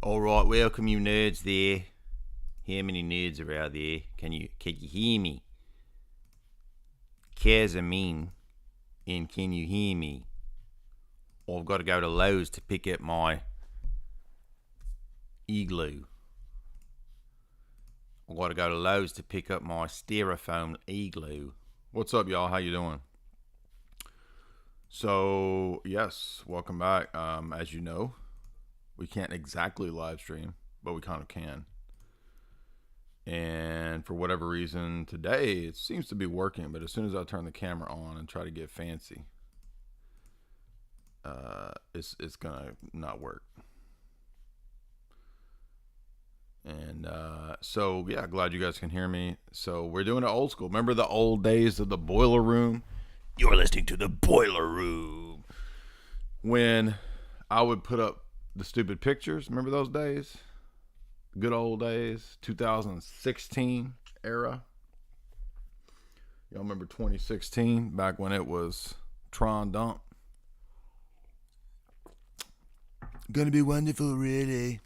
Alright, welcome you nerds there. How many nerds are out there? Can you hear me? Kazamin, and can you hear me? I've got to go to Lowe's to pick up my igloo. I've got to go to Lowe's to pick up my styrofoam igloo. What's up, y'all? How you doing? So, yes, welcome back. As you know, we can't exactly live stream, but we kind of can. And for whatever reason, today it seems to be working, but as soon as I turn the camera on and try to get fancy, it's gonna not work. And so yeah, glad you guys can hear me. So we're doing it old school. Remember the old days of the boiler room? You're listening to the boiler room. When I would put up the stupid pictures, remember those days? Good old days, 2016 era. Y'all remember 2016, back when it was Tron Dump? Gonna be wonderful, really.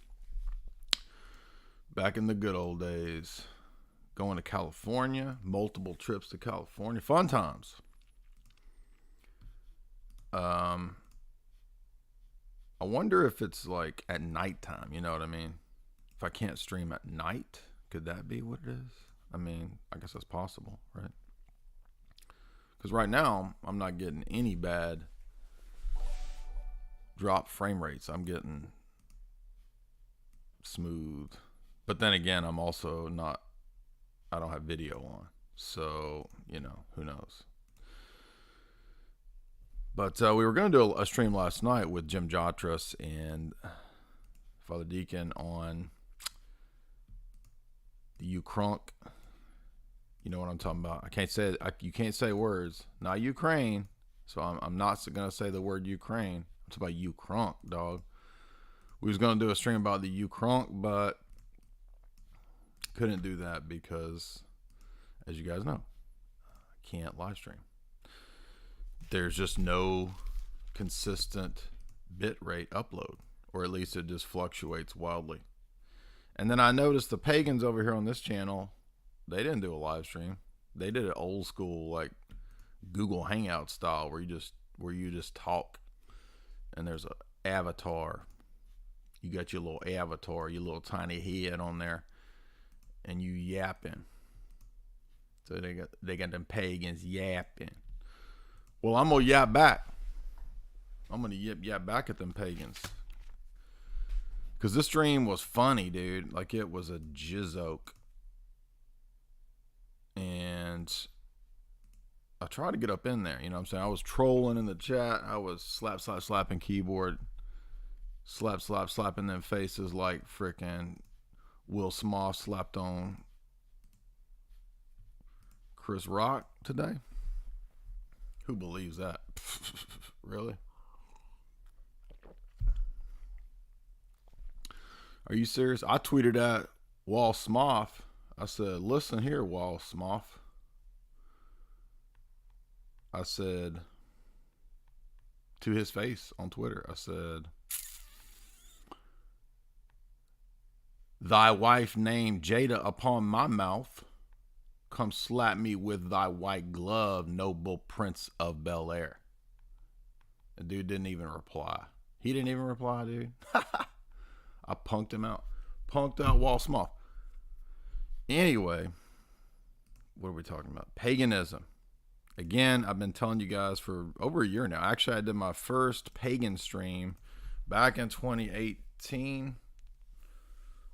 Back in the good old days. Going to California, multiple trips to California. Fun times. I wonder if it's like at nighttime, you know what I mean? If I can't stream at night, could that be what it is? I mean, I guess that's possible, right? Because right now, I'm not getting any bad drop frame rates. I'm getting smooth. But then again, I'm also not, I don't have video on. So, you know, who knows? But we were going to do a stream last night with Jim Jotras and Father Deacon on the U-Crunk. You know what I'm talking about. I can't say you can't say words. Not Ukraine. So I'm not going to say the word Ukraine. I'm talking about U-Crunk, dog. We was going to do a stream about the U-Crunk, but couldn't do that because, as you guys know, I can't live stream. There's just no consistent bit rate upload, or at least it just fluctuates wildly. And then I noticed the Pagans over here on this channel, they didn't do a live stream. They did it old school, like Google Hangout style, where you just talk, and there's an avatar. You got your little avatar, your little tiny head on there, and you yapping. So they got them Pagans yapping. Well, I'm going to yap back. I'm going to yap back at them Pagans. Because this stream was funny, dude. Like, it was a jizzoke. And I tried to get up in there. You know what I'm saying? I was trolling in the chat. I was slapping keyboard. Slapping them faces like frickin' Will Smith slapped on Chris Rock today. Who believes that? Really? Are you serious? I tweeted at Wall Smith. I said, listen here, Wall Smith. I said to his face on Twitter, I said, thy wife named Jada upon my mouth. Come slap me with thy white glove, noble prince of Bel Air. The dude didn't even reply. He didn't even reply, dude. I punked him out. Punked out Wall Smith. Anyway, what are we talking about? Paganism. Again, I've been telling you guys for over a year now. Actually, I did my first pagan stream back in 2018.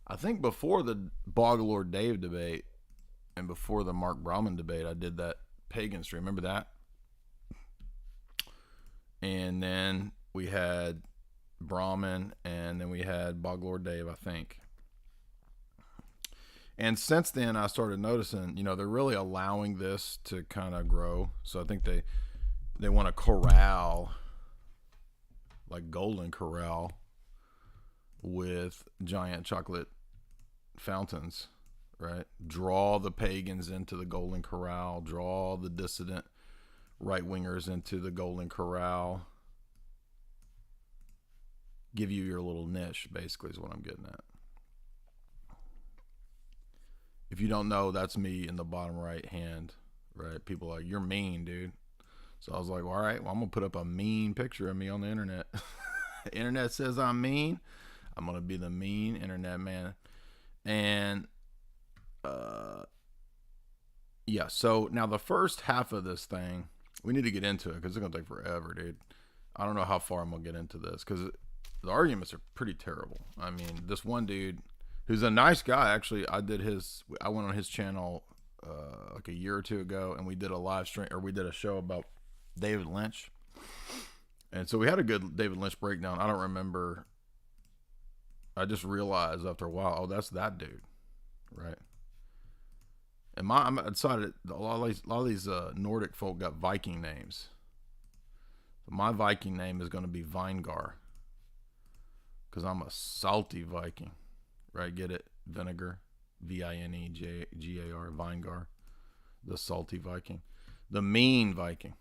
I think before the Boglord Dave debate. And before the Mark Brauman debate, I did that pagan stream. Remember that? And then we had Brauman, and then we had Boglord Dave, I think. And since then, I started noticing, you know, they're really allowing this to kind of grow. So I think they want to corral, like Golden Corral, with giant chocolate fountains. Right? Draw the pagans into the Golden Corral. Draw the dissident right-wingers into the Golden Corral. Give you your little niche, basically, is what I'm getting at. If you don't know, that's me in the bottom right hand, right? People are like, you're mean, dude. So I was like, well, all right, well, I'm going to put up a mean picture of me on the internet. The internet says I'm mean. I'm going to be the mean internet man. And, yeah, so now the first half of this thing, we need to get into it because it's going to take forever, dude. I don't know how far I'm going to get into this because the arguments are pretty terrible. I mean, this one dude who's a nice guy, actually, I went on his channel like a year or two ago, and we did a live stream, or we did a show about David Lynch. And so we had a good David Lynch breakdown. I don't remember. I just realized after a while, oh, that's that dude, right? And I decided a lot of these Nordic folk got Viking names. My Viking name is going to be Vinegar because I'm a salty Viking, right? Get it? Vinegar, Vinegar, Vinegar, the salty Viking, the mean Viking.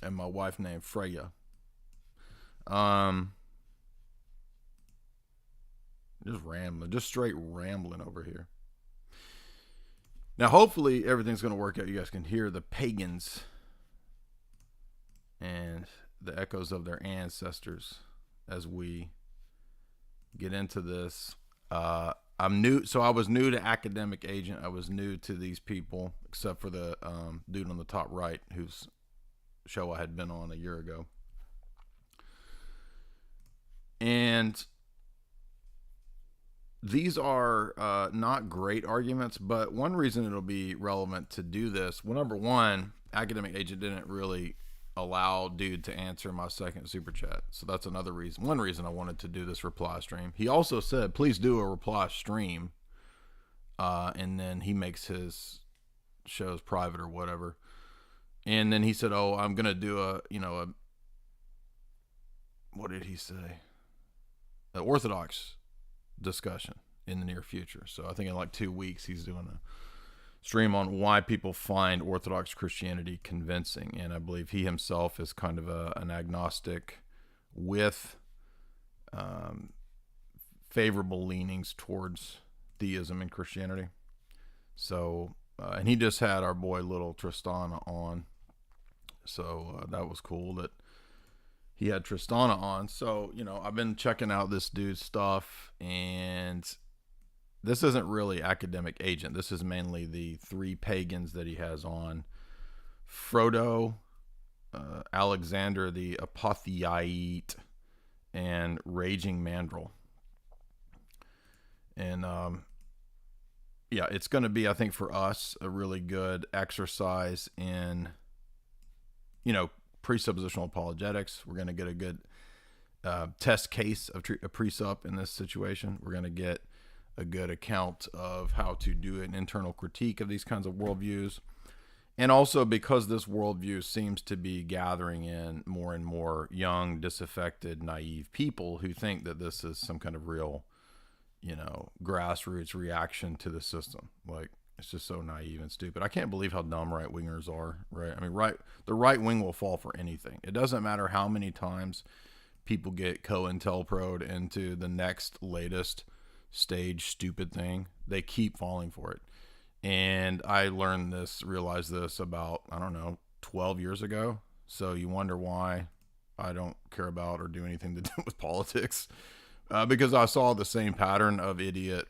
And my wife named Freya. Just rambling, just straight rambling over here. Now, hopefully everything's going to work out. You guys can hear the pagans and the echoes of their ancestors as we get into this. I'm new, so I was new to Academic Agent. I was new to these people, except for the dude on the top right, whose show I had been on a year ago. And these are not great arguments, but one reason it'll be relevant to do this, well, number one, Academic Agent didn't really allow dude to answer my second super chat. So that's another reason. One reason I wanted to do this reply stream. He also said, please do a reply stream. And then he makes his shows private or whatever. And then he said, oh, I'm going to do what did he say? An Orthodox discussion in the near future. So I think in like 2 weeks, he's doing a stream on why people find Orthodox Christianity convincing. And I believe he himself is kind of an agnostic with favorable leanings towards theism in Christianity. So, and he just had our boy little Tristana on. So that was cool that he had Tristana on. So, I've been checking out this dude's stuff, and this isn't really Academic Agent. This is mainly the three pagans that he has on. Frodo, Alexander the Apotheite, and Raging Mandrill. And, yeah, it's going to be, I think, for us, a really good exercise in, presuppositional apologetics. We're going to get a good test case of a presup in this situation. We're going to get a good account of how to do an internal critique of these kinds of worldviews. And also because this worldview seems to be gathering in more and more young, disaffected, naive people who think that this is some kind of real, grassroots reaction to the system. Like, it's just so naive and stupid. I can't believe how dumb right-wingers are, right? I mean, the right wing will fall for anything. It doesn't matter how many times people get COINTELPRO'd into the next latest stage stupid thing. They keep falling for it. And I realized this about, 12 years ago. So you wonder why I don't care about or do anything to do with politics. Because I saw the same pattern of idiot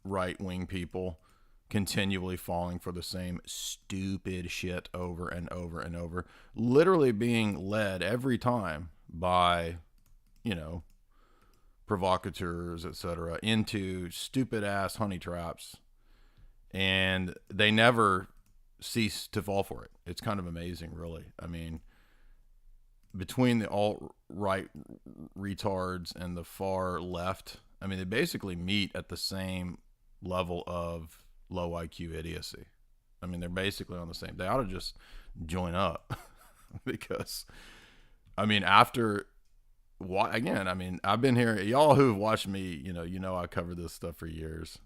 right-wing people continually falling for the same stupid shit over and over and over, literally being led every time by, provocateurs, etc., into stupid ass honey traps, and they never cease to fall for it. It's kind of amazing, really. I mean, between the alt-right retards and the far left, I mean, they basically meet at the same level of low IQ idiocy. I mean, they're basically on the same. They ought to just join up because, I've been here. Y'all who've watched me, I covered this stuff for years,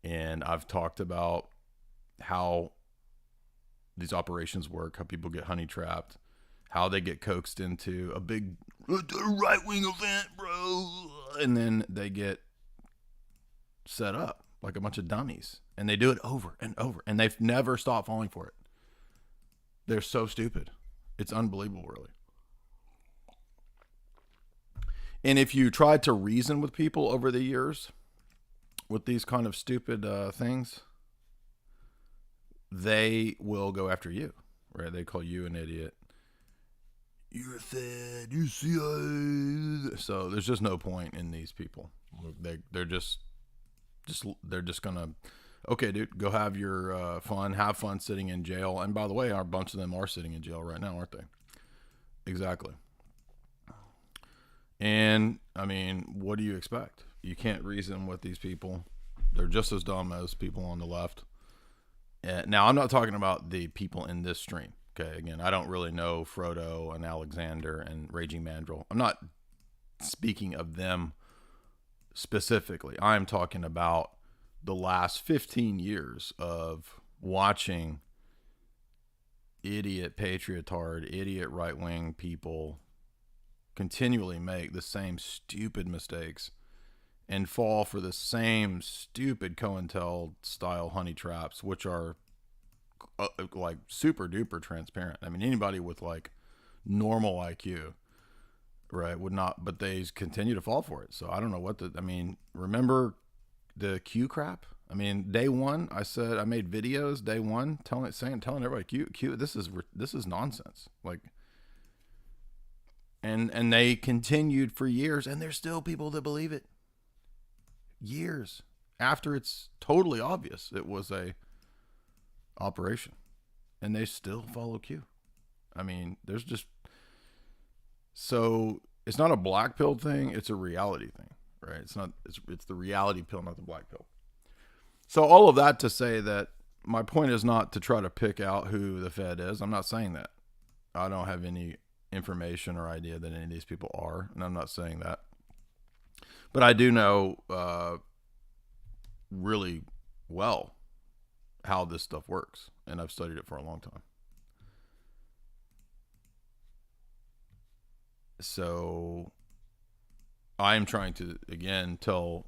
and I've talked about how these operations work, how people get honey trapped, how they get coaxed into a big right-wing event, bro, and then they get set up like a bunch of dummies, and they do it over and over, and they've never stopped falling for it. They're so stupid. It's unbelievable, really. And if you try to reason with people over the years with these kind of stupid things, they will go after you, right? They call you an idiot. You're a fed. You see. So there's just no point in these people. They're just gonna, okay, dude, go have your fun. Have fun sitting in jail. And by the way, a bunch of them are sitting in jail right now, aren't they? Exactly. And I mean, what do you expect? You can't reason with these people. They're just as dumb as people on the left. Now, I'm not talking about the people in this stream. Okay, again, I don't really know Frodo and Alexander and Raging Mandrill. I'm not speaking of them specifically. I'm talking about the last 15 years of watching idiot patriotard, idiot right-wing people continually make the same stupid mistakes and fall for the same stupid COINTEL style honey traps, which are like super duper transparent. I mean, anybody with like normal IQ, right, would not, but they continue to fall for it. So I don't know remember the Q crap? I mean, day one, I said, I made videos day one telling everybody Q, this is nonsense. Like, and they continued for years, and there's still people that believe it. Years after it's totally obvious it was a operation, and they still follow Q. I mean, there's just, so it's not a black pill thing, it's a reality thing, right? It's the reality pill, not the black pill. So all of that to say that my point is not to try to pick out who the Fed is. I'm not saying that. I don't have any information or idea that any of these people are, and I'm not saying that. But I do know really well how this stuff works, and I've studied it for a long time. So I'm trying to, again, tell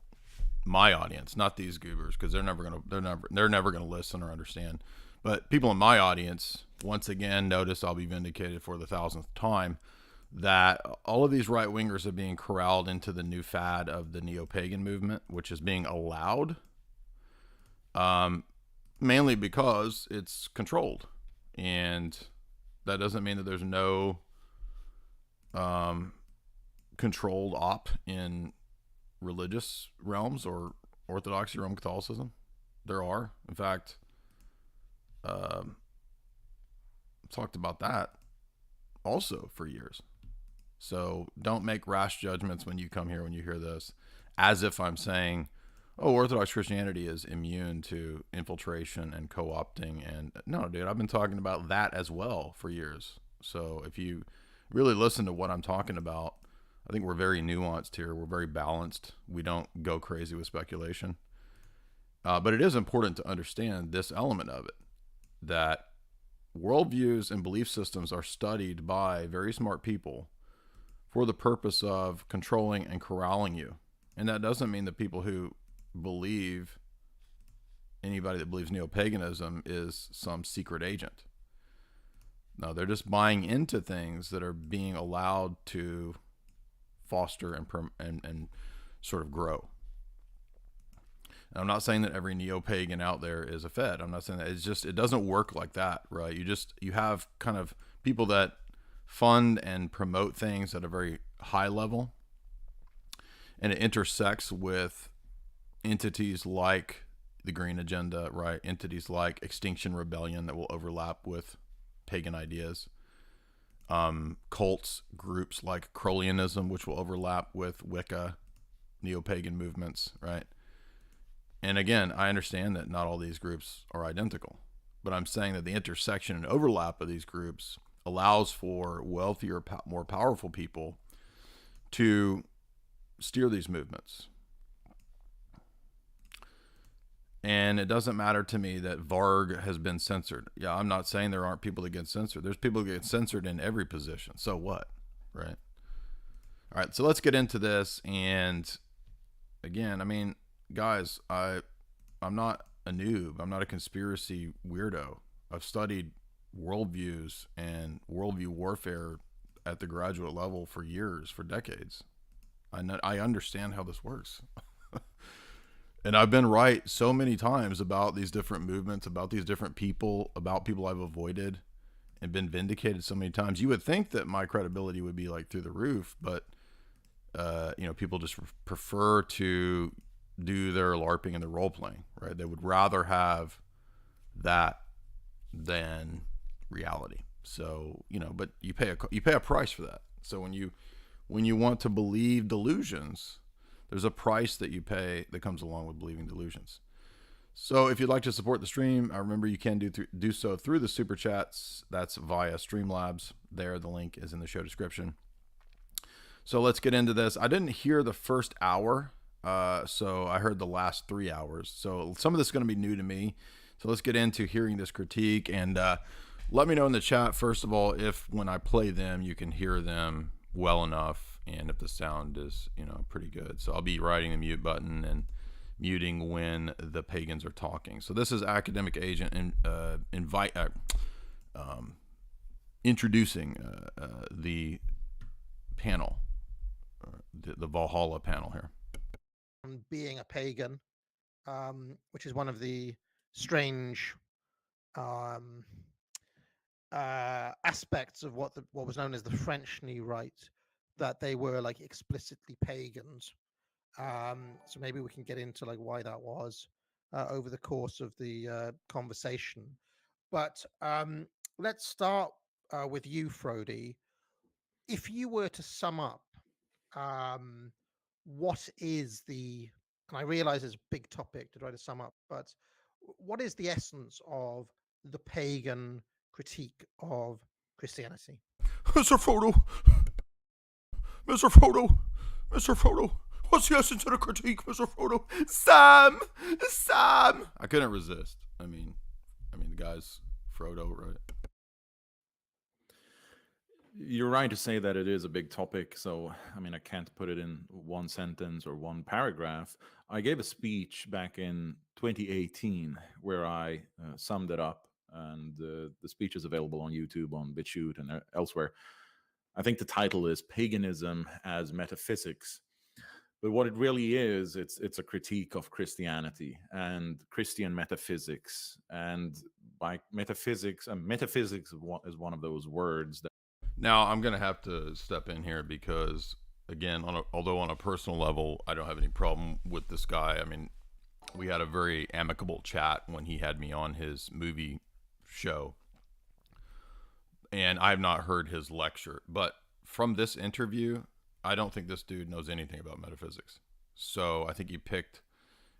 my audience, not these goobers, because they're never gonna listen or understand. But people in my audience, once again, notice I'll be vindicated for the 1,000th time that all of these right wingers are being corralled into the new fad of the Neo-Pagan movement, which is being allowed, mainly because it's controlled, and that doesn't mean that there's no controlled op in religious realms or Orthodoxy, Roman Catholicism. There are, in fact, talked about that also for years. So don't make rash judgments when you come here, when you hear this, as if I'm saying, oh, Orthodox Christianity is immune to infiltration and co-opting. And no, dude, I've been talking about that as well for years. So if you really listen to what I'm talking about, I think we're very nuanced here. We're very balanced. We don't go crazy with speculation. But it is important to understand this element of it, that worldviews and belief systems are studied by very smart people for the purpose of controlling and corralling you. And that doesn't mean that people who believe, anybody that believes neo-paganism is some secret agent. No, they're just buying into things that are being allowed to foster and sort of grow. And I'm not saying that every neo-pagan out there is a Fed. I'm not saying that. It's just, it doesn't work like that, right? You have kind of people that fund and promote things at a very high level, and it intersects with entities like the Green Agenda, right? Entities like Extinction Rebellion that will overlap with pagan ideas. Cults, groups like Crowleyanism, which will overlap with Wicca, neo-pagan movements, right? And again, I understand that not all these groups are identical, but I'm saying that the intersection and overlap of these groups allows for wealthier, more powerful people to steer these movements. And it doesn't matter to me that Varg has been censored. Yeah, I'm not saying there aren't people that get censored. There's people that get censored in every position. So what, right? All right, so let's get into this. And again, I mean, guys, I'm not a noob. I'm not a conspiracy weirdo. I've studied worldviews and worldview warfare at the graduate level for years, for decades. I understand how this works. And I've been right so many times about these different movements, about these different people, about people I've avoided and been vindicated so many times. You would think that my credibility would be like through the roof, but people just prefer to do their LARPing and their role playing, right? They would rather have that than reality. So, but you pay a price for that. So when you want to believe delusions, there's a price that you pay that comes along with believing delusions. So if you'd like to support the stream, I remember you can do so through the super chats. That's via Streamlabs. There, the link is in the show description. So let's get into this. I didn't hear the first hour, so I heard the last 3 hours. So some of this is going to be new to me. So let's get into hearing this critique, and let me know in the chat, first of all, if when I play them, you can hear them well enough, and if the sound is, pretty good. So I'll be writing the mute button and muting when the pagans are talking. So this is Academic Agent introducing the panel, the Valhalla panel here. Being a pagan, which is one of the strange aspects of what was known as the French New Right, that they were like explicitly pagans. So maybe we can get into like why that was over the course of the conversation. But let's start with you, Frody. If you were to sum up, what is the, and I realize it's a big topic to try to sum up, but what is the essence of the pagan critique of Christianity? Mr. Frodo, Mr. Frodo, Mr. Frodo, what's the essence of the critique, Mr. Frodo? Sam! I couldn't resist. I mean, the guy's Frodo, right? You're right to say that it is a big topic. So, I can't put it in one sentence or one paragraph. I gave a speech back in 2018 where I summed it up, and the speech is available on YouTube, on BitChute, and elsewhere. I think the title is Paganism as Metaphysics. But what it really is, it's a critique of Christianity and Christian metaphysics. And by metaphysics, metaphysics is one of those words that. Now, I'm going to have to step in here because, again, although on a personal level, I don't have any problem with this guy. We had a very amicable chat when he had me on his movie show, and I have not heard his lecture. But from this interview, I don't think this dude knows anything about metaphysics. So I think he picked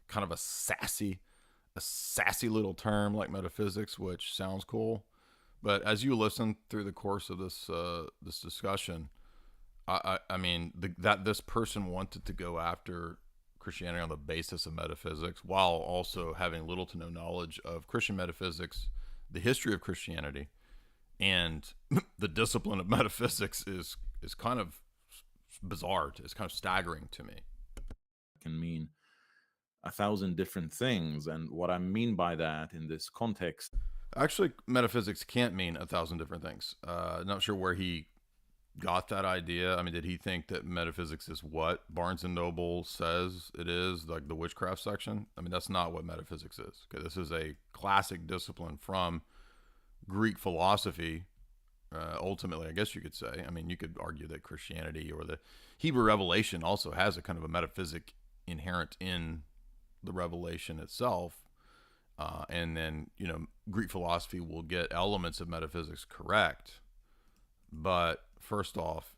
kind of a sassy little term like metaphysics, which sounds cool. But as you listen through the course of this discussion, that this person wanted to go after Christianity on the basis of metaphysics, while also having little to no knowledge of Christian metaphysics, the history of Christianity, and the discipline of metaphysics is kind of bizarre. It's kind of staggering to me. Can mean 1,000 different things, and what I mean by that in this context. Actually, metaphysics can't mean 1,000 different things. Not sure where he got that idea. Did he think that metaphysics is what Barnes and Noble says it is, like the witchcraft section? That's not what metaphysics is. Okay, this is a classic discipline from Greek philosophy. Ultimately, I guess you could say. You could argue that Christianity or the Hebrew revelation also has a kind of a metaphysic inherent in the revelation itself. And then, Greek philosophy will get elements of metaphysics correct. But first off,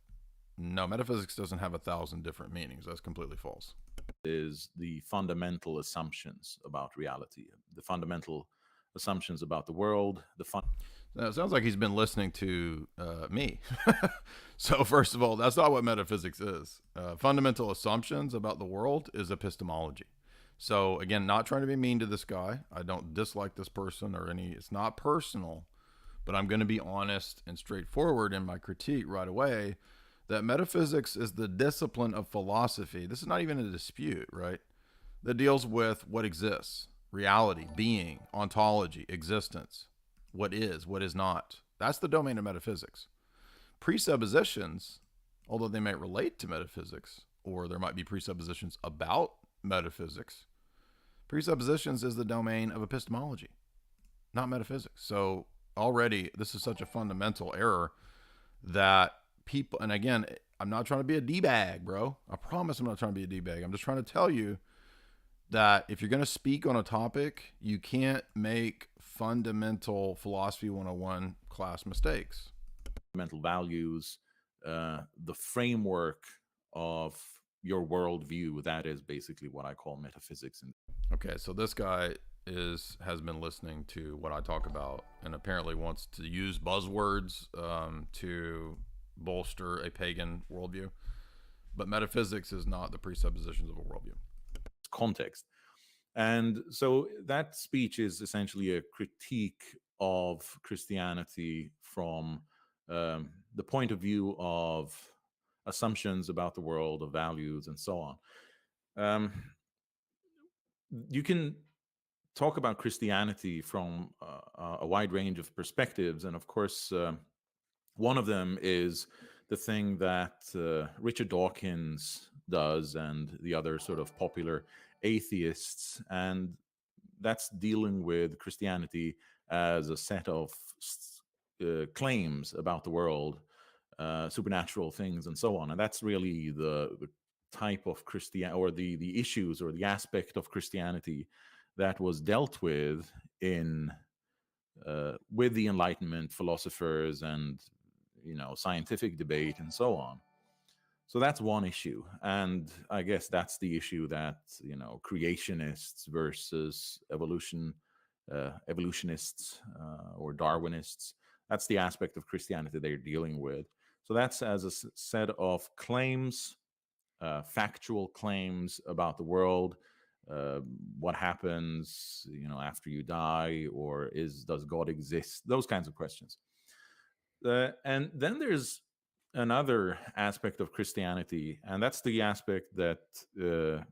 no, metaphysics doesn't have 1,000 different meanings. That's completely false. Is the fundamental assumptions about reality, the fundamental assumptions about the world. Now, it sounds like he's been listening to me. So first of all, that's not what metaphysics is. Fundamental assumptions about the world is epistemology. So again, not trying to be mean to this guy. I don't dislike this person or it's not personal, but I'm going to be honest and straightforward in my critique right away that metaphysics is the discipline of philosophy. This is not even a dispute, right? that deals with what exists, reality, being, ontology, existence, what is not. That's the domain of metaphysics. Presuppositions, although they might relate to metaphysics, or there might be presuppositions about metaphysics, presuppositions is the domain of epistemology, not metaphysics. So already this is such a fundamental error that people, and again, I'm not trying to be a D-bag, bro. I promise I'm not trying to be a D-bag. I'm just trying to tell you that if you're going to speak on a topic, you can't make fundamental philosophy 101 class mistakes. Fundamental values, the framework of your worldview, that is basically what I call metaphysics. Okay, so this guy has been listening to what I talk about and apparently wants to use buzzwords to bolster a pagan worldview. But metaphysics is not the presuppositions of a worldview. Context. And so that speech is essentially a critique of Christianity from the point of view of assumptions about the world, of values, and so on. You can talk about Christianity from a wide range of perspectives. And of course, one of them is the thing that Richard Dawkins does and the other sort of popular atheists, and that's dealing with Christianity as a set of claims about the world, supernatural things, and so on. And that's really the type of Christian, or the issues or the aspect of Christianity that was dealt with in with the Enlightenment philosophers and scientific debate and so on. So that's one issue, and I guess that's the issue that creationists versus evolutionists or Darwinists. That's the aspect of Christianity they're dealing with. So that's as a set of claims, factual claims about the world. What happens, after you die, or does God exist? Those kinds of questions. And then there's another aspect of Christianity, and that's the aspect that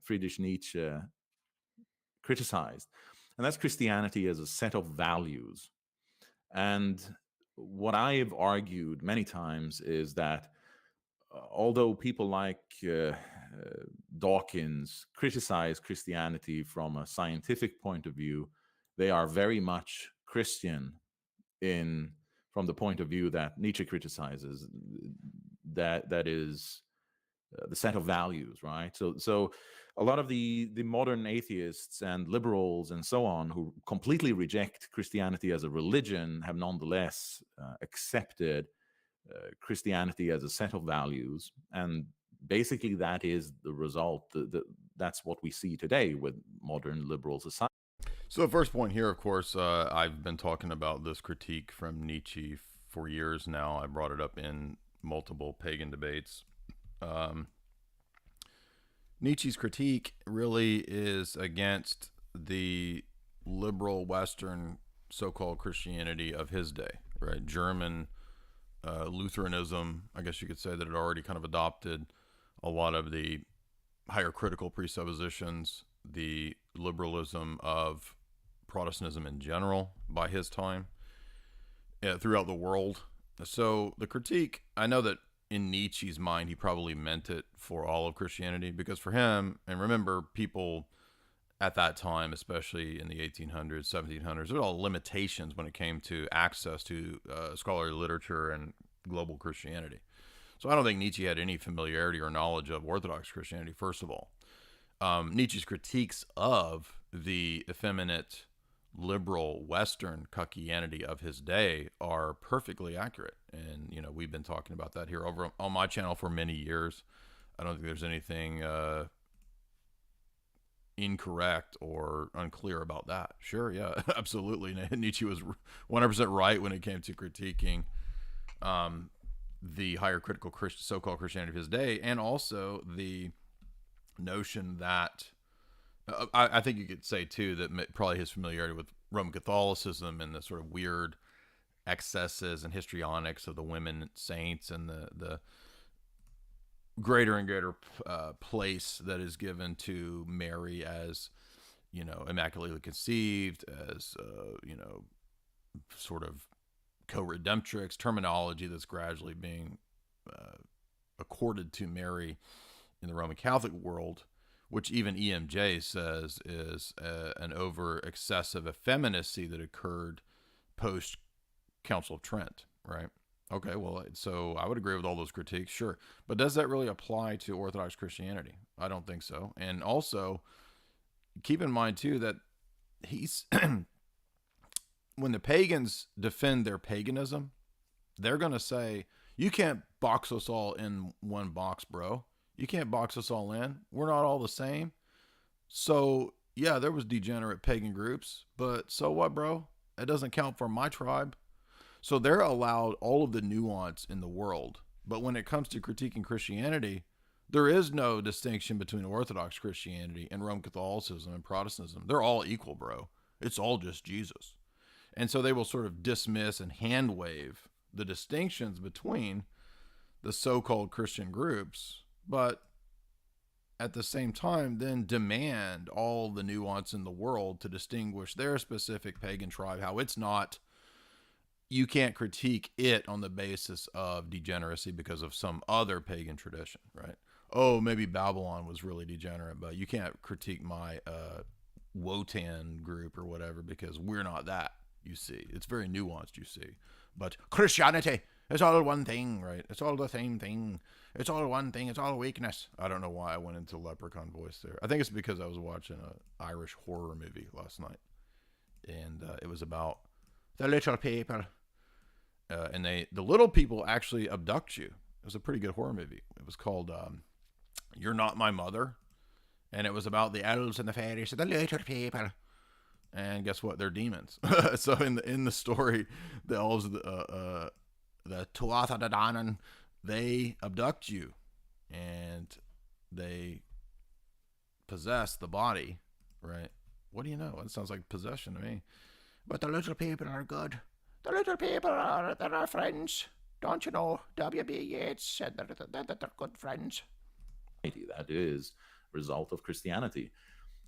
Friedrich Nietzsche criticized, and that's Christianity as a set of values. And what I've argued many times is that although people like Dawkins criticize Christianity from a scientific point of view, they are very much Christian from the point of view that Nietzsche criticizes, that is the set of values, right? So a lot of the modern atheists and liberals and so on who completely reject Christianity as a religion have nonetheless accepted Christianity as a set of values, and basically that is the result. That's what we see today with modern liberal society. So the first point here, of course, I've been talking about this critique from Nietzsche for years now. I brought it up in multiple pagan debates. Nietzsche's critique really is against the liberal Western so-called Christianity of his day, right? German Lutheranism, I guess you could say, that had already kind of adopted a lot of the higher critical presuppositions, the liberalism of Protestantism in general by his time throughout the world. So the critique, I know that in Nietzsche's mind, he probably meant it for all of Christianity, because for him, and remember, people at that time, especially in the 1800s, 1700s, there were all limitations when it came to access to scholarly literature and global Christianity. So I don't think Nietzsche had any familiarity or knowledge of Orthodox Christianity, first of all. Nietzsche's critiques of the effeminate, liberal, Western Christianity of his day are perfectly accurate. And, we've been talking about that here over on my channel for many years. I don't think there's anything incorrect or unclear about that. Sure, yeah, absolutely. Nietzsche was 100% right when it came to critiquing the higher critical so-called Christianity of his day, and also the notion that I think you could say too that probably his familiarity with Roman Catholicism and the sort of weird excesses and histrionics of the women saints and the greater and greater place that is given to Mary as, immaculately conceived, as, sort of co-redemptrix terminology that's gradually being accorded to Mary in the Roman Catholic world, which even EMJ says is an over excessive effeminacy that occurred post Council of Trent, right? Okay, well, so I would agree with all those critiques, sure. But does that really apply to Orthodox Christianity? I don't think so. And also, keep in mind, too, that he's when the pagans defend their paganism, they're going to say, you can't box us all in one box, bro. You can't box us all in. We're not all the same. So, yeah, there was degenerate pagan groups, but so what, bro? It doesn't count for my tribe. So they're allowed all of the nuance in the world. But when it comes to critiquing Christianity, there is no distinction between Orthodox Christianity and Roman Catholicism and Protestantism. They're all equal, bro. It's all just Jesus. And so they will sort of dismiss and hand wave the distinctions between the so-called Christian groups, but at the same time then demand all the nuance in the world to distinguish their specific pagan tribe, how it's not, you can't critique it on the basis of degeneracy because of some other pagan tradition, right? Oh, maybe Babylon was really degenerate, but you can't critique my Wotan group or whatever because we're not that, you see. It's very nuanced, you see. But Christianity, it's all one thing, right? It's all the same thing. It's all one thing. It's all weakness. I don't know why I went into leprechaun voice there. I think it's because I was watching an Irish horror movie last night. And it was about the little people. And the little people actually abduct you. It was a pretty good horror movie. It was called You're Not My Mother. And it was about the elves and the fairies and the little people. And guess what? They're demons. So in the story, the elves, the Tuatha De Danann, they abduct you. And they possess the body, right? What do you know? It sounds like possession to me. But the little people are good. The little people are our friends. Don't you know? W.B. Yeats said that they're good friends. That is a result of Christianity.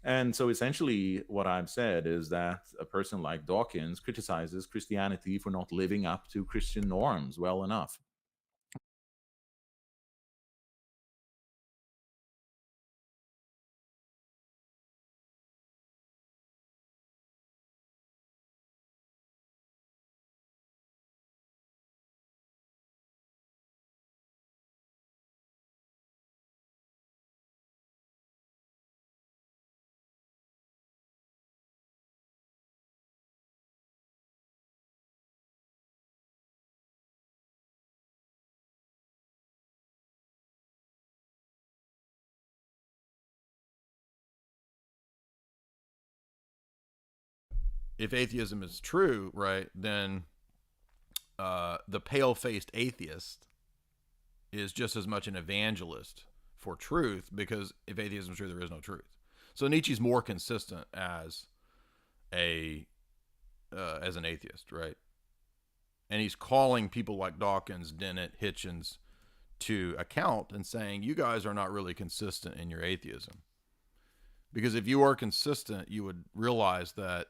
And so essentially what I've said is that a person like Dawkins criticizes Christianity for not living up to Christian norms well enough. If atheism is true, right, then the pale-faced atheist is just as much an evangelist for truth, because if atheism is true, there is no truth. So Nietzsche's more consistent as an atheist, right? And he's calling people like Dawkins, Dennett, Hitchens to account and saying, you guys are not really consistent in your atheism. Because if you are consistent, you would realize that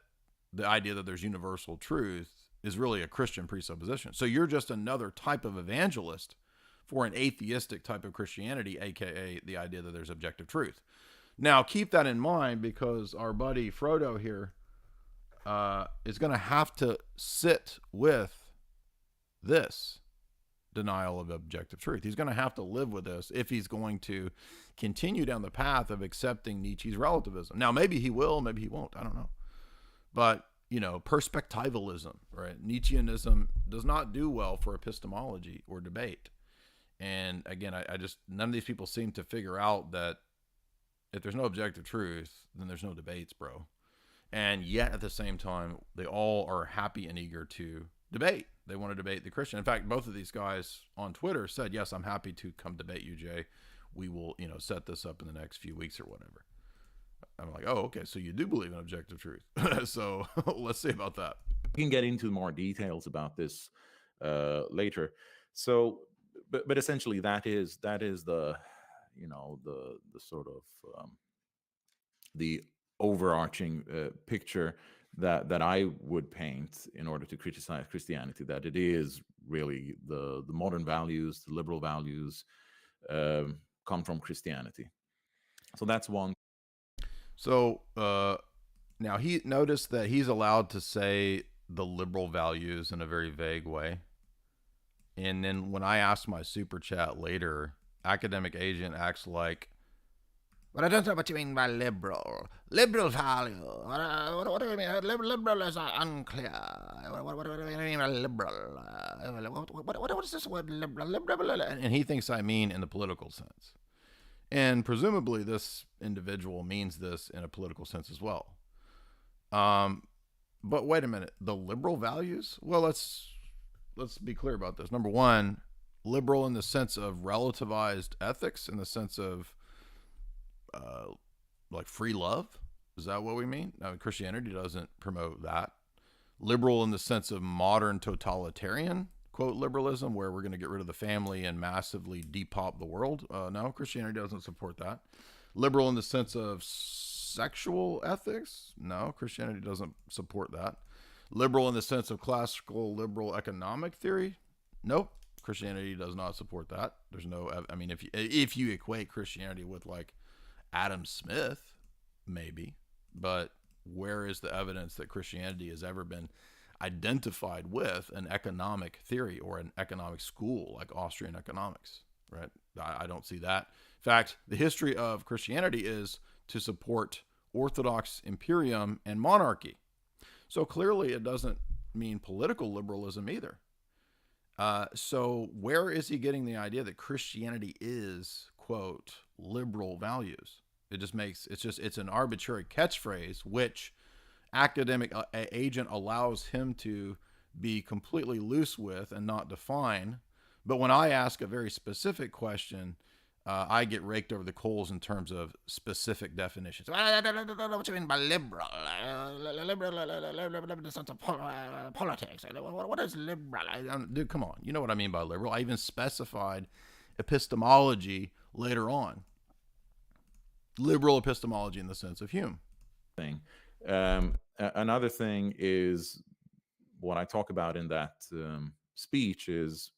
the idea that there's universal truth is really a Christian presupposition. So you're just another type of evangelist for an atheistic type of Christianity, aka the idea that there's objective truth. Now, keep that in mind, because our buddy Frodo here is going to have to sit with this denial of objective truth. He's going to have to live with this if he's going to continue down the path of accepting Nietzsche's relativism. Now, maybe he will, maybe he won't. I don't know. But, perspectivalism, right? Nietzscheanism does not do well for epistemology or debate. And again, I just, none of these people seem to figure out that if there's no objective truth, then there's no debates, bro. And yet at the same time, they all are happy and eager to debate. They want to debate the Christian. In fact, both of these guys on Twitter said, yes, I'm happy to come debate you, Jay. We will, set this up in the next few weeks or whatever. I'm like, oh, okay, so you do believe in objective truth. So let's see about that. We can get into more details about this later. So, but essentially, that is the the sort of the overarching picture that I would paint in order to criticize Christianity, that it is really the modern values, the liberal values come from Christianity. So that's one. So now he noticed that he's allowed to say the liberal values in a very vague way. And then when I asked my super chat later, Academic Agent acts like, but I don't know what you mean by liberal. Liberal value. What do you mean? Liberal is unclear. What do you mean by liberal? What is this word liberal? And he thinks I mean in the political sense. And presumably this individual means this in a political sense as well. But wait a minute. The liberal values? Well, let's be clear about this. Number one, liberal in the sense of relativized ethics, in the sense of like free love. Is that what we mean? No, Christianity doesn't promote that. Liberal in the sense of modern totalitarian, quote, liberalism, where we're going to get rid of the family and massively depop the world. No, Christianity doesn't support that. Liberal in the sense of sexual ethics. No, Christianity doesn't support that. Liberal in the sense of classical liberal economic theory. Nope. Christianity does not support that. There's no, I mean, if you equate Christianity with like Adam Smith, maybe, but where is the evidence that Christianity has ever been identified with an economic theory or an economic school like Austrian economics, right? I don't see that. In fact, the history of Christianity is to support Orthodox imperium and monarchy. So clearly it doesn't mean political liberalism either. So where is he getting the idea that Christianity is, quote, liberal values? It's an arbitrary catchphrase, which Academic Agent allows him to be completely loose with and not define. But when I ask a very specific question, I get raked over the coals in terms of specific definitions. What do you mean by liberal? Liberal in the sense of politics. What is liberal? Dude, come on. You know what I mean by liberal. I even specified epistemology later on. Liberal epistemology in the sense of Hume. Another thing is what I talk about in that speech is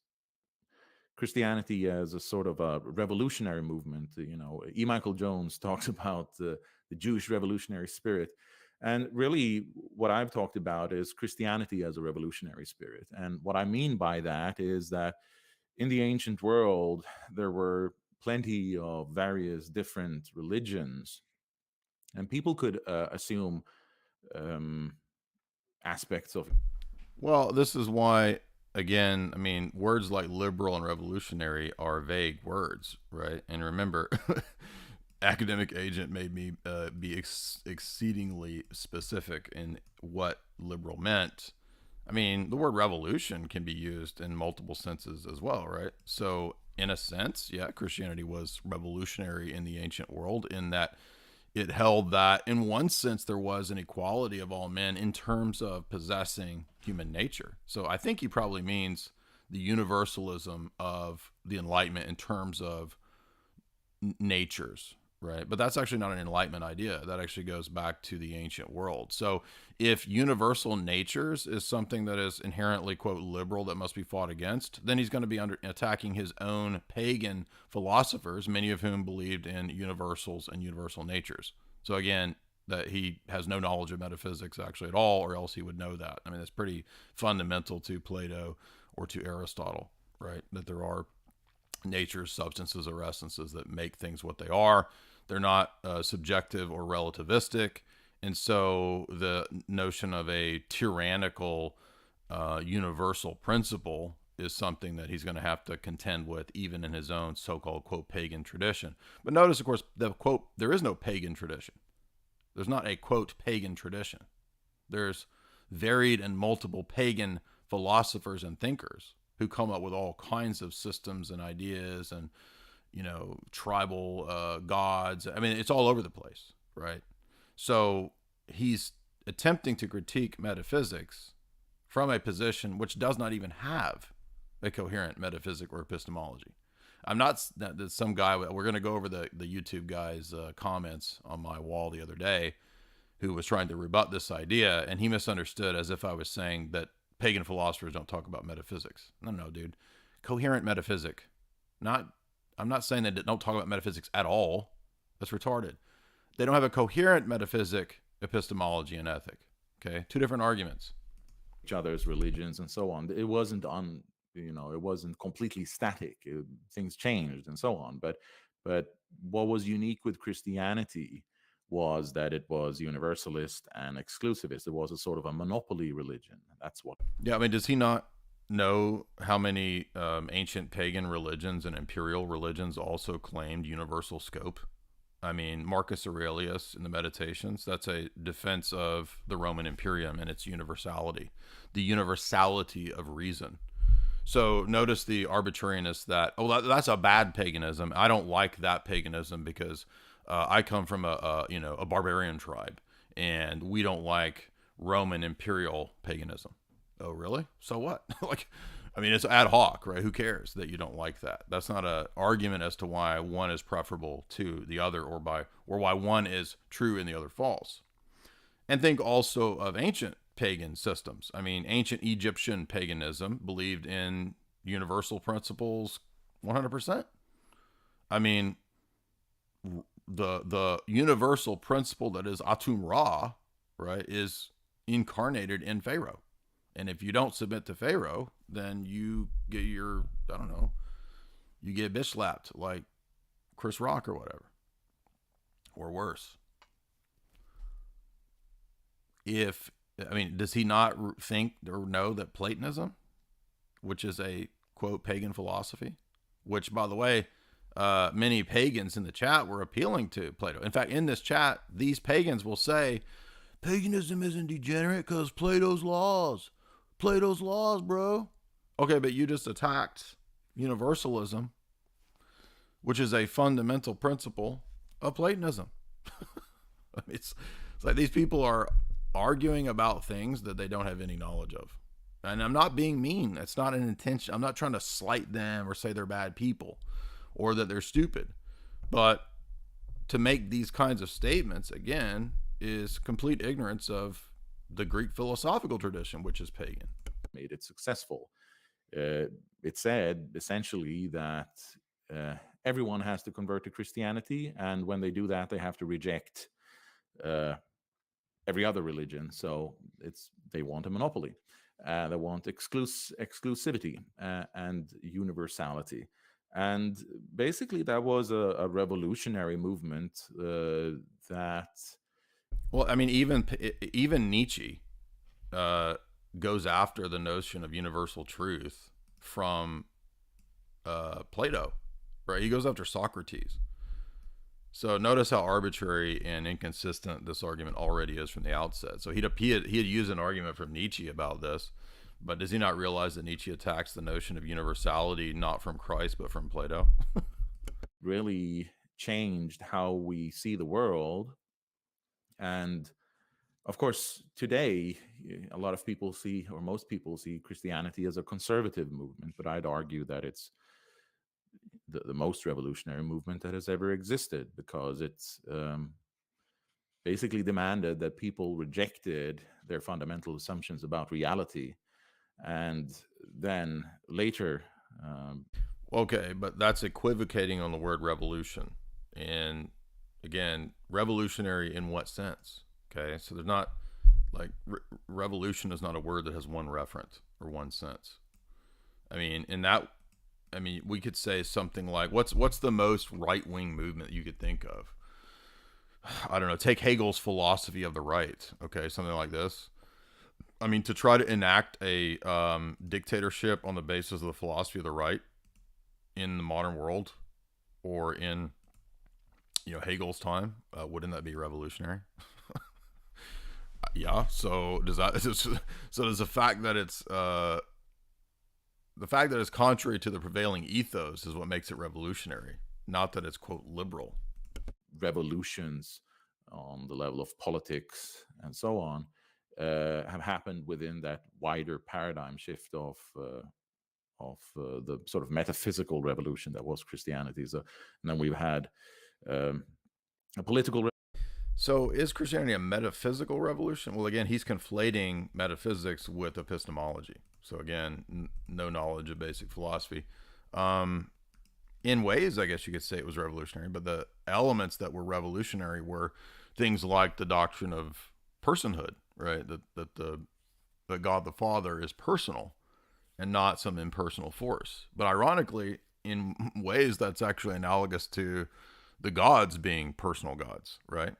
Christianity as a sort of a revolutionary movement. E. Michael Jones talks about the Jewish revolutionary spirit. And really what I've talked about is Christianity as a revolutionary spirit. And what I mean by that is that in the ancient world, there were plenty of various different religions, and people could assume aspects of. Well, this is why, again, I mean, words like liberal and revolutionary are vague words, right? And remember, Academic Agent made me be exceedingly specific in what liberal meant. I mean, the word revolution can be used in multiple senses as well, right? So in a sense, yeah, Christianity was revolutionary in the ancient world in that it held that in one sense there was an equality of all men in terms of possessing human nature. So I think he probably means the universalism of the Enlightenment in terms of natures, right? But that's actually not an Enlightenment idea. That actually goes back to the ancient world. So if universal natures is something that is inherently, quote, liberal that must be fought against, then he's going to be attacking his own pagan philosophers, many of whom believed in universals and universal natures. So again, that he has no knowledge of metaphysics actually at all, or else he would know that. I mean, that's pretty fundamental to Plato or to Aristotle, right? That there are natures, substances, or essences that make things what they are. They're not subjective or relativistic. And so the notion of a tyrannical universal principle is something that he's going to have to contend with even in his own so-called, quote, pagan tradition. But notice, of course, the quote, there is no pagan tradition. There's not a, quote, pagan tradition. There's varied and multiple pagan philosophers and thinkers who come up with all kinds of systems and ideas and, tribal gods. I mean, it's all over the place, right? So he's attempting to critique metaphysics from a position which does not even have a coherent metaphysic or epistemology. I'm not that some guy. We're going to go over the YouTube guy's comments on my wall the other day, who was trying to rebut this idea, and he misunderstood as if I was saying that pagan philosophers don't talk about metaphysics. No, dude. Coherent metaphysic. I'm not saying that they don't talk about metaphysics at all. That's retarded. They don't have a coherent metaphysic, epistemology, and ethic. Okay, two different arguments. Each other's religions and so on. It wasn't it wasn't completely static. Things changed and so on. But what was unique with Christianity was that it was universalist and exclusivist. It was a sort of a monopoly religion. That's what. Yeah, I mean, does he not know how many ancient pagan religions and imperial religions also claimed universal scope? I mean, Marcus Aurelius in the Meditations, that's a defense of the Roman Imperium and its universality, the universality of reason. So notice the arbitrariness that, that's a bad paganism. I don't like that paganism because I come from a barbarian tribe, and we don't like Roman imperial paganism. Oh, really? So what? It's ad hoc, right? Who cares that you don't like that? That's not an argument as to why one is preferable to the other, or why one is true and the other false. And think also of ancient pagan systems. I mean, ancient Egyptian paganism believed in universal principles 100%. I mean, the universal principle that is Atum Ra, right, is incarnated in Pharaoh. And if you don't submit to Pharaoh, then you get you get bitch slapped like Chris Rock or whatever, or worse. Does he not think or know that Platonism, which is a, quote, pagan philosophy, which, by the way, many pagans in the chat were appealing to Plato. In fact, in this chat, these pagans will say, paganism isn't degenerate because Plato's laws, bro. Okay, but you just attacked universalism, which is a fundamental principle of Platonism. It's like these people are arguing about things that they don't have any knowledge of. And I'm not being mean. It's not an intention. I'm not trying to slight them or say they're bad people or that they're stupid. But to make these kinds of statements, again, is complete ignorance of the Greek philosophical tradition, which is pagan. Made it successful. It said essentially that everyone has to convert to Christianity, and when they do that, they have to reject every other religion. So they want a monopoly. They want exclusivity and universality. And basically, that was a revolutionary movement that. Well, I mean, even Nietzsche goes after the notion of universal truth from Plato, right? He goes after Socrates. So notice how arbitrary and inconsistent this argument already is from the outset. So he had used an argument from Nietzsche about this, but does he not realize that Nietzsche attacks the notion of universality not from Christ but from Plato? Really changed how we see the world. And of course, today, a lot of people see, or most people see, Christianity as a conservative movement, but I'd argue that it's the most revolutionary movement that has ever existed, because it's basically demanded that people rejected their fundamental assumptions about reality. And then later... Okay, but that's equivocating on the word revolution. And again, revolutionary in what sense? Okay, so there's not, like, revolution is not a word that has one reference or one sense. I mean, we could say something like, what's the most right-wing movement you could think of? I don't know, take Hegel's philosophy of the right, okay, something like this. I mean, to try to enact a dictatorship on the basis of the philosophy of the right in the modern world, or in, Hegel's time, wouldn't that be revolutionary? Yeah. So does the fact that it's contrary to the prevailing ethos is what makes it revolutionary, not that it's, quote, liberal. Revolutions on the level of politics and so on have happened within that wider paradigm shift of the sort of metaphysical revolution that was Christianity. So, and then we've had a political. So is Christianity a metaphysical revolution? Well, again, he's conflating metaphysics with epistemology. So again, no knowledge of basic philosophy. In ways, I guess you could say it was revolutionary, but the elements that were revolutionary were things like the doctrine of personhood, right? That God the Father is personal and not some impersonal force. But ironically, in ways, that's actually analogous to the gods being personal gods, right?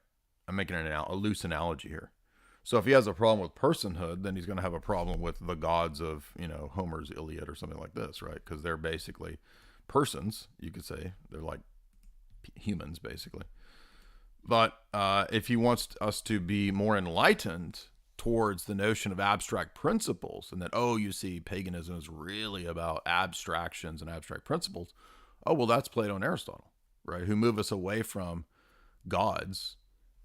I'm making a loose analogy here. So if he has a problem with personhood, then he's going to have a problem with the gods of, Homer's Iliad or something like this, right? Because they're basically persons, you could say. They're like humans, basically. But if he wants us to be more enlightened towards the notion of abstract principles, and that, you see, paganism is really about abstractions and abstract principles. Oh, well, that's Plato and Aristotle, right? Who move us away from gods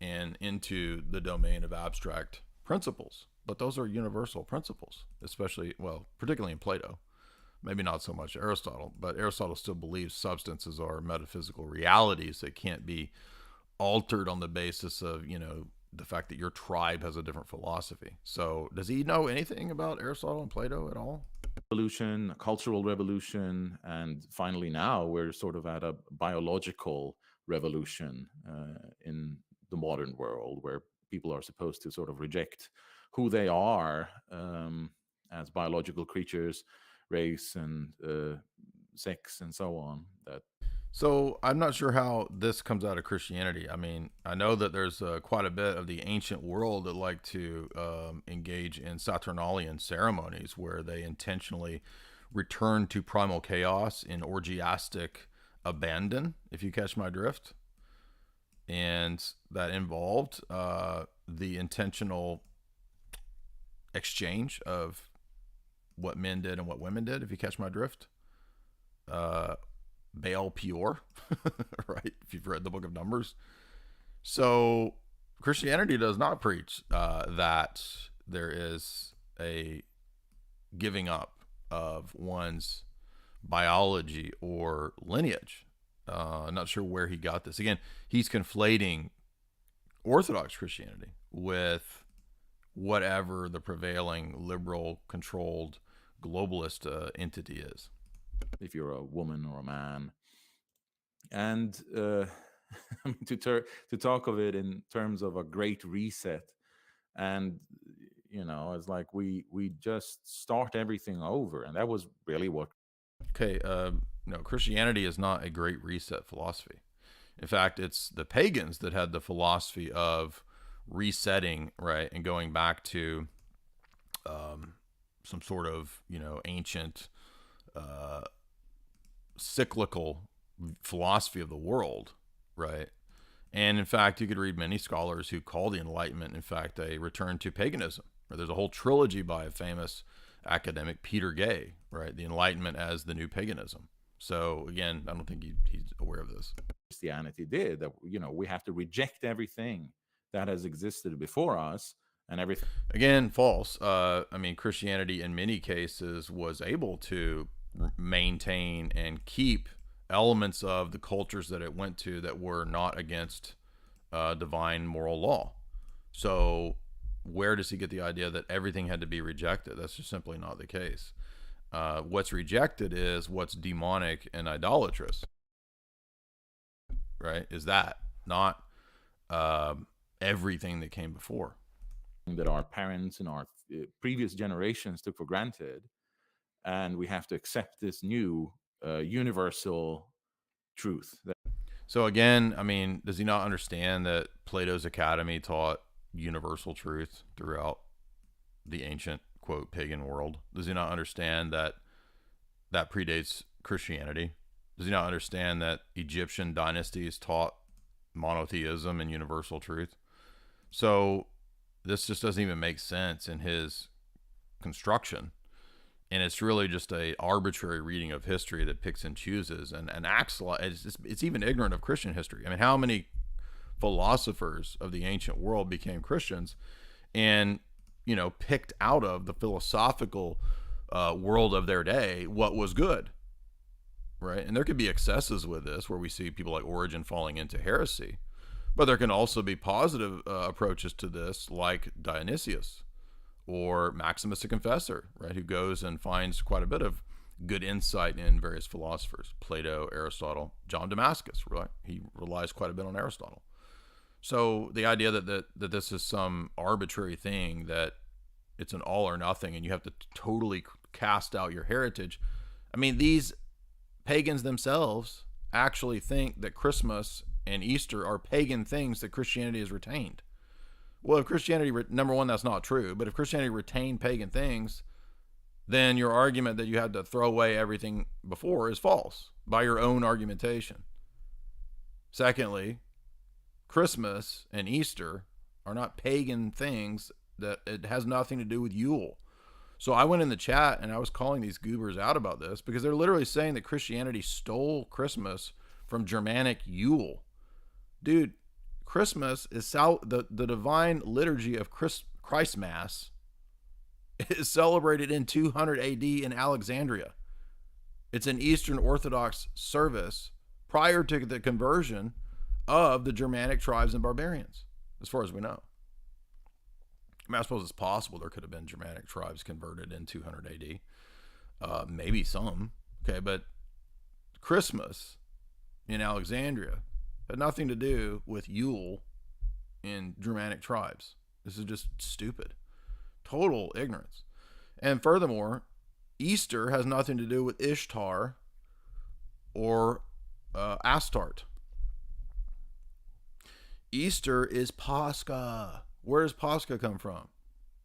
and into the domain of abstract principles. But those are universal principles, particularly in Plato. Maybe not so much Aristotle, but Aristotle still believes substances are metaphysical realities that can't be altered on the basis of, the fact that your tribe has a different philosophy. So does he know anything about Aristotle and Plato at all? Revolution, a cultural revolution, and finally now we're sort of at a biological revolution in the modern world, where people are supposed to sort of reject who they are as biological creatures, race and sex and so on. So I'm not sure how this comes out of Christianity. I mean, I know that there's quite a bit of the ancient world that like to engage in Saturnalian ceremonies where they intentionally return to primal chaos in orgiastic abandon, if you catch my drift. And that involved the intentional exchange of what men did and what women did, if you catch my drift. Baal Peor, right? If you've read the book of Numbers. So Christianity does not preach that there is a giving up of one's biology or lineage. I'm not sure where he got this. Again, he's conflating Orthodox Christianity with whatever the prevailing liberal controlled globalist entity is. If you're a woman or a man, and to talk of it in terms of a great reset, and it's like we just start everything over, and that was really what. Okay, no, Christianity is not a great reset philosophy. In fact, it's the pagans that had the philosophy of resetting, right, and going back to some sort of ancient cyclical philosophy of the world, right? And in fact, you could read many scholars who call the Enlightenment, in fact, a return to paganism. There's a whole trilogy by a famous academic, Peter Gay, right? The Enlightenment as the new paganism. So again, I don't think he's aware of this. Christianity did that. We have to reject everything that has existed before us, and everything. Again, false. Christianity in many cases was able to maintain and keep elements of the cultures that it went to that were not against divine moral law. So where does he get the idea that everything had to be rejected? That's just simply not the case. What's rejected is what's demonic and idolatrous, right? Is that not everything that came before? That our parents and our previous generations took for granted. And we have to accept this new universal truth. So again, does he not understand that Plato's Academy taught universal truth throughout the ancient, quote, pagan world? Does he not understand that predates Christianity? Does he not understand that Egyptian dynasties taught monotheism and universal truth? So this just doesn't even make sense in his construction. And it's really just a arbitrary reading of history that picks and chooses and acts like it's even ignorant of Christian history. I mean, how many philosophers of the ancient world became Christians and, picked out of the philosophical world of their day what was good, right? And there could be excesses with this where we see people like Origen falling into heresy, but there can also be positive approaches to this, like Dionysius or Maximus the Confessor, right, who goes and finds quite a bit of good insight in various philosophers, Plato, Aristotle, John Damascus, right? He relies quite a bit on Aristotle. So the idea that this is some arbitrary thing, that it's an all or nothing and you have to totally cast out your heritage. I mean, these pagans themselves actually think that Christmas and Easter are pagan things that Christianity has retained. Well, if Christianity, number one, that's not true, but if Christianity retained pagan things, then your argument that you had to throw away everything before is false by your own argumentation. Secondly, Christmas and Easter are not pagan things, that it has nothing to do with Yule. So I went in the chat and I was calling these goobers out about this because they're literally saying that Christianity stole Christmas from Germanic Yule. Dude, Christmas is the divine liturgy of Christ Mass is celebrated in 200 AD in Alexandria. It's an Eastern Orthodox service prior to the conversion of the Germanic tribes and barbarians, as far as we know. I mean, I suppose it's possible there could have been Germanic tribes converted in 200 AD. Maybe some. Okay, but Christmas in Alexandria had nothing to do with Yule in Germanic tribes. This is just stupid. Total ignorance. And furthermore, Easter has nothing to do with Ishtar or Astarte. Easter is Pascha. Where does Pascha come from?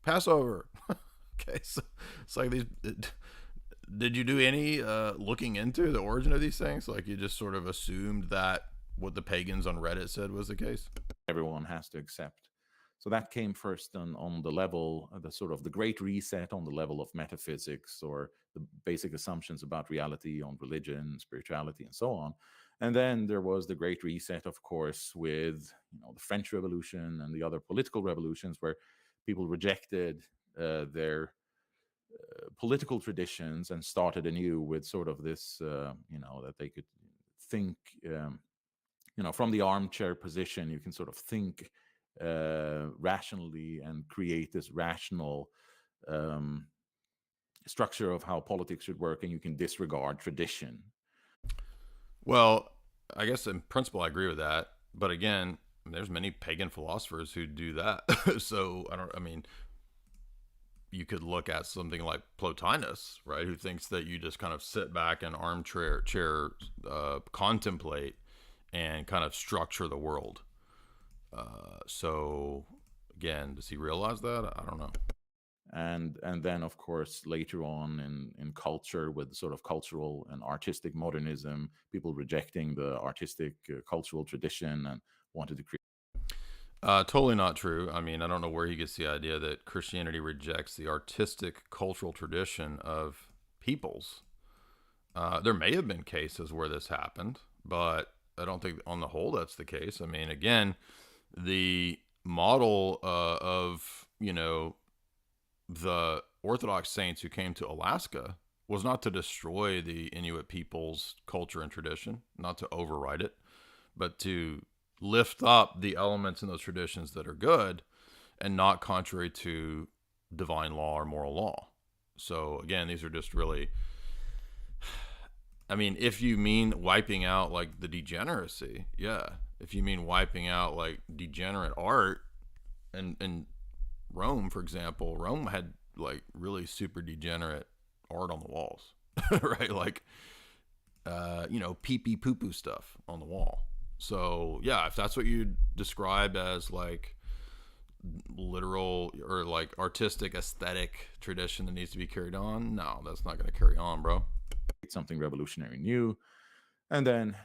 Passover. Okay, so it's like these. Did you do any looking into the origin of these things? Like you just sort of assumed that what the pagans on Reddit said was the case? Everyone has to accept. So that came first on the level, the sort of the Great Reset on the level of metaphysics, or the basic assumptions about reality on religion, spirituality, and so on. And then there was the Great Reset, of course, with the French Revolution and the other political revolutions, where people rejected their political traditions and started anew with sort of this, that they could think, from the armchair position, you can sort of think rationally and create this rational structure of how politics should work, and you can disregard tradition. Well, I guess in principle I agree with that, but again, there's many pagan philosophers who do that. So you could look at something like Plotinus, right, who thinks that you just kind of sit back and armchair contemplate and kind of structure the world. So again, does he realize that? I don't know. And then, of course, later on in culture, with sort of cultural and artistic modernism, people rejecting the artistic cultural tradition and wanted to create. Totally not true. I mean, I don't know where he gets the idea that Christianity rejects the artistic cultural tradition of peoples. There may have been cases where this happened, but I don't think on the whole that's the case. I mean, again, the model of, the Orthodox saints who came to Alaska was not to destroy the Inuit people's culture and tradition, not to override it, but to lift up the elements in those traditions that are good and not contrary to divine law or moral law. So again, these are just really, I mean, if you mean wiping out like the degeneracy, yeah. If you mean wiping out like degenerate art, and Rome, for example, Rome had like really super degenerate art on the walls, right? Like, pee-pee poo-poo stuff on the wall. So yeah, if that's what you describe as like literal or like artistic aesthetic tradition that needs to be carried on, no, that's not going to carry on, bro. Something revolutionary new. And then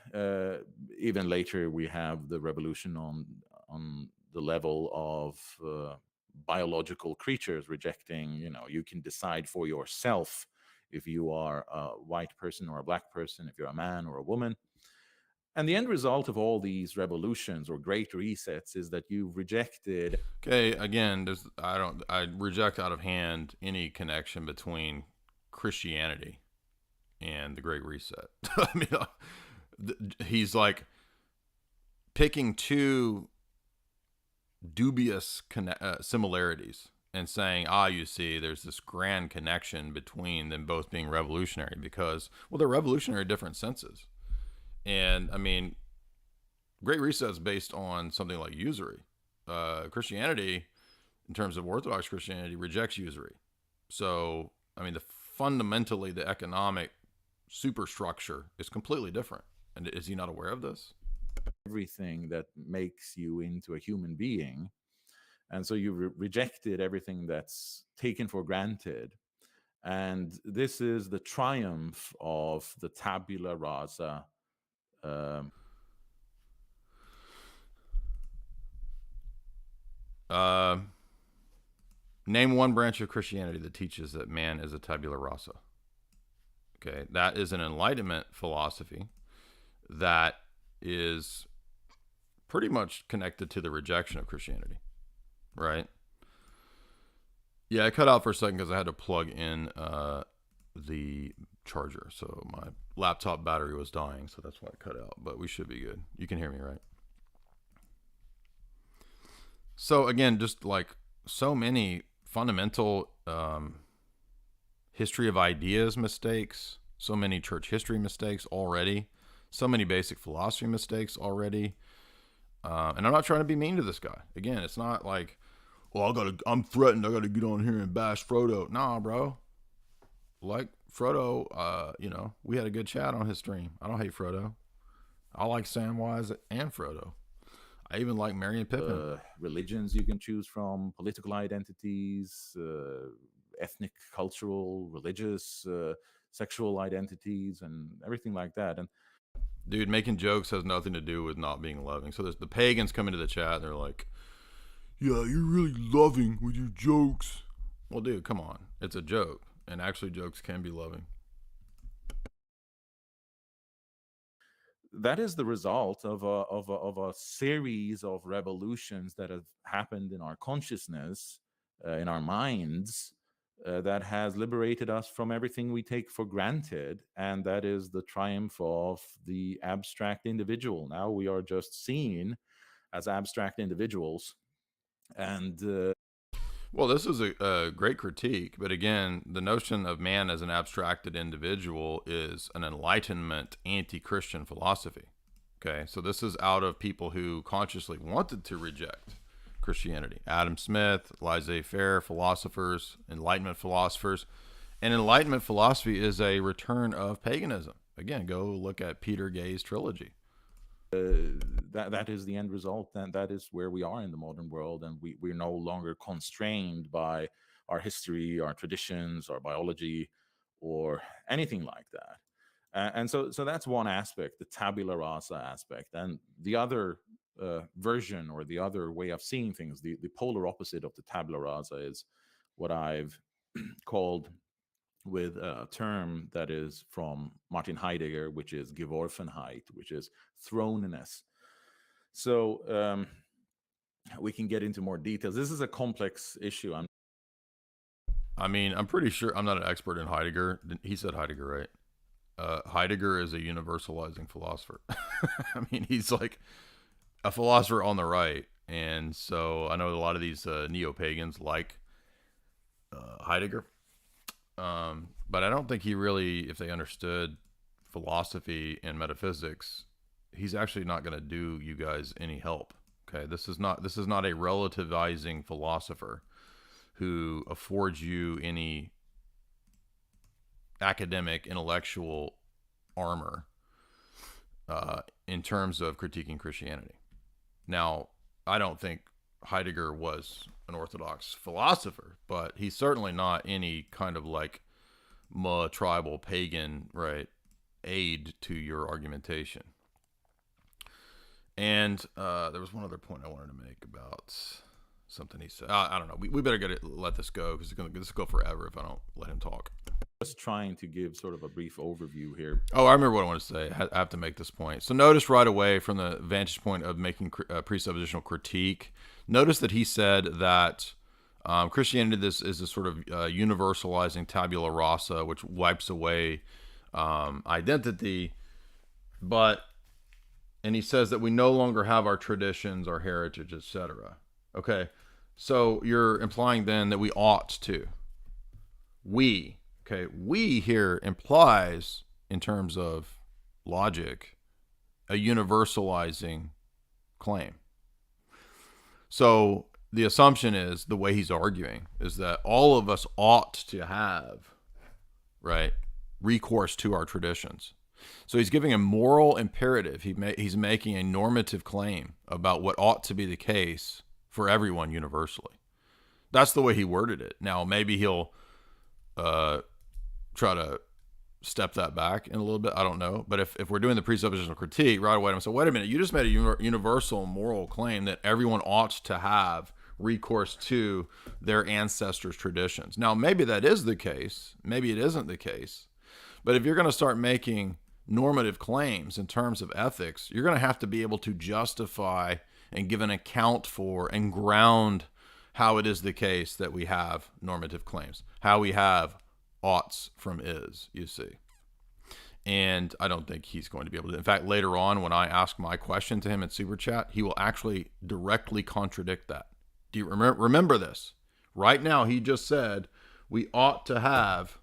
even later we have the revolution on the level of biological creatures, rejecting, you can decide for yourself if you are a white person or a black person, if you're a man or a woman. And the end result of all these revolutions or great resets is that you've rejected. Okay, again, I reject out of hand any connection between Christianity and the Great Reset. I mean, he's like picking two dubious similarities and saying, you see, there's this grand connection between them both being revolutionary because, well, they're revolutionary in different senses. And I mean, Great Reset is based on something like usury. Christianity, in terms of Orthodox Christianity, rejects usury. So, I mean, fundamentally, the economic superstructure is completely different. And is he not aware of this? Everything that makes you into a human being. And so you rejected everything that's taken for granted. And this is the triumph of the tabula rasa. Name one branch of Christianity that teaches that man is a tabula rasa. Okay, that is an Enlightenment philosophy that is pretty much connected to the rejection of Christianity, right? Yeah, I cut out for a second because I had to plug in the charger. So my laptop battery was dying, so that's why I cut out. But we should be good. You can hear me, right? So again, just like so many fundamental history of ideas mistakes, so many church history mistakes already, so many basic philosophy mistakes already. And I'm not trying to be mean to this guy. Again, it's not like, well, I'm threatened. I got to get on here and bash Frodo. Nah, bro. Like Frodo, we had a good chat on his stream. I don't hate Frodo. I like Samwise and Frodo. I even like Merry and Pippin. Religions you can choose from, political identities, ethnic, cultural, religious, sexual identities, and everything like that. And dude, making jokes has nothing to do with not being loving. So there's the pagans come into the chat and they're like, yeah, you're really loving with your jokes. Well, dude, come on. It's a joke. And actually jokes can be loving. That is the result of a series of revolutions that have happened in our consciousness, in our minds, that has liberated us from everything we take for granted. And that is the triumph of the abstract individual. Now we are just seen as abstract individuals. And well, this is a great critique. But again, the notion of man as an abstracted individual is an Enlightenment anti-Christian philosophy. Okay, so this is out of people who consciously wanted to reject Christianity. Adam Smith, laissez-faire philosophers, Enlightenment philosophers. And Enlightenment philosophy is a return of paganism. Again, go look at Peter Gay's trilogy. That is the end result. And that is where we are in the modern world. And we're no longer constrained by our history, our traditions, our biology, or anything like that. And so that's one aspect, the tabula rasa aspect. And the other version, or the other way of seeing things, the polar opposite of the tabula rasa, is what I've called, with a term that is from Martin Heidegger, which is Geworfenheit, which is thrownness. So we can get into more details. This is a complex issue. I'm pretty sure, I'm not an expert in Heidegger. He said Heidegger, right? Heidegger is a universalizing philosopher. I mean, he's like a philosopher on the right. And so I know a lot of these Neo-Pagans like Heidegger. But I don't think he really, if they understood philosophy and metaphysics, he's actually not going to do you guys any help. Okay, this is not a relativizing philosopher who affords you any academic, intellectual armor in terms of critiquing Christianity. Now, I don't think Heidegger was an Orthodox philosopher, but he's certainly not any kind of like tribal pagan, right, aid to your argumentation. And there was one other point I wanted to make about something he said. I don't know. We better let this go, because this will go forever if I don't let him talk. Just trying to give sort of a brief overview here. Oh, I remember what I want to say. I have to make this point. So notice right away, from the vantage point of making presuppositional critique, notice that he said that Christianity, this is a sort of universalizing tabula rasa, which wipes away identity. And he says that we no longer have our traditions, our heritage, etc. Okay, so you're implying then that we ought to. We here implies, in terms of logic, a universalizing claim. So the assumption is, the way he's arguing, is that all of us ought to have, right, recourse to our traditions. So he's giving a moral imperative. He's making a normative claim about what ought to be the case for everyone universally. That's the way he worded it. Now, maybe he'll try to step that back in a little bit. I don't know. But if we're doing the presuppositional critique, right away I'm saying, wait a minute, you just made a universal moral claim that everyone ought to have recourse to their ancestors' traditions. Now, maybe that is the case. Maybe it isn't the case. But if you're going to start making normative claims in terms of ethics, you're going to have to be able to justify and give an account for and ground how it is the case that we have normative claims, how we have oughts from is, you see. And I don't think he's going to be able to. In fact, later on, when I ask my question to him in Super Chat, he will actually directly contradict that. Do you remember this? Right now, he just said we ought to have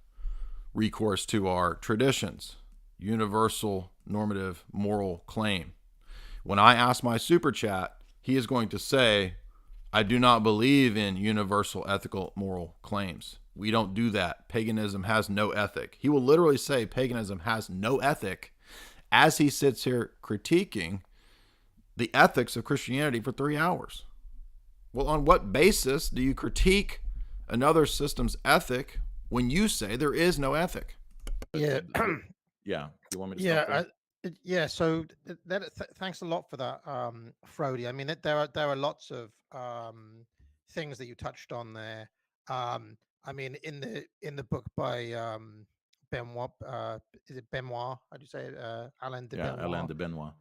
recourse to our traditions, universal normative moral claim. When I ask my Super Chat, he is going to say, I do not believe in universal ethical moral claims. We don't do that. Paganism has no ethic. He will literally say paganism has no ethic as he sits here critiquing the ethics of Christianity for 3 hours. Well, on what basis do you critique another system's ethic when you say there is no ethic? Yeah. Yeah. You want me to stop there? So thanks a lot for that, Frody. I mean, there are lots of things that you touched on there. I mean, in the book by Benoit, is it Benoit? How do you say it? Alain de Benoit. Alain de Benoit.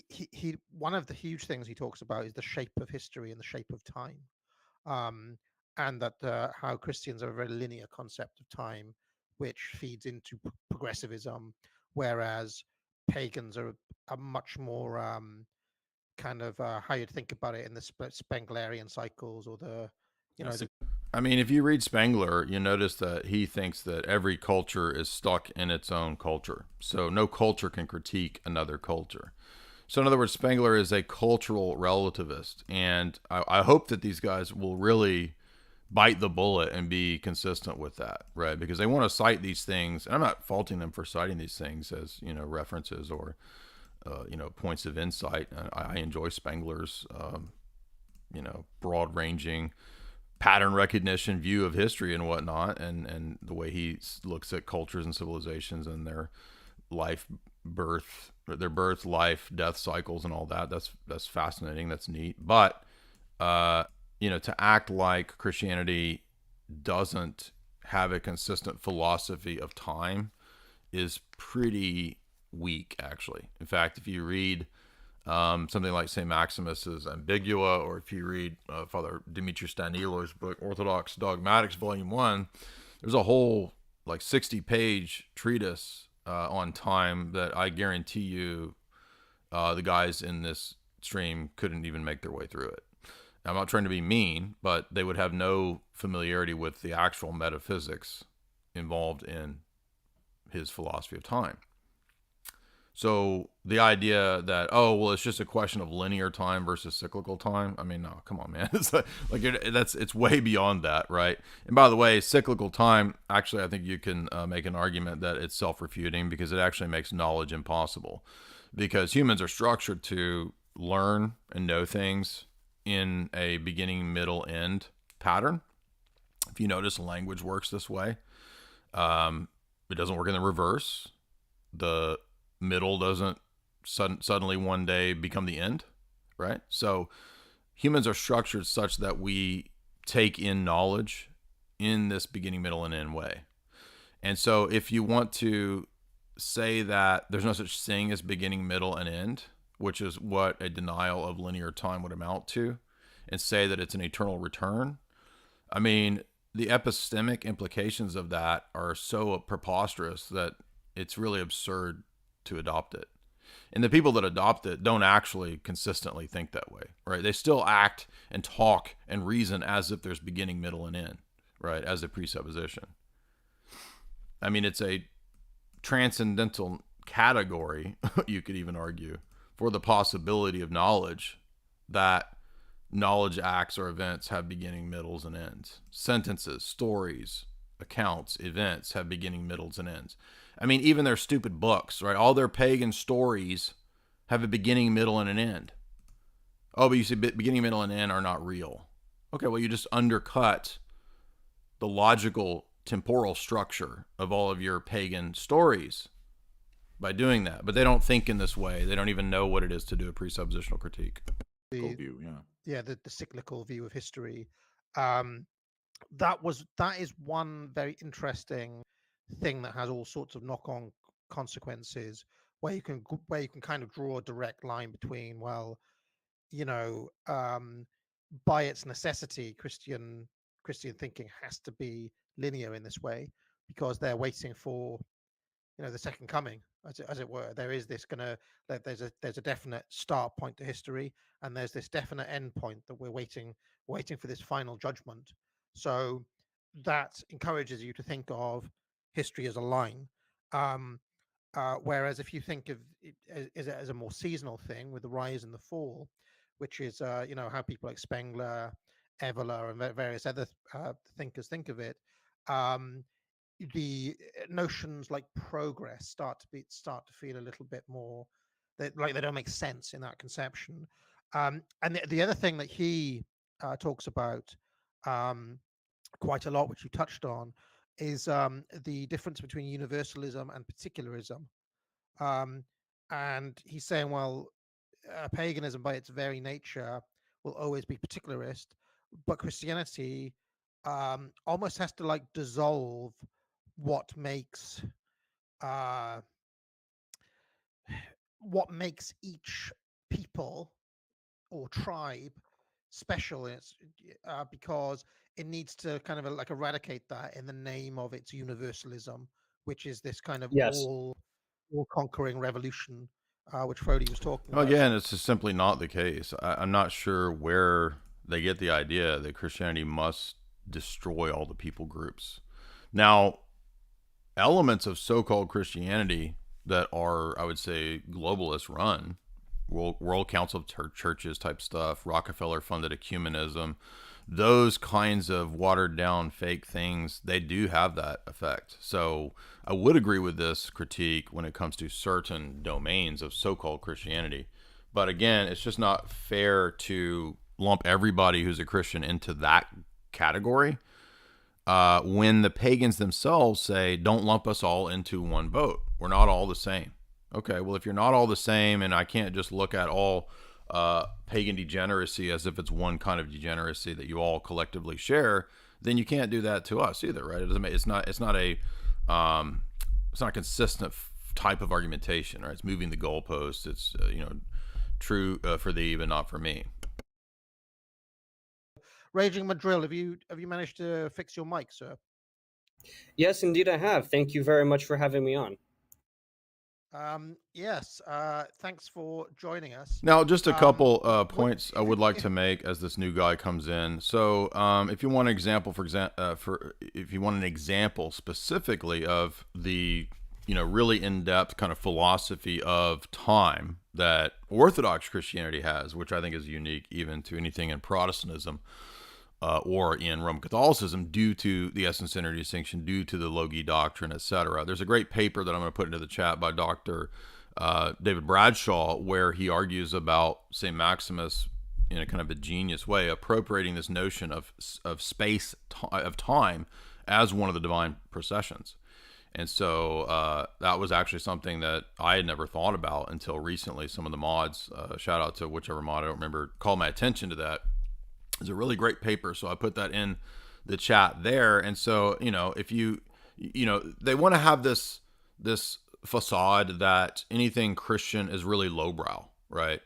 He one of the huge things he talks about is the shape of history and the shape of time, and that how Christians have a very linear concept of time, which feeds into progressivism, whereas pagans are much more kind of how you'd think about it in the Spenglerian cycles, or the I mean, if you read Spengler, you notice that he thinks that every culture is stuck in its own culture. So no culture can critique another culture. So in other words, Spengler is a cultural relativist. And I hope that these guys will really bite the bullet and be consistent with that, right? Because they want to cite these things. And I'm not faulting them for citing these things as, references or, points of insight. I enjoy Spengler's, broad-ranging pattern recognition view of history and whatnot, and the way he looks at cultures and civilizations and their birth, life, death cycles and all that. That's fascinating. That's neat. But, to act like Christianity doesn't have a consistent philosophy of time is pretty weak, actually. In fact, if you read something like St. Maximus's Ambigua, or if you read Father Dimitri Stanilo's book, Orthodox Dogmatics, Volume 1, there's a whole 60-page treatise on time that I guarantee you the guys in this stream couldn't even make their way through it. Now, I'm not trying to be mean, but they would have no familiarity with the actual metaphysics involved in his philosophy of time. So the idea that, it's just a question of linear time versus cyclical time. I mean, no, come on, man. It's it's way beyond that, right? And by the way, cyclical time, actually, I think you can make an argument that it's self-refuting, because it actually makes knowledge impossible, because humans are structured to learn and know things in a beginning, middle, end pattern. If you notice, language works this way. It doesn't work in the reverse. The middle doesn't suddenly one day become the end, right? So humans are structured such that we take in knowledge in this beginning, middle, and end way. And so if you want to say that there's no such thing as beginning, middle, and end, which is what a denial of linear time would amount to, and say that it's an eternal return, I mean, the epistemic implications of that are so preposterous that it's really absurd to adopt it. And the people that adopt it don't actually consistently think that way, right? They still act and talk and reason as if there's beginning, middle, and end, right? As a presupposition. I mean, it's a transcendental category, you could even argue, for the possibility of knowledge, that knowledge acts or events have beginning, middles, and ends. Sentences, stories, accounts, events have beginning, middles, and ends. I mean, even their stupid books, right? All their pagan stories have a beginning, middle, and an end. Oh, but you say beginning, middle, and end are not real. Okay, well, you just undercut the logical temporal structure of all of your pagan stories by doing that. But they don't think in this way. They don't even know what it is to do a presuppositional critique. View, yeah. The cyclical view of history. That is one very interesting thing that has all sorts of knock-on consequences, where you can kind of draw a direct line between, well, by its necessity, Christian thinking has to be linear in this way, because they're waiting for the second coming, as it were. There is this there's a definite start point to history, and there's this definite end point that we're waiting for this final judgment. So that encourages you to think of history as a line. Whereas if you think of it as a more seasonal thing, with the rise and the fall, which is how people like Spengler, Evola, and various other thinkers think of it, the notions like progress start to feel a little bit more like they don't make sense in that conception. And the other thing that he talks about quite a lot, which you touched on, is the difference between universalism and particularism. And he's saying, well, paganism by its very nature will always be particularist, but Christianity almost has to like dissolve what makes each people or tribe special. It's because it needs to kind of like eradicate that in the name of its universalism, which is this kind of Yes. all conquering revolution, which Frody was talking about. Again, it's just simply not the case. I'm not sure where they get the idea that Christianity must destroy all the people groups. Now, elements of so-called Christianity that are, I would say, globalist run, World Council of Churches type stuff, Rockefeller-funded ecumenism, those kinds of watered-down fake things, they do have that effect. So I would agree with this critique when it comes to certain domains of so-called Christianity. But again, it's just not fair to lump everybody who's a Christian into that category when the pagans themselves say, don't lump us all into one boat. We're not all the same. Okay, well, if you're not all the same, and I can't just look at all pagan degeneracy as if it's one kind of degeneracy that you all collectively share, then you can't do that to us either, right? It's not a consistent type of argumentation, right? It's moving the goalposts. It's true for thee, but not for me. Raging Madrill, have you managed to fix your mic, sir? Yes, indeed I have. Thank you very much for having me on. Yes, thanks for joining us. Now, just a couple points I would like to make as this new guy comes in. So, if you want an example, if you want an example specifically of the really in-depth kind of philosophy of time that Orthodox Christianity has, which I think is unique even to anything in Protestantism or in Roman Catholicism, due to the essence-centered distinction, due to the Logi doctrine, etc. There's a great paper that I'm going to put into the chat by Dr. David Bradshaw, where he argues about St. Maximus in a kind of a genius way, appropriating this notion of space, of time, as one of the divine processions. And so that was actually something that I had never thought about until recently. Some of the mods, shout out to whichever mod, I don't remember, called my attention to that. It's a really great paper, so I put that in the chat there. And so, if they want to have this facade that anything Christian is really lowbrow, right?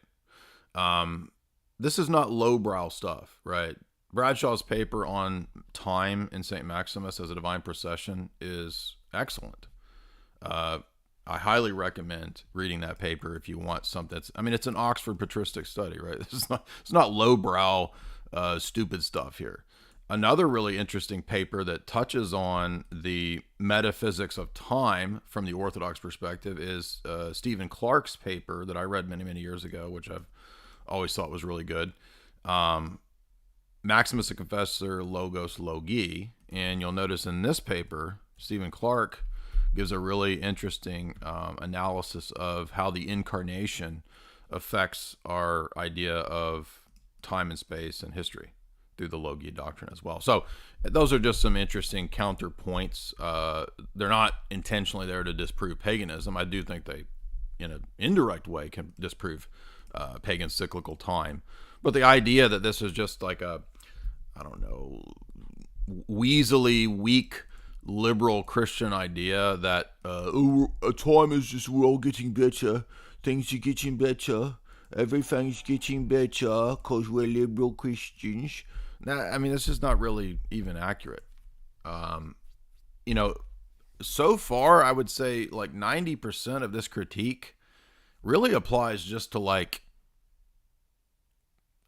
This is not lowbrow stuff, right? Bradshaw's paper on time in St. Maximus as a divine procession is excellent. I highly recommend reading that paper if you want something that's, I mean, it's an Oxford patristic study, right? It's not lowbrow, stupid stuff here. Another really interesting paper that touches on the metaphysics of time from the Orthodox perspective is Stephen Clark's paper that I read many, many years ago, which I've always thought was really good. Maximus the Confessor, Logos Logi. And you'll notice in this paper, Stephen Clark gives a really interesting analysis of how the incarnation affects our idea of time and space and history through the Logia doctrine as well. So those are just some interesting counterpoints. They're not intentionally there to disprove paganism. I do think they, in an indirect way, can disprove pagan cyclical time. But the idea that this is just like a, I don't know, weaselly, weak, liberal Christian idea that time is just, we're all getting better, things are getting better, everything's getting better because we're liberal Christians. Now, I mean, this is not really even accurate. You know, so far, I would say like 90% of this critique really applies just to like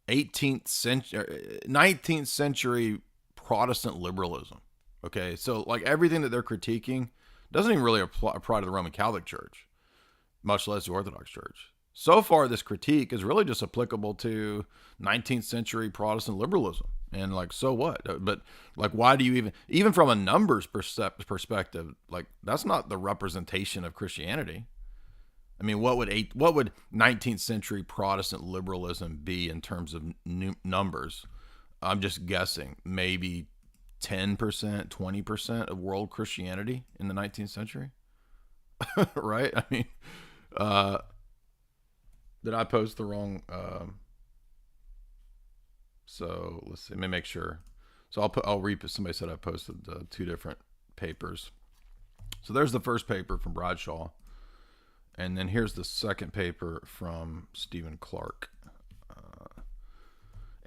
18th century, 19th century Protestant liberalism. Okay, so like everything that they're critiquing doesn't even really apply to the Roman Catholic Church, much less the Orthodox Church. So far, this critique is really just applicable to 19th century Protestant liberalism. And like, so what? But like, why do you even from a numbers perspective, like that's not the representation of Christianity. I mean, what would 19th century Protestant liberalism be in terms of numbers? I'm just guessing, maybe 10%, 20% of world Christianity in the 19th century. Right? I mean, did I post the wrong? So let's see. Let me make sure. So I'll read. Somebody said I posted two different papers. So there's the first paper from Bradshaw. And then here's the second paper from Stephen Clark.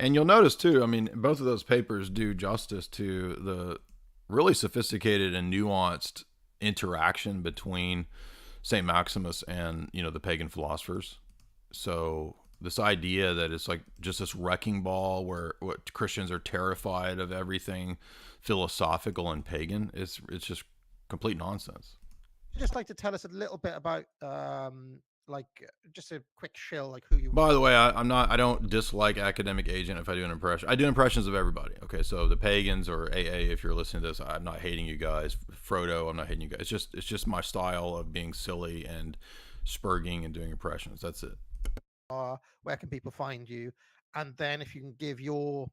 And you'll notice too, I mean, both of those papers do justice to the really sophisticated and nuanced interaction between St. Maximus and, you know, the pagan philosophers. So this idea that it's like just this wrecking ball where what Christians are terrified of everything philosophical and pagan, it's just complete nonsense. I'd just like to tell us a little bit about like just a quick shill, like who you. By the way, I don't dislike Academic Agent if I do an impression. I do impressions of everybody. Okay, so the pagans or AA, if you're listening to this, I'm not hating you guys. Frodo, I'm not hating you guys. It's just my style of being silly and spurging and doing impressions. That's it. Where can people find you? And then if you can give your,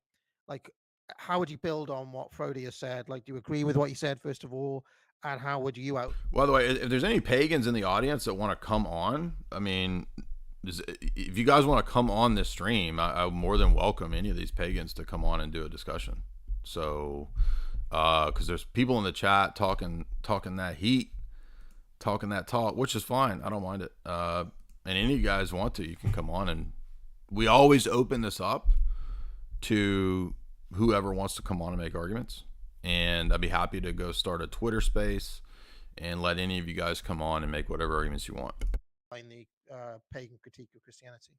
like, how would you build on what Frodo has said? Like, do you agree with what he said first of all? And how would you out? By the way, if there's any pagans in the audience that want to come on, I mean, if you guys want to come on this stream, I more than welcome any of these pagans to come on and do a discussion. So, because there's people in the chat talking that heat, talking that talk, which is fine. I don't mind it. And any of you guys want to, you can come on, and we always open this up to whoever wants to come on and make arguments. And I'd be happy to go start a Twitter space and let any of you guys come on and make whatever arguments you want. In the pagan critique of Christianity.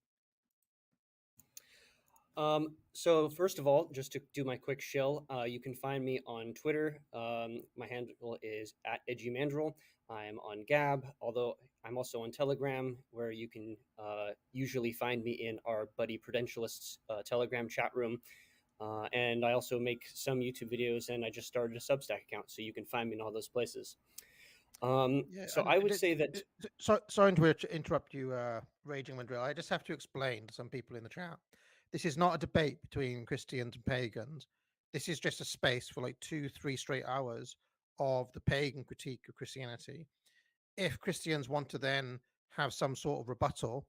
So first of all, just to do my quick shill, you can find me on Twitter. My handle is @edgymandrel. I'm on Gab, although I'm also on Telegram, where you can usually find me in our Buddy Prudentialists Telegram chat room. And I also make some YouTube videos, and I just started a Substack account, so you can find me in all those places. So I would say that. Sorry to interrupt you, Raging Mandrill. I just have to explain to some people in the chat. This is not a debate between Christians and pagans. This is just a space for like 2-3 straight hours of the pagan critique of Christianity. If Christians want to then have some sort of rebuttal,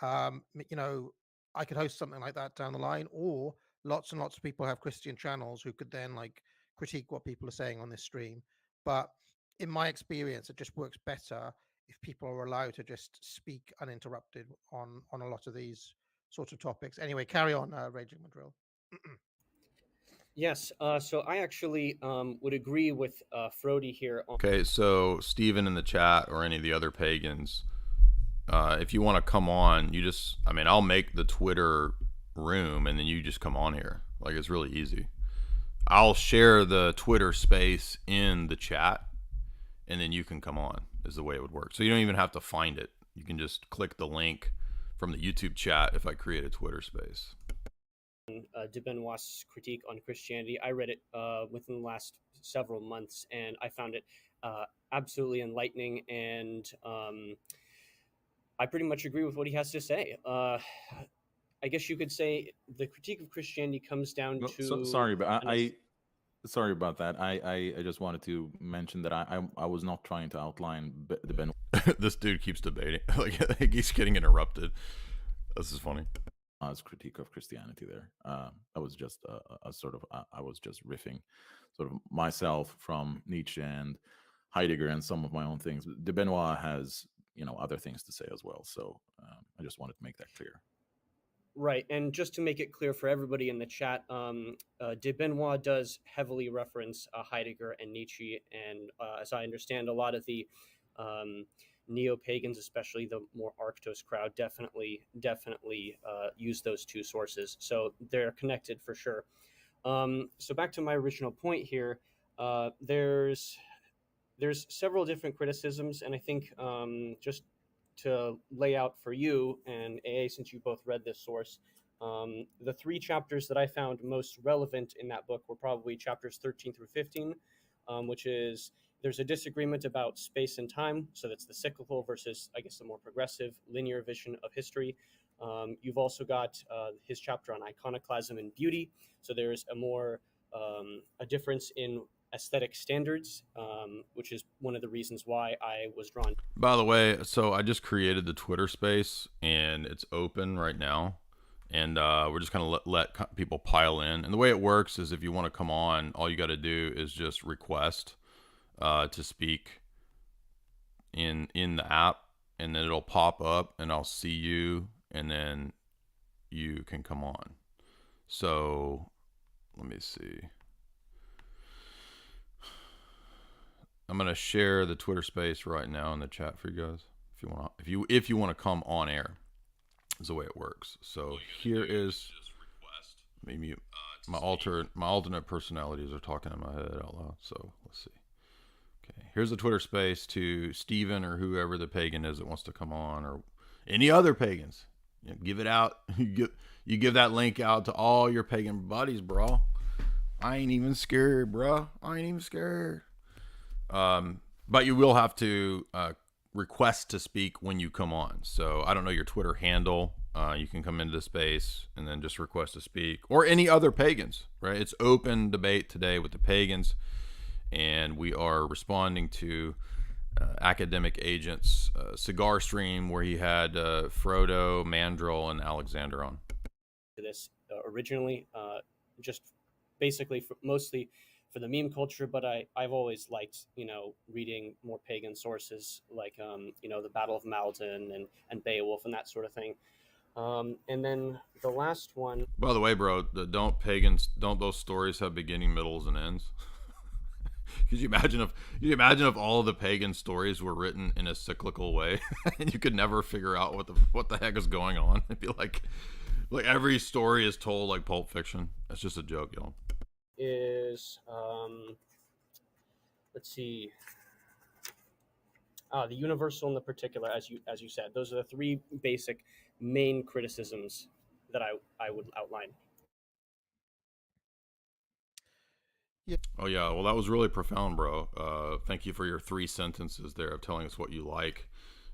you know, I could host something like that down the line, or lots and lots of people have Christian channels who could then like critique what people are saying on this stream. But in my experience, it just works better if people are allowed to just speak uninterrupted on a lot of these sorts of topics. Anyway, carry on, Raging Madrill. Yes. So I actually would agree with Frody here. Okay, so Steven in the chat or any of the other pagans, if you want to come on, you just, I mean, I'll make the Twitter room and then you just come on here. Like, it's really easy. I'll share the Twitter space in the chat and then you can come on, is the way it would work. So you don't even have to find it. You can just click the link from the YouTube chat if I create a Twitter space. De Benoit's critique on Christianity. I read it within the last several months, and I found it absolutely enlightening. And I pretty much agree with what he has to say. I guess you could say the critique of Christianity comes down to. Sorry, but sorry about that. I just wanted to mention that I was not trying to outline the Benoit. This dude keeps debating. Like he's getting interrupted. This is funny. Critique of Christianity there. I was just I was just riffing sort of myself from Nietzsche and Heidegger and some of my own things. De Benoit has, other things to say as well. So I just wanted to make that clear. Right, and just to make it clear for everybody in the chat, de Benoit does heavily reference Heidegger and Nietzsche, and as I understand, a lot of the Neo-Pagans, especially the more Arctos crowd, definitely use those two sources. So they're connected for sure. So back to my original point here, there's several different criticisms, and I think just to lay out for you and AA, since you both read this source, the 3 chapters that I found most relevant in that book were probably chapters 13 through 15, which is there's a disagreement about space and time. So that's the cyclical versus, I guess, the more progressive linear vision of history. You've also got his chapter on iconoclasm and beauty. So there's a more a difference in aesthetic standards, which is one of the reasons why I was drawn. By the way, so I just created the Twitter space and it's open right now. And we're just going to let people pile in. And the way it works is if you want to come on, all you got to do is just request to speak in the app, and then it'll pop up and I'll see you and then you can come on. So let me see. I'm going to share the Twitter space right now in the chat for you guys. If you want to come on air, is the way it works. So here is, let me mute. My alternate personalities are talking in my head out loud. So let's see. Okay, here's the Twitter space to Steven or whoever the pagan is that wants to come on, or any other pagans. Give it out. You give that link out to all your pagan buddies, bro. I ain't even scared, bro. I ain't even scared. But you will have to request to speak when you come on. So I don't know your Twitter handle. You can come into the space and then just request to speak, or any other pagans, right? It's open debate today with the pagans, and we are responding to academic agents Cigar stream where he had Frodo, Mandrill, and Alexander on. This originally, just basically mostly for the meme culture, but I've always liked, reading more pagan sources like, the Battle of Malden and Beowulf and that sort of thing. And then the last one. By the way, bro, don't those stories have beginning, middles, and ends? Could you imagine if all of the pagan stories were written in a cyclical way, and you could never figure out what the heck is going on? It'd be like every story is told like Pulp Fiction. That's just a joke, y'all. Is let's see, the universal and the particular, as you said. Those are the 3 basic main criticisms that I would outline. Yep. Oh yeah, well that was really profound, bro. Thank you for your 3 sentences there of telling us what you like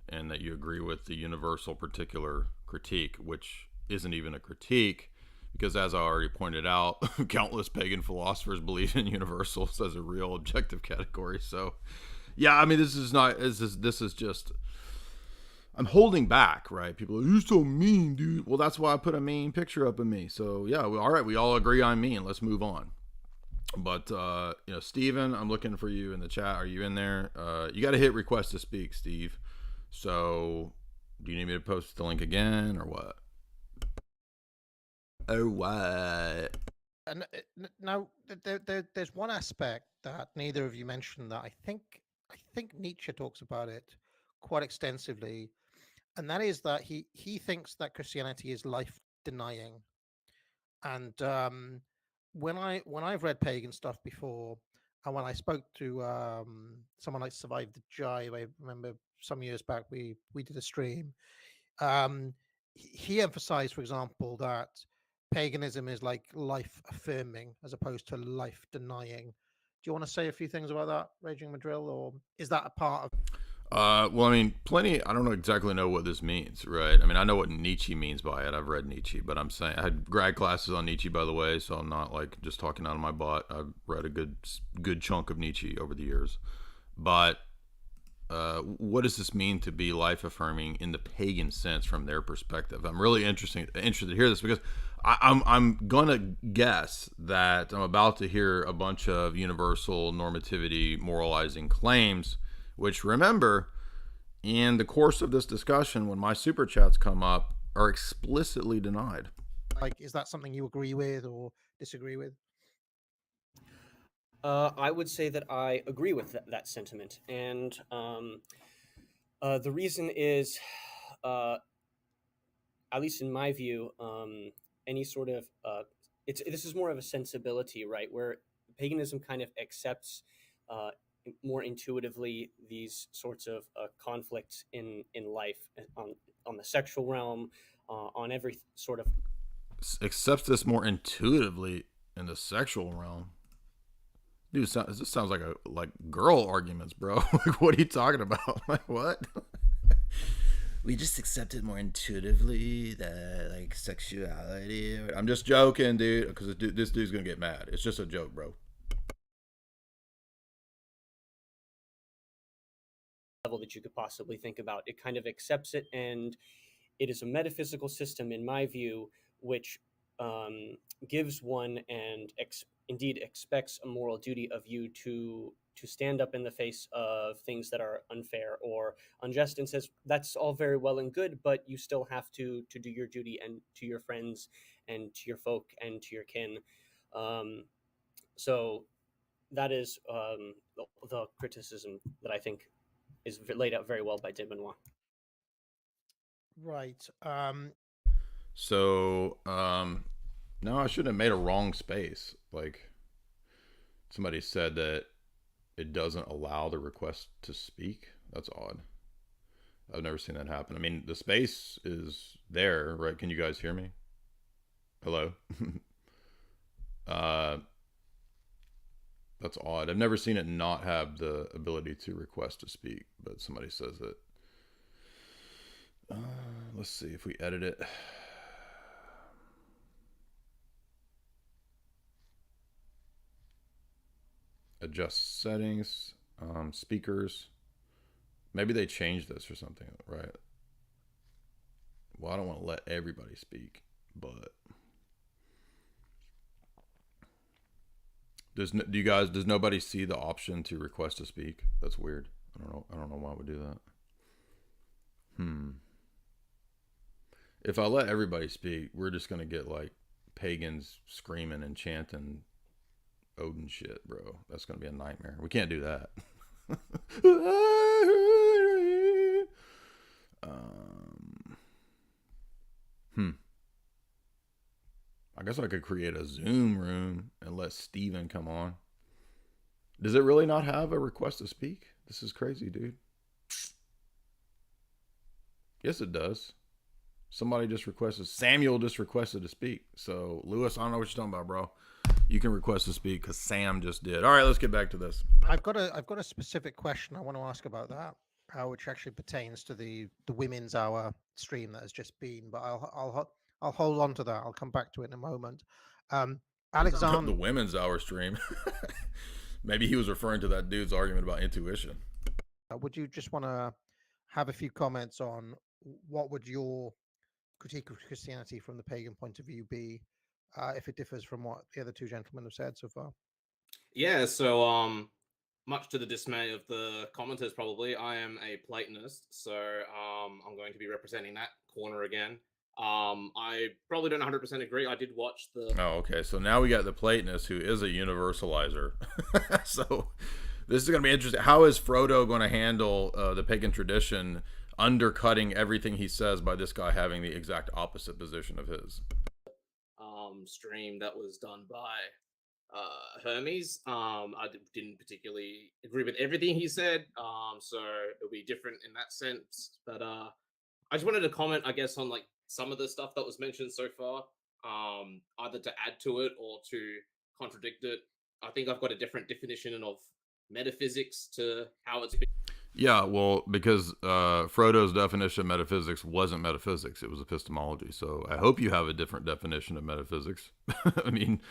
and that you agree with the universal particular critique, which isn't even a critique, because as I already pointed out, countless pagan philosophers believe in universals as a real objective category. So yeah, I mean, this is just, I'm holding back, right? People are, you're so mean, dude. Well, that's why I put a mean picture up of me. So yeah, all right, we all agree I'm mean. Let's move on. But Steven, I'm looking for you in the chat. Are you in there? You got to hit request to speak, Steve. So do you need me to post the link again or what? Oh, what? And now there's one aspect that neither of you mentioned that I think Nietzsche talks about it quite extensively, and that is that he thinks that Christianity is life denying. And when I've read pagan stuff before, and when I spoke to someone like Survive the Jive, I remember some years back we did a stream. He emphasized, for example, that paganism is like life affirming as opposed to life denying. Do you want to say a few things about that, Raging Madrill, or is that a part of? Well, I mean, plenty. I don't know exactly know what this means, right? I mean, I know what Nietzsche means by it. I've read Nietzsche, but I'm saying I had grad classes on Nietzsche, by the way, so I'm not like just talking out of my butt. I've read a good chunk of Nietzsche over the years. But what does this mean to be life affirming in the pagan sense from their perspective? I'm really interested to hear this because I'm gonna guess that I'm about to hear a bunch of universal normativity moralizing claims, which, remember, in the course of this discussion, when my super chats come up, are explicitly denied. Like, is that something you agree with or disagree with? I would say that I agree with that sentiment, and the reason is, at least in my view, any sort of this is more of a sensibility, right? Where paganism kind of accepts more intuitively these sorts of conflicts in life, on the sexual realm, on every sort of Accepts this more intuitively in the sexual realm. Dude, this sounds like girl arguments, bro. Like, what are you talking about? Like, what? We just accept it more intuitively, that like sexuality. I'm just joking, dude, because this dude's gonna get mad. It's just a joke, bro. level that you could possibly think about. It kind of accepts it, and it is a metaphysical system, in my view, which gives one and indeed expects a moral duty of you to stand up in the face of things that are unfair or unjust, and says that's all very well and good, but you still have to do your duty, and to your friends and to your folk and to your kin. So that is the criticism that I think is laid out very well by de Benoit. Right. So, no, I shouldn't have made a wrong space. Like, somebody said that it doesn't allow the request to speak. That's odd. I've never seen that happen. I mean, the space is there, right? Can you guys hear me? Hello? That's odd. I've never seen it not have the ability to request to speak, but somebody says it. Let's see if we edit it. Adjust settings, speakers. Maybe they changed this or something, right? Well, I don't want to let everybody speak, but does nobody see the option to request to speak? That's weird. I don't know why we do that. If I let everybody speak, we're just gonna get like pagans screaming and chanting Odin shit, bro. That's gonna be a nightmare. We can't do that. I guess I could create a Zoom room and let Steven come on. Does it really not have a request to speak? This is crazy, dude. Yes, it does. Samuel just requested to speak. So, Lewis, I don't know what you're talking about, bro. You can request to speak because Sam just did. All right, let's get back to this. I've got a specific question I want to ask about that, which actually pertains to the women's hour stream that has just been. But I'll hold on to that. I'll come back to it in a moment. Alexander, The women's hour stream. Maybe he was referring to that dude's argument about intuition. would you just want to have a few comments on what would your critique of Christianity from the pagan point of view be, if it differs from what the other two gentlemen have said so far? Yeah, so much to the dismay of the commenters, probably, I am a Platonist, so I'm going to be representing that corner again. I probably don't 100% agree. I did watch the. Oh, okay. So now we got the Platonist who is a universalizer. So this is going to be interesting. How is Frodo going to handle the pagan tradition undercutting everything he says by this guy having the exact opposite position of his? Stream that was done by Hermes. I didn't particularly agree with everything he said, so it'll be different in that sense. But I just wanted to comment, I guess, on like some of the stuff that was mentioned so far, either to add to it or to contradict it. I think I've got a different definition of metaphysics to how it's been. Yeah, well, because Frodo's definition of metaphysics wasn't metaphysics; it was epistemology. So I hope you have a different definition of metaphysics. I mean,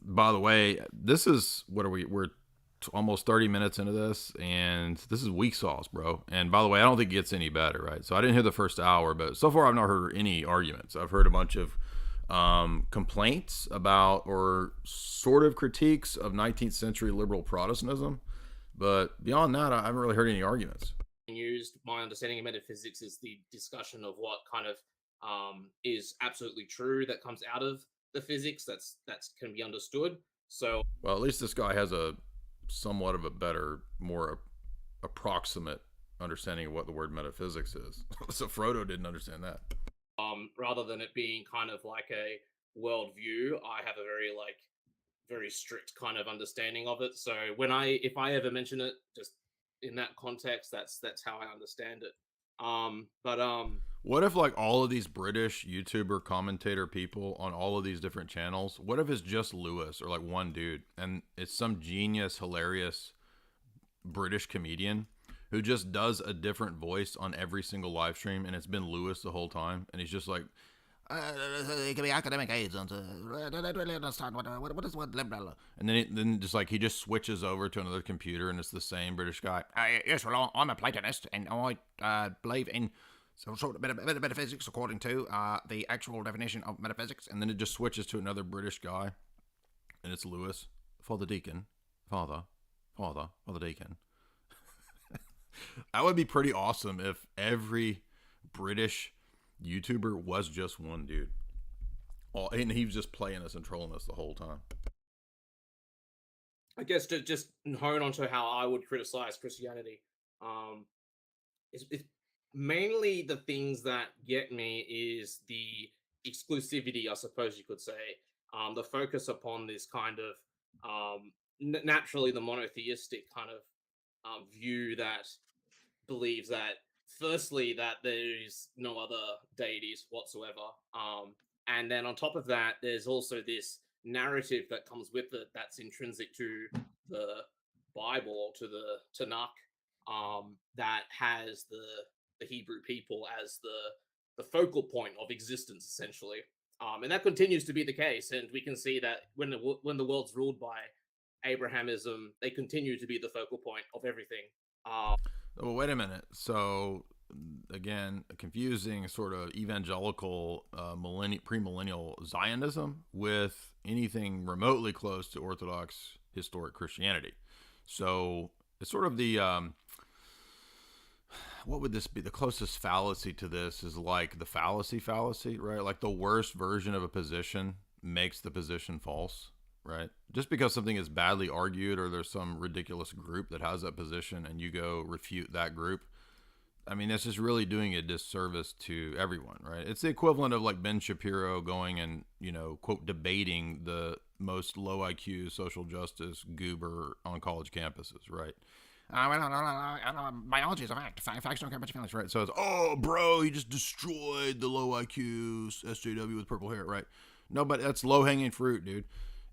by the way, this is what are we? We're almost 30 minutes into this, and this is weak sauce, bro. And by the way, I don't think it gets any better, right? So I didn't hear the first hour, but so far I've not heard any arguments. I've heard a bunch of complaints about or sort of critiques of 19th century liberal Protestantism. But beyond that, I haven't really heard any arguments. Used my understanding of metaphysics is the discussion of what kind of is absolutely true that comes out of the physics that's can be understood. So, well, at least this guy has a somewhat of a better, more approximate understanding of what the word metaphysics is. So Frodo didn't understand that. Rather than it being kind of like a worldview, I have a very strict kind of understanding of it. So if I ever mention it, just in that context, that's how I understand it. What if like all of these British YouTuber commentator people on all of these different channels, what if it's just Lewis or like one dude, and it's some genius, hilarious British comedian who just does a different voice on every single live stream, and it's been Lewis the whole time, and he's just like, it can be academic aids, and I don't really understand what is what liberal. And then just like he just switches over to another computer, and it's the same British guy. Yes, well, I'm a Platonist, and I believe in some sort of metaphysics according to the actual definition of metaphysics. And then it just switches to another British guy, and it's Lewis, Father Deacon, Father Deacon. That would be pretty awesome if every British YouTuber was just one dude. And he was just playing us and trolling us the whole time. I guess to just hone onto how I would criticize Christianity, it's mainly the things that get me is the exclusivity, I suppose you could say, the focus upon this kind of naturally the monotheistic kind of view that believes that firstly that there is no other deities whatsoever, and then on top of that there's also this narrative that comes with it that's intrinsic to the Bible or to the Tanakh, that has the Hebrew people as the focal point of existence essentially, and that continues to be the case, and we can see that when the world's ruled by Abrahamism, they continue to be the focal point of everything. Well, wait a minute. So, again, a confusing sort of evangelical premillennial Zionism with anything remotely close to Orthodox historic Christianity. So, it's sort of the, what would this be? The closest fallacy to this is like the fallacy, right? Like the worst version of a position makes the position false. Right? Just because something is badly argued or there's some ridiculous group that has that position and you go refute that group, I mean, that's just really doing a disservice to everyone, right? It's the equivalent of like Ben Shapiro going and, quote, debating the most low IQ social justice goober on college campuses, right? Biology is a fact. Facts don't care about your feelings, right? So it's, oh, bro, you just destroyed the low IQ SJW with purple hair, right? No, but that's low-hanging fruit, dude.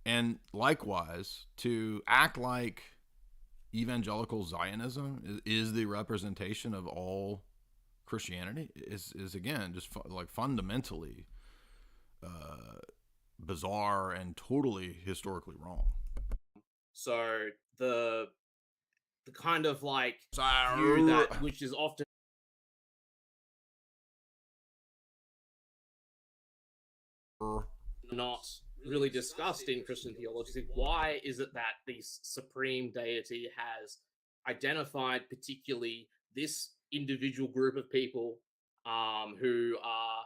And likewise, to act like evangelical Zionism is the representation of all Christianity is again just like fundamentally bizarre and totally historically wrong. So the kind of like view that which is often not really discussed in Christian theology. Why is it that the supreme deity has identified particularly this individual group of people who are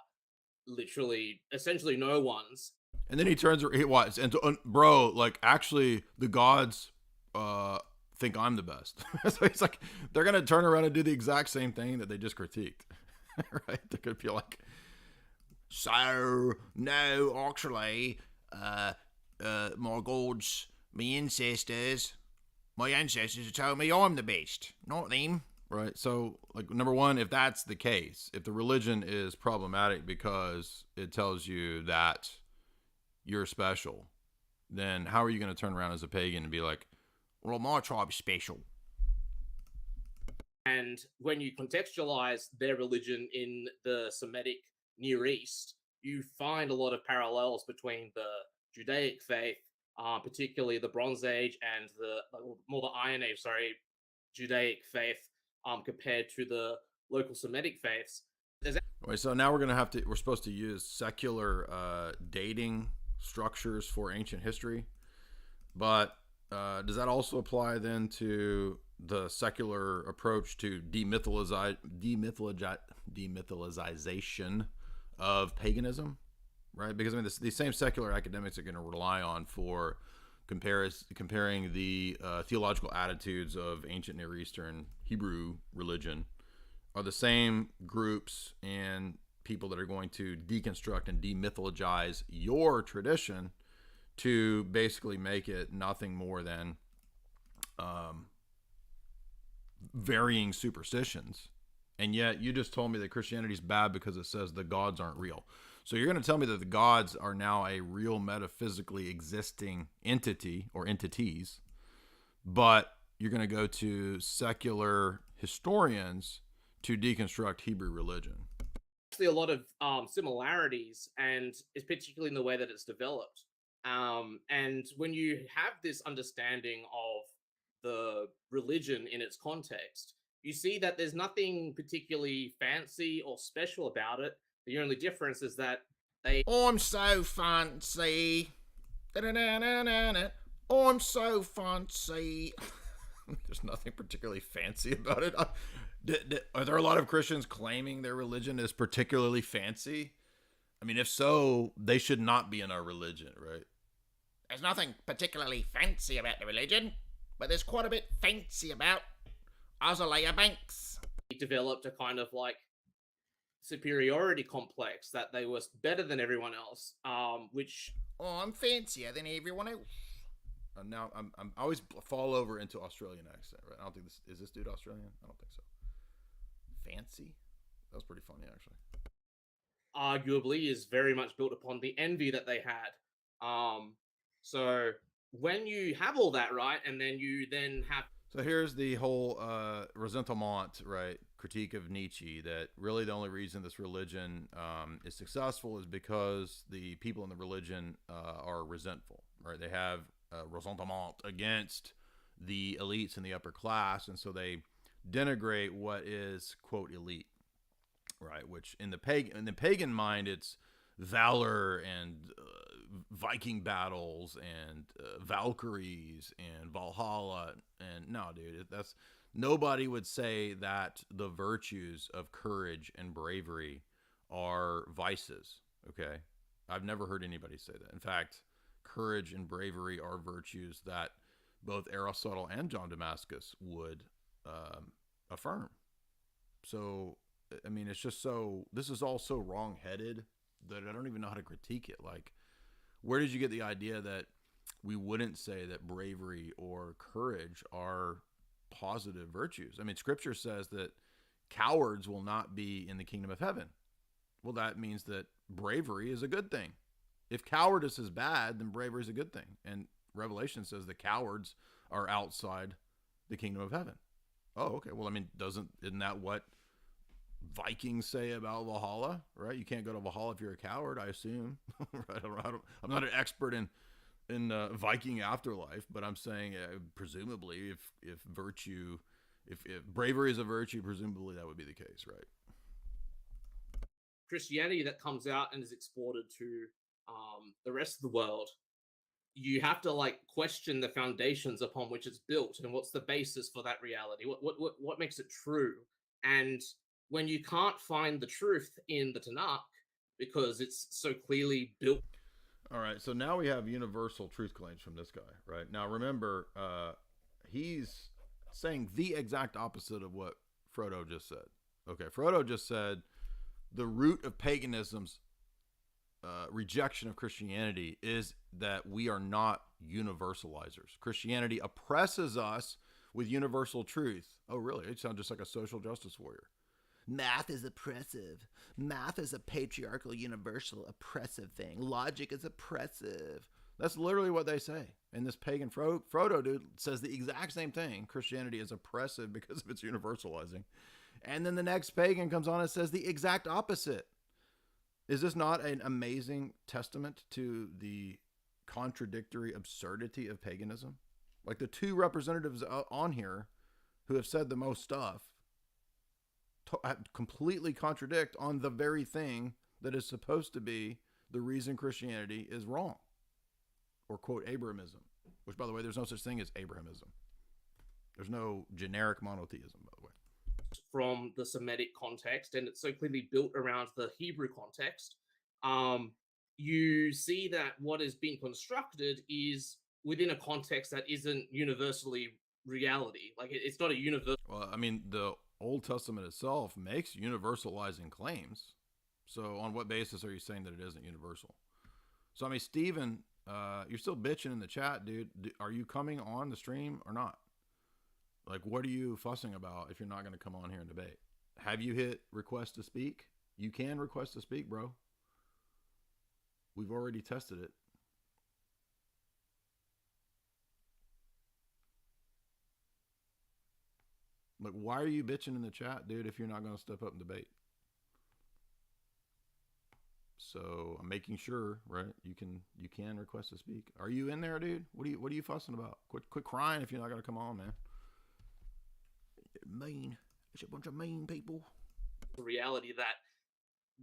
literally essentially no ones. And then he turns, he watches, and bro, like actually, the gods think I'm the best. So he's like, they're gonna turn around and do the exact same thing that they just critiqued, right? They're gonna be like, so no, actually, my gods, my ancestors have told me I'm the best, not them. Right. So, like, number one, if that's the case, if the religion is problematic because it tells you that you're special, then how are you going to turn around as a pagan and be like, well, my tribe's special? And when you contextualize their religion in the Semitic Near East, you find a lot of parallels between the Judaic faith, particularly the Bronze Age, and the Iron Age, Judaic faith, compared to the local Semitic faiths. Wait, so now we're supposed to use secular dating structures for ancient history, but does that also apply then to the secular approach to demythologization of paganism, right? Because I mean, these same secular academics are going to rely on for comparing the theological attitudes of ancient Near Eastern Hebrew religion are the same groups and people that are going to deconstruct and demythologize your tradition to basically make it nothing more than varying superstitions. And yet you just told me that Christianity is bad because it says the gods aren't real. So you're going to tell me that the gods are now a real metaphysically existing entity or entities, but you're going to go to secular historians to deconstruct Hebrew religion. Actually, a lot of similarities, and it's particularly in the way that it's developed. And when you have this understanding of the religion in its context, you see that there's nothing particularly fancy or special about it. The only difference is that I'm so fancy. I'm so fancy. There's nothing particularly fancy about it. Are there a lot of Christians claiming their religion is particularly fancy? I mean, if so, they should not be in our religion, right? There's nothing particularly fancy about the religion, but there's quite a bit fancy about Azalea Banks. Developed a kind of like superiority complex that they were better than everyone else, which I'm fancier than everyone else. Now I always fall over into Australian accent, right? I don't think is this dude Australian? I don't think so. Fancy? That was pretty funny, actually. Arguably is very much built upon the envy that they had. So when you have all that, right, and then you have... So here's the whole ressentiment, right, critique of Nietzsche, that really the only reason this religion is successful is because the people in the religion are resentful, right? They have ressentiment against the elites in the upper class, and so they denigrate what is, quote, elite, right? Which in the pagan mind, it's valor and Viking battles and Valkyries and Valhalla. And no, dude, that's nobody would say that the virtues of courage and bravery are vices. Okay, I've never heard anybody say that. In fact, courage and bravery are virtues that both Aristotle and John Damascus would affirm. So, I mean, it's just so, this is all so wrong-headed that I don't even know how to critique it. Like, where did you get the idea that we wouldn't say that bravery or courage are positive virtues? I mean, scripture says that cowards will not be in the kingdom of heaven. Well, that means that bravery is a good thing. If cowardice is bad, then bravery is a good thing. And Revelation says the cowards are outside the kingdom of heaven. Oh, okay. Well, I mean, isn't that what Vikings say about Valhalla, right? You can't go to Valhalla if you're a coward, I assume. Right? I'm not an expert in Viking afterlife, but I'm saying presumably if bravery is a virtue, presumably that would be the case, right? Christianity that comes out and is exported to the rest of the world, you have to like question the foundations upon which it's built and what's the basis for that reality. What makes it true? And when you can't find the truth in the Tanakh because it's so clearly built. All right, so now we have universal truth claims from this guy, right? Now remember, he's saying the exact opposite of what Frodo just said. Okay, Frodo just said the root of paganism's rejection of Christianity is that we are not universalizers. Christianity oppresses us with universal truth. Oh, really? It sounds just like a social justice warrior. Math is oppressive. Math is a patriarchal, universal, oppressive thing. Logic is oppressive. That's literally what they say. And this pagan Frodo dude says the exact same thing. Christianity is oppressive because of its universalizing. And then the next pagan comes on and says the exact opposite. Is this not an amazing testament to the contradictory absurdity of paganism? Like the two representatives on here who have said the most stuff completely contradict on the very thing that is supposed to be the reason Christianity is wrong. Or quote Abrahamism, which by the way, there's no such thing as Abrahamism. There's no generic monotheism, by the way. From the Semitic context, and it's so clearly built around the Hebrew context. You see that what is being constructed is within a context that isn't universally reality. Like it's not a universal. Well, I mean, the Old Testament itself makes universalizing claims. So on what basis are you saying that it isn't universal? So I mean, Steven, you're still bitching in the chat, dude. Are you coming on the stream or not? Like, what are you fussing about if you're not going to come on here and debate? Have you hit request to speak? You can request to speak, bro. We've already tested it. Like, why are you bitching in the chat, dude, if you're not going to step up and debate? So I'm making sure, right? You can request to speak. Are you in there, dude? What are you fussing about? Quit crying if you're not going to come on, man. Mean. It's a bunch of mean people. The reality that,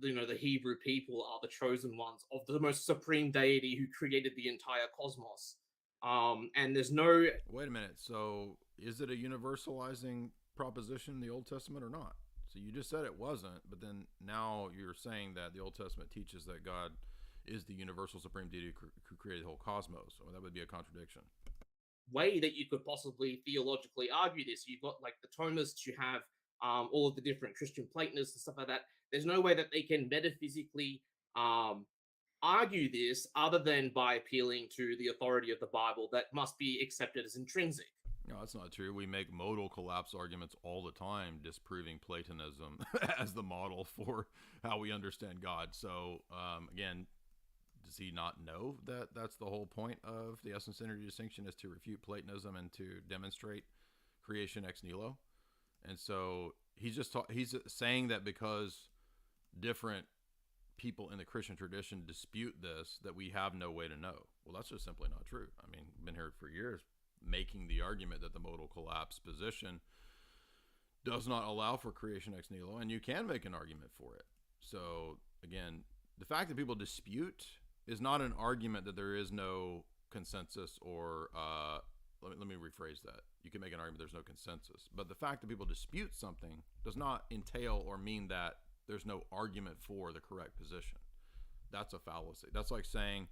you know, the Hebrew people are the chosen ones of the most supreme deity who created the entire cosmos. And there's no... Wait a minute. So is it a universalizing proposition in the Old Testament or not? So you just said it wasn't, but then now you're saying that the Old Testament teaches that God is the universal supreme deity who created the whole cosmos. So that would be a contradiction. Way that you could possibly theologically argue this. You've got like the Thomists, you have all of the different Christian Platonists and stuff like that. There's no way that they can metaphysically argue this other than by appealing to the authority of the Bible that must be accepted as intrinsic. No, that's not true. We make modal collapse arguments all the time, disproving Platonism as the model for how we understand God. So again, does he not know that that's the whole point of the essence energy distinction, is to refute Platonism and to demonstrate creation ex nihilo? And so he's saying that because different people in the Christian tradition dispute this, that we have no way to know. Well, that's just simply not true. I mean, I've been here for years making the argument that the modal collapse position does not allow for creation ex nihilo, and you can make an argument for it. So again, the fact that people dispute is not an argument that there is no consensus, or let me rephrase that. You can make an argument there's no consensus, but the fact that people dispute something does not entail or mean that there's no argument for the correct position. That's a fallacy. That's like saying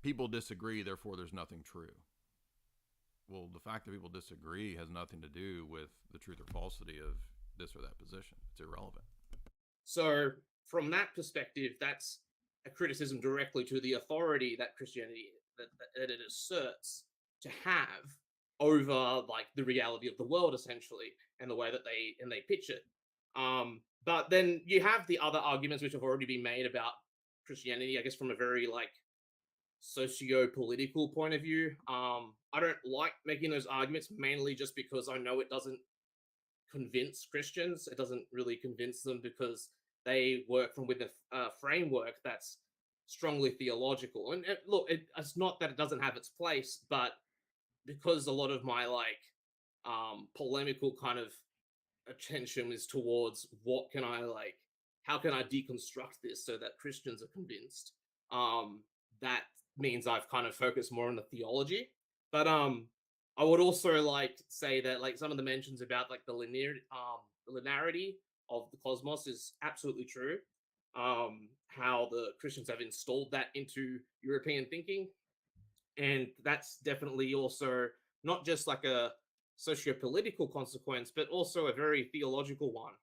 people disagree, therefore there's nothing true. Well, the fact that people disagree has nothing to do with the truth or falsity of this or that position. It's irrelevant. So from that perspective, that's a criticism directly to the authority that Christianity that it asserts to have over like the reality of the world, essentially, and the way that they pitch it. But then you have the other arguments which have already been made about Christianity, I guess, from a very like socio-political point of view. I don't like making those arguments, mainly just because I know it doesn't convince Christians. It doesn't really convince them because they work from within a framework that's strongly theological. And look, it's not that it doesn't have its place, but because a lot of my like polemical kind of attention is towards how can I deconstruct this so that Christians are convinced, that means I've kind of focused more on the theology. But I would also like say that like some of the mentions about like the linearity of the cosmos is absolutely true. How the Christians have installed that into European thinking, and that's definitely also not just like a socio-political consequence, but also a very theological one.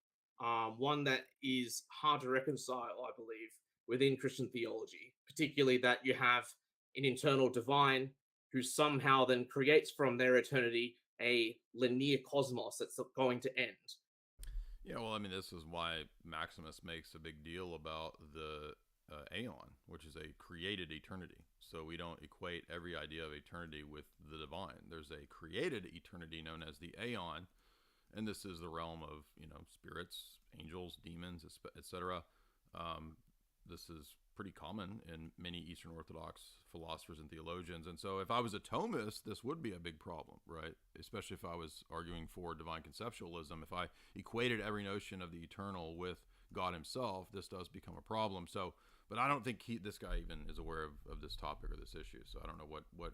One that is hard to reconcile, I believe, within Christian theology, particularly that you have an internal divine who somehow then creates from their eternity a linear cosmos that's going to end. Yeah, well, I mean, this is why Maximus makes a big deal about the aeon, which is a created eternity. So we don't equate every idea of eternity with the divine. There's a created eternity known as the aeon, and this is the realm of, you know, spirits, angels, demons, etc. This is pretty common in many Eastern Orthodox philosophers and theologians. And so if I was a Thomist, this would be a big problem, right? Especially if I was arguing for divine conceptualism. If I equated every notion of the eternal with God himself, this does become a problem. So, but I don't think this guy even is aware of this topic or this issue. So I don't know what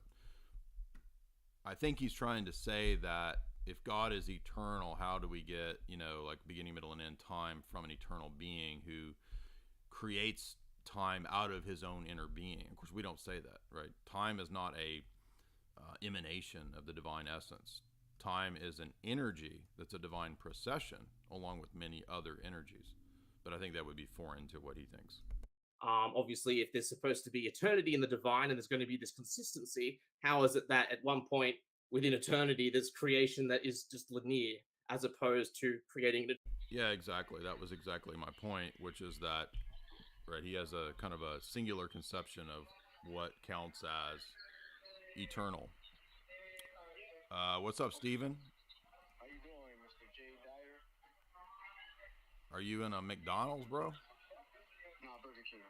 I think he's trying to say, that if God is eternal, how do we get, you know, like beginning, middle, and end time from an eternal being who creates time out of his own inner being? Of course, we don't say that, right? Time is not a emanation of the divine essence. Time is an energy that's a divine procession, along with many other energies. But I think that would be foreign to what he thinks. Obviously, if there's supposed to be eternity in the divine and there's going to be this consistency, how is it that at one point within eternity there's creation that is just linear as opposed to creating it? Yeah, exactly. That was exactly my point, which is that, right, he has a kind of a singular conception of what counts as eternal. What's up, Steven? How you doing, Mr. J. Dyer? Are you in a McDonald's, bro? No, Burger King.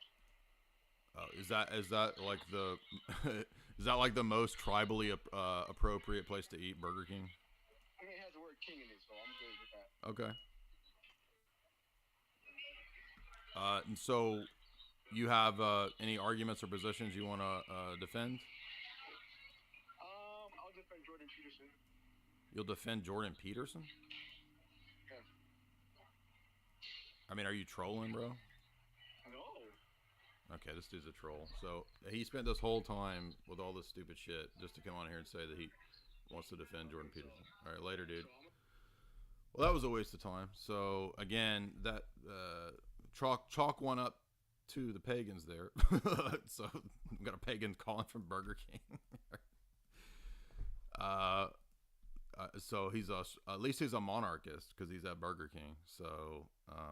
Is that like the is that like the most tribally appropriate place to eat, Burger King? I mean, it has the word king in it, so I'm good with that. Okay. And so you have any arguments or positions you want to defend? I'll defend Jordan Peterson. You'll defend Jordan Peterson? Yeah. I mean, are you trolling, bro? No. Okay, this dude's a troll. So he spent this whole time with all this stupid shit just to come on here and say that he wants to defend Jordan Peterson. All right, later, dude. Well, that was a waste of time. So again, that chalk one up to the pagans there. So we got a pagan calling from Burger King. So he's at least he's a monarchist because he's at Burger King. So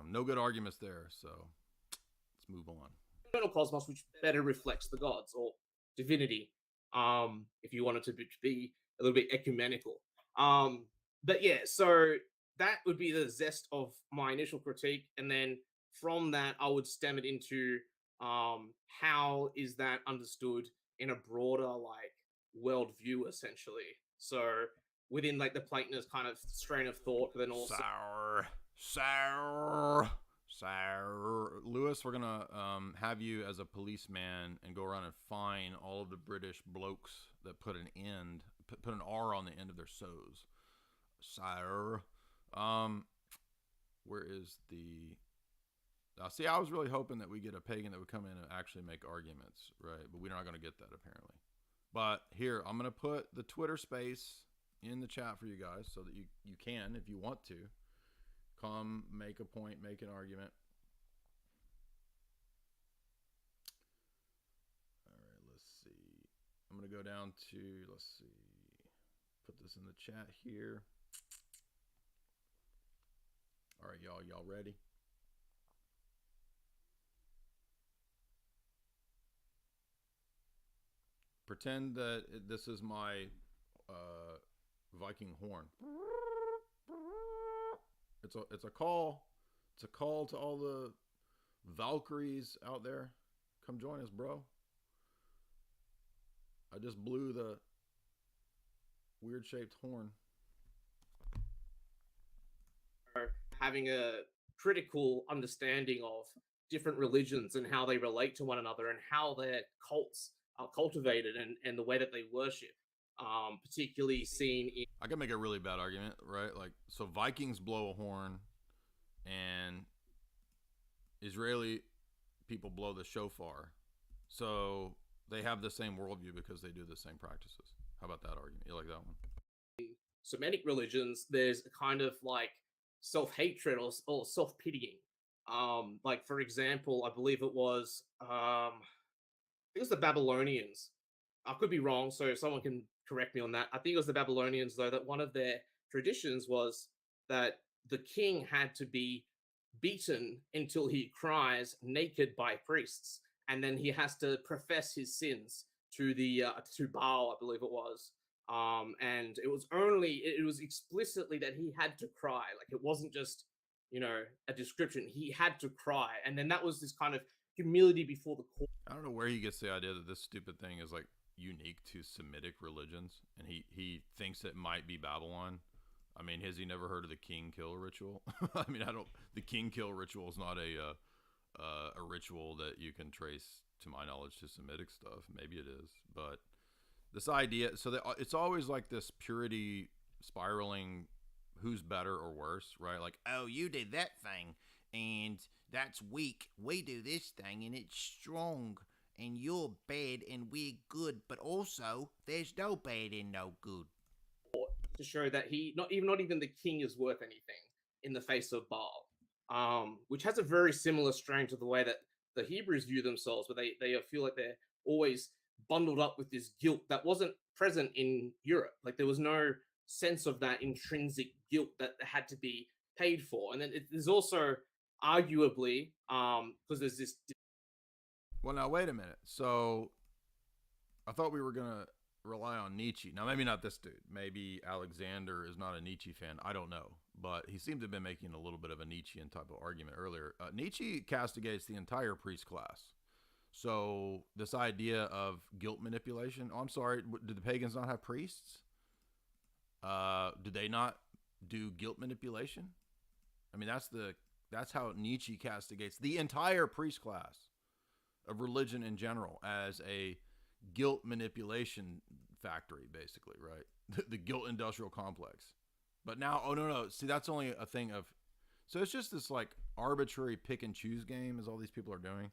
no good arguments there. So let's move on. Eternal cosmos, which better reflects the gods or divinity, if you wanted to be a little bit ecumenical. But yeah, so that would be the zest of my initial critique, and then from that I would stem it into how is that understood in a broader like worldview, essentially. So within like the Platonist kind of strain of thought, but then also sour. Lewis, we're gonna have you as a policeman and go around and fine all of the British blokes that put an R on the end of their so's. Sour. Where is the? See, I was really hoping that we get a pagan that would come in and actually make arguments, right? But we're not going to get that apparently. But here, I'm going to put the Twitter space in the chat for you guys so that you can, if you want to, come make a point, make an argument. All right, let's see. I'm going to go down to, let's see, put this in the chat here. All right, y'all ready? Pretend that this is my Viking horn. It's a call. It's a call to all the Valkyries out there. Come join us, bro. I just blew the weird shaped horn. Having a critical understanding of different religions and how they relate to one another and how their cults are cultivated and the way that they worship, particularly seen in... I can make a really bad argument, right? Like, so Vikings blow a horn and Israeli people blow the shofar. So they have the same worldview because they do the same practices. How about that argument? You like that one? Semitic religions, there's a kind of like self-hatred or self-pitying. Like for example, I believe it was I think it was the Babylonians. I could be wrong, so someone can correct me on that. I think it was the Babylonians, though, that one of their traditions was that the king had to be beaten until he cries naked by priests, and then he has to profess his sins to the to Baal, I believe it was. And it was explicitly that he had to cry, like it wasn't just a description. He had to cry, and then that was this kind of humility before the court. I don't know where he gets the idea that this stupid thing is like unique to Semitic religions, and he thinks it might be Babylon. I mean, has he never heard of the king kill ritual? I mean, the king kill ritual is not a ritual that you can trace, to my knowledge, to Semitic stuff. Maybe it is, but this idea, so that it's always like this purity spiraling, who's better or worse, right? Like, Oh, you did that thing, and that's weak. We do this thing, and it's strong. And you're bad, and we're good. But also, there's no bad and no good. To show that he not even the king is worth anything in the face of Baal, which has a very similar strain to the way that the Hebrews view themselves, where they feel like they're always bundled up with this guilt that wasn't present in Europe. Like there was no sense of that intrinsic guilt that had to be paid for. And then there's also arguably because there's this. Well, now wait a minute. So I thought we were gonna rely on Nietzsche. Now maybe not this dude. Maybe Alexander is not a Nietzsche fan. I don't know, but he seemed to have been making a little bit of a Nietzschean type of argument earlier. Nietzsche castigates the entire priest class. So this idea of guilt manipulation. Oh, I'm sorry. Did the pagans not have priests? Did they not do guilt manipulation? I mean, that's how Nietzsche castigates the entire priest class of religion in general as a guilt manipulation factory, basically, right? The guilt industrial complex. But now, oh no, see, that's only a thing of, so it's just this like arbitrary pick and choose game as all these people are doing.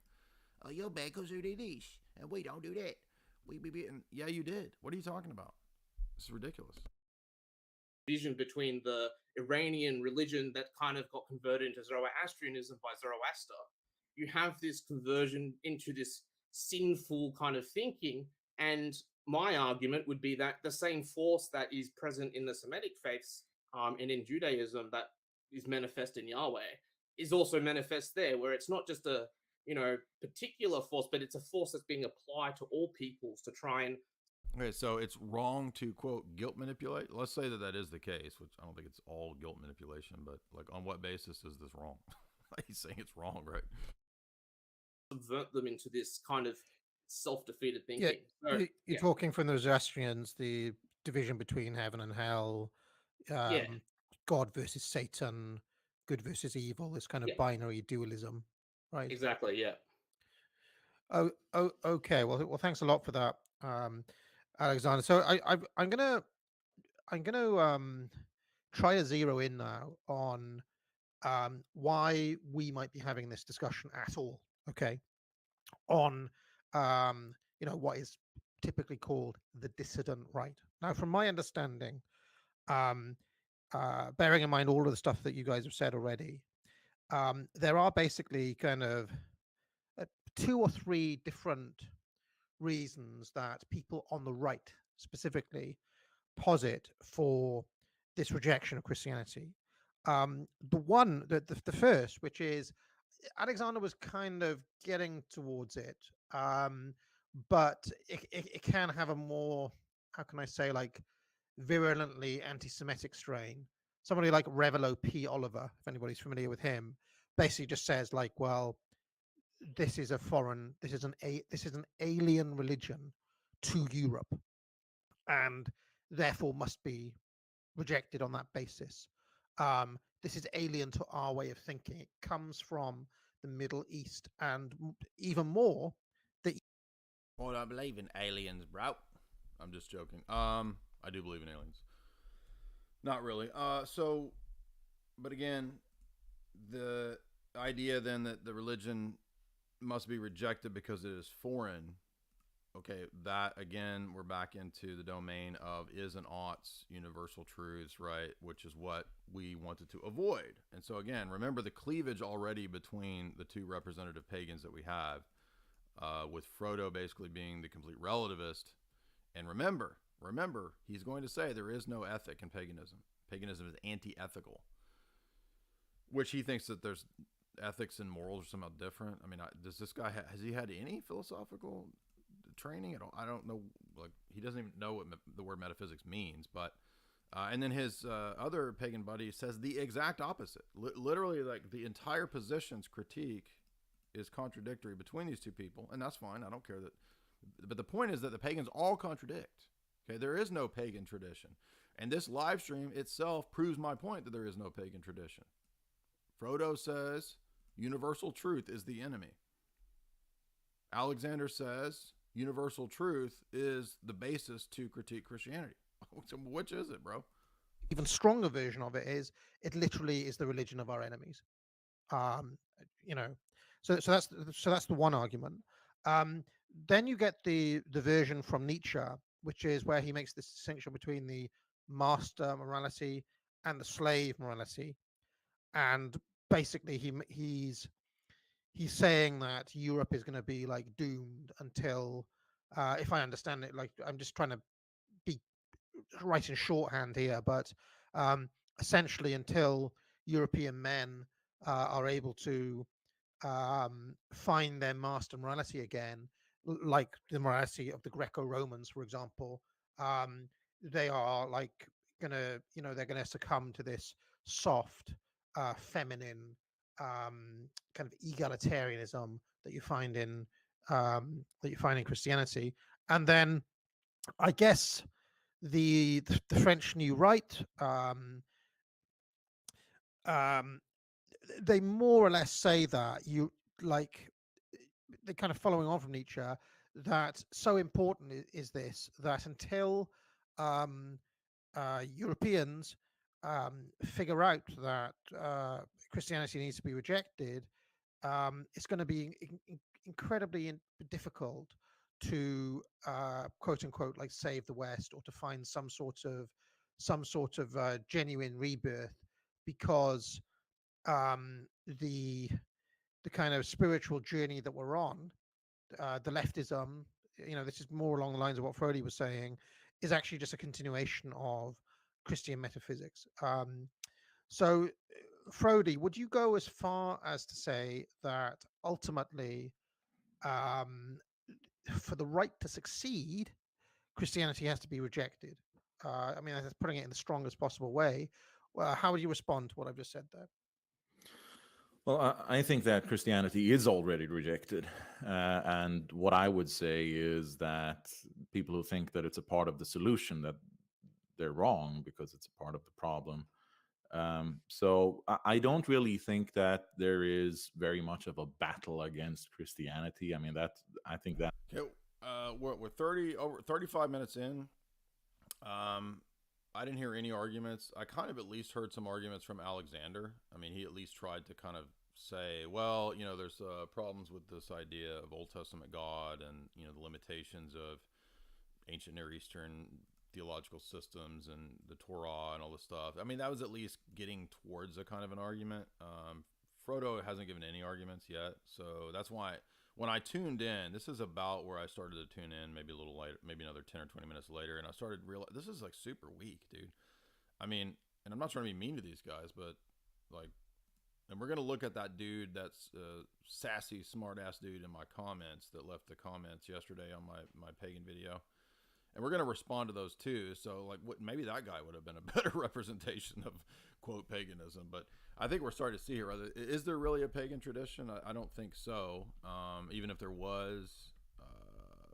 Oh, you're bad because you did this, and we don't do that. We be beaten. Yeah, you did. What are you talking about? This is ridiculous. Division between the Iranian religion that kind of got converted into Zoroastrianism by Zoroaster. You have this conversion into this sinful kind of thinking, and my argument would be that the same force that is present in the Semitic faiths and in Judaism that is manifest in Yahweh is also manifest there, where it's not just a particular force, but it's a force that's being applied to all peoples to try and. Okay, so it's wrong to, quote, guilt manipulate? Let's say that is the case, which I don't think it's all guilt manipulation, but like on what basis is this wrong? He's saying it's wrong, right? Convert them into this kind of self-defeated thinking. Yeah, you're talking from the Zoroastrians, the division between heaven and hell, God versus Satan, good versus evil, this kind of binary dualism, right? Exactly, yeah. Oh, okay. Well, thanks a lot for that, Alexander. So I'm gonna try to zero in now on why we might be having this discussion at all. Okay, on what is typically called the dissident right. Now, from my understanding, bearing in mind all of the stuff that you guys have said already, there are basically kind of 2 or 3 different reasons that people on the right specifically posit for this rejection of Christianity. The first, which is Alexander was kind of getting towards it, but it can have a more, how can I say, like virulently anti-Semitic strain. Somebody like Revelo P. Oliver, if anybody's familiar with him, basically just says like, well, this is an alien religion to Europe, and therefore must be rejected on that basis. This is alien to our way of thinking. It comes from the Middle East, and even more, Well, I believe in aliens, bro. I'm just joking. I do believe in aliens. Not really. But again, the idea then that the religion must be rejected because it is foreign. Okay, that again, we're back into the domain of is and oughts, universal truths, right? Which is what we wanted to avoid. And so again, remember the cleavage already between the two representative pagans that we have, with Frodo basically being the complete relativist. And remember, he's going to say there is no ethic in paganism. Paganism is anti-ethical, which he thinks that there's ethics and morals are somehow different. I mean, does this guy has he had any philosophical training at all? I don't know. Like, he doesn't even know what the word metaphysics means. But and then his other pagan buddy says the exact opposite. Literally, like the entire position's critique is contradictory between these two people, and that's fine. I don't care that. But the point is that the pagans all contradict. Okay, there is no pagan tradition, and this live stream itself proves my point that there is no pagan tradition. Frodo says universal truth is the enemy. Alexander says universal truth is the basis to critique Christianity. So which is it, bro? Even stronger version of it is it literally is the religion of our enemies. You know, so that's the one argument. Then you get the version from Nietzsche, which is where he makes this distinction between the master morality and the slave morality, and basically he's saying that Europe is going to be like doomed until, if I understand it, like I'm just trying to be right in shorthand here, but essentially until European men are able to find their master morality again, like the morality of the Greco-Romans, for example, they are like gonna, they're gonna succumb to this soft, feminine, kind of egalitarianism that you find in Christianity. And then I guess the French New Right, they more or less say that you like they're kind of following on from Nietzsche, that so important is this that until Europeans figure out that Christianity needs to be rejected, it's going to be incredibly difficult to quote unquote like save the West, or to find some sort of genuine rebirth, because the kind of spiritual journey that we're on, the leftism, this is more along the lines of what Frody was saying, is actually just a continuation of Christian metaphysics. So, Frody, would you go as far as to say that ultimately, for the right to succeed, Christianity has to be rejected? I mean, that's putting it in the strongest possible way. How would you respond to what I've just said there? Well, I think that Christianity is already rejected. And what I would say is that people who think that it's a part of the solution, that they're wrong, because it's a part of the problem. So I don't really think that there is very much of a battle against Christianity. I mean, I think that. Okay, we're 35 minutes in. I didn't hear any arguments. I kind of at least heard some arguments from Alexander. I mean, he at least tried to kind of say, well, there's problems with this idea of Old Testament God, and, the limitations of ancient Near Eastern theological systems and the Torah and all this stuff. I mean, that was at least getting towards a kind of an argument. Frodo hasn't given any arguments yet. So that's why when I tuned in, this is about where I started to tune in, maybe a little later, maybe another 10 or 20 minutes later. And I started realizing this is like super weak, dude. I mean, and I'm not trying to be mean to these guys, but like, and we're going to look at that dude, that's sassy, smart ass dude in my comments that left the comments yesterday on my pagan video. And we're going to respond to those too. So like, maybe that guy would have been a better representation of quote paganism, but I think we're starting to see here, is there really a pagan tradition? I don't think so. Even if there was,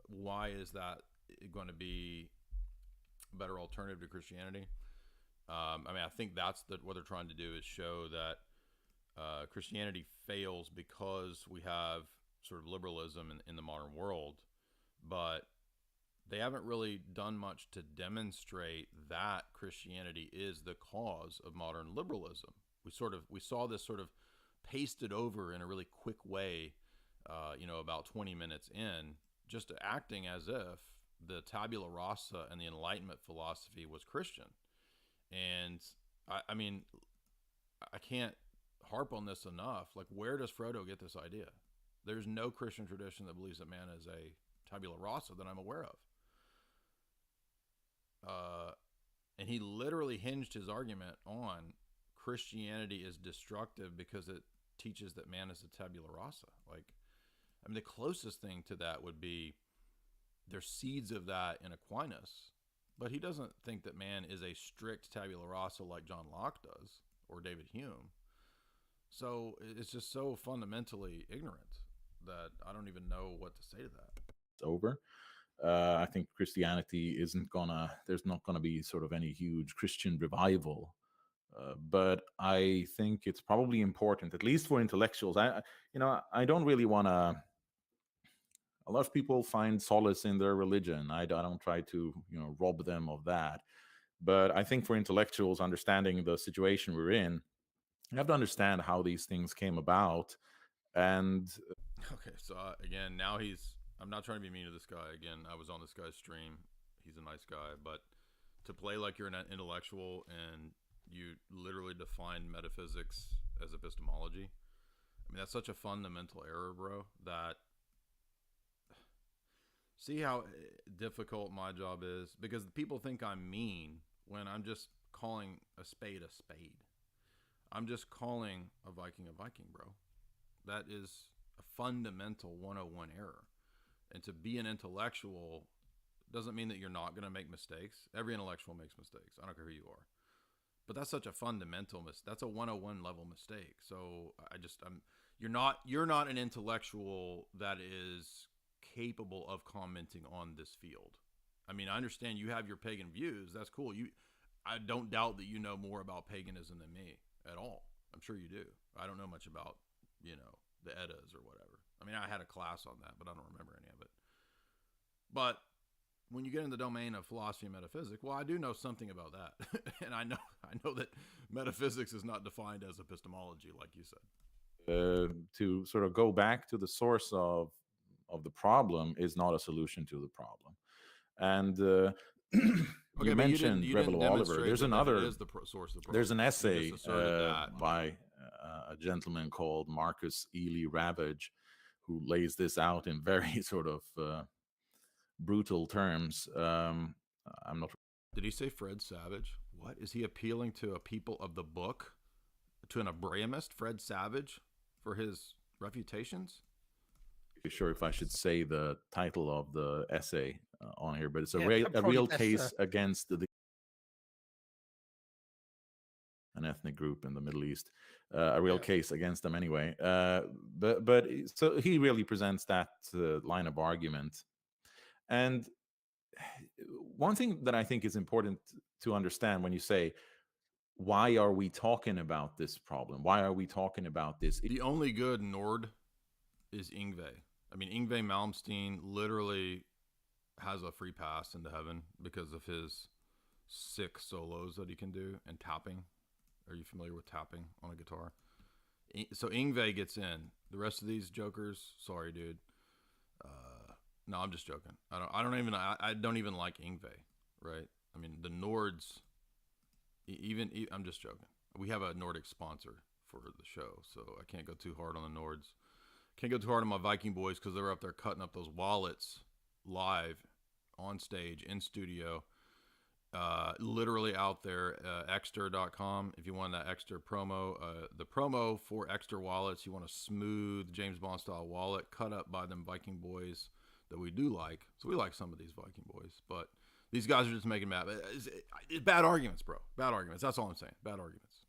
why is that going to be a better alternative to Christianity? I mean, I think that's what they're trying to do, is show that Christianity fails because we have sort of liberalism in the modern world, but they haven't really done much to demonstrate that Christianity is the cause of modern liberalism. We saw this sort of pasted over in a really quick way, about 20 minutes in, just acting as if the tabula rasa and the Enlightenment philosophy was Christian. And I mean, I can't harp on this enough. Like, where does Frodo get this idea? There's no Christian tradition that believes that man is a tabula rasa that I'm aware of. And he literally hinged his argument on Christianity is destructive because it teaches that man is a tabula rasa. Like, I mean, the closest thing to that would be there's seeds of that in Aquinas, but he doesn't think that man is a strict tabula rasa like John Locke does or David Hume. So it's just so fundamentally ignorant that I don't even know what to say to that. It's over. I think Christianity there's not gonna be sort of any huge Christian revival. But I think it's probably important, at least for intellectuals. I don't really want to. A lot of people find solace in their religion. I don't try to, rob them of that. But I think for intellectuals, understanding the situation we're in, you have to understand how these things came about. And okay, so again, now I'm not trying to be mean to this guy. Again, I was on this guy's stream. He's a nice guy, but to play like you're an intellectual and you literally define metaphysics as epistemology, I mean, that's such a fundamental error, bro, that see how difficult my job is? Because people think I'm mean when I'm just calling a spade a spade. I'm just calling a Viking, bro. That is a fundamental 101 error. And to be an intellectual doesn't mean that you're not going to make mistakes. Every intellectual makes mistakes. I don't care who you are. But that's such a fundamental mistake. That's a 101 level mistake. So you're not an intellectual that is capable of commenting on this field. I mean, I understand you have your pagan views. That's cool. I don't doubt that you know more about paganism than me at all. I'm sure you do. I don't know much about, the Eddas or whatever. I mean, I had a class on that, but I don't remember any of it. But when you get in the domain of philosophy and metaphysics, well, I do know something about that. And I know that metaphysics is not defined as epistemology, like you said. To sort of go back to the source of the problem is not a solution to the problem. And you mentioned Rebel Oliver. There's another. Source of the problem. There's an essay by a gentleman called Marcus Ely Ravage, who lays this out in very sort of brutal terms. I'm not. Did he say Fred Savage? What is he appealing to? A people of the book, to an Abrahamist, Fred Savage, for his refutations? Sure if I should say the title of the essay on here, but it's a real case against an ethnic group in the Middle East, a real case against them anyway. But so he really presents that line of argument. And one thing that I think is important to understand when you say, why are we talking about this problem? Why are we talking about this? The only good Nord is Yngve. I mean, Yngve Malmsteen literally has a free pass into heaven because of his 6 solos that he can do and tapping. Are you familiar with tapping on a guitar? So Yngve gets in. The rest of these jokers, sorry, dude. No, I'm just joking. I don't even like Yngve, right? I mean, the Nords, I'm just joking. We have a Nordic sponsor for the show, so I can't go too hard on the Nords. Can't go too hard on my Viking boys because they're up there cutting up those wallets live on stage in studio, literally out there. Exter.com. If you want that Exter promo, the promo for Exter wallets, you want a smooth James Bond style wallet cut up by them Viking boys that we do like. So we like some of these Viking boys, but these guys are just making bad arguments, bro. Bad arguments. That's all I'm saying. Bad arguments.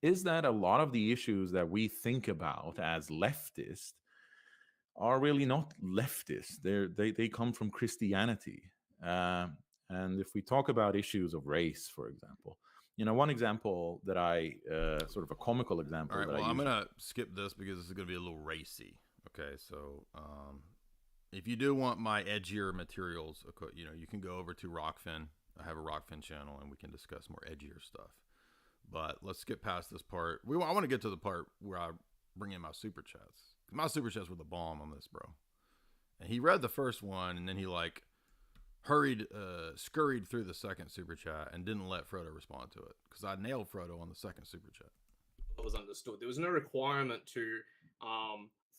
Is that a lot of the issues that we think about as leftist are really not leftist. They come from Christianity. And if we talk about issues of race, for example, one example that I, sort of a comical example. All right, well, I'm going to skip this because this is going to be a little racy. Okay, so if you do want my edgier materials, you can go over to Rockfin. I have a Rockfin channel, and we can discuss more edgier stuff. But let's skip past this part. I want to get to the part where I bring in my super chats. My super chats were the bomb on this, bro. And he read the first one, and then he like scurried through the second super chat and didn't let Frodo respond to it because I nailed Frodo on the second super chat. It was understood. There was no requirement to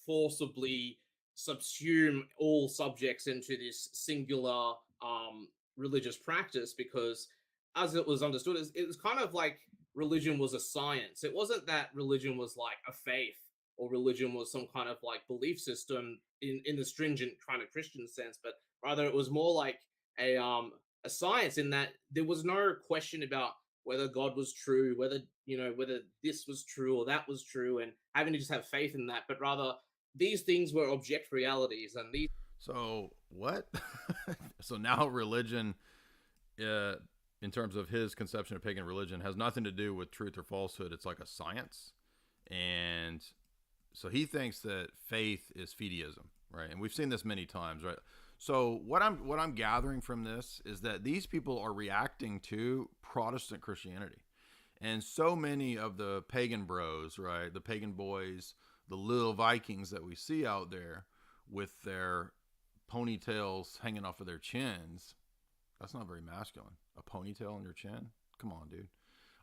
forcibly subsume all subjects into this singular religious practice, because as it was understood, it was kind of like religion was a science. It wasn't that religion was like a faith, or religion was some kind of like belief system in the stringent kind of Christian sense, but rather it was more like a science, in that there was no question about whether God was true, whether this was true or that was true, and having to just have faith in that, but rather these things were object realities, and these. So what? So now religion, in terms of his conception of pagan religion, has nothing to do with truth or falsehood. It's like a science, and so he thinks that faith is fideism, right? And we've seen this many times, right? So what I'm gathering from this is that these people are reacting to Protestant Christianity, and so many of the pagan bros, right, the pagan boys, the little Vikings that we see out there with their ponytails hanging off of their chins. That's not very masculine. A ponytail on your chin? Come on, dude.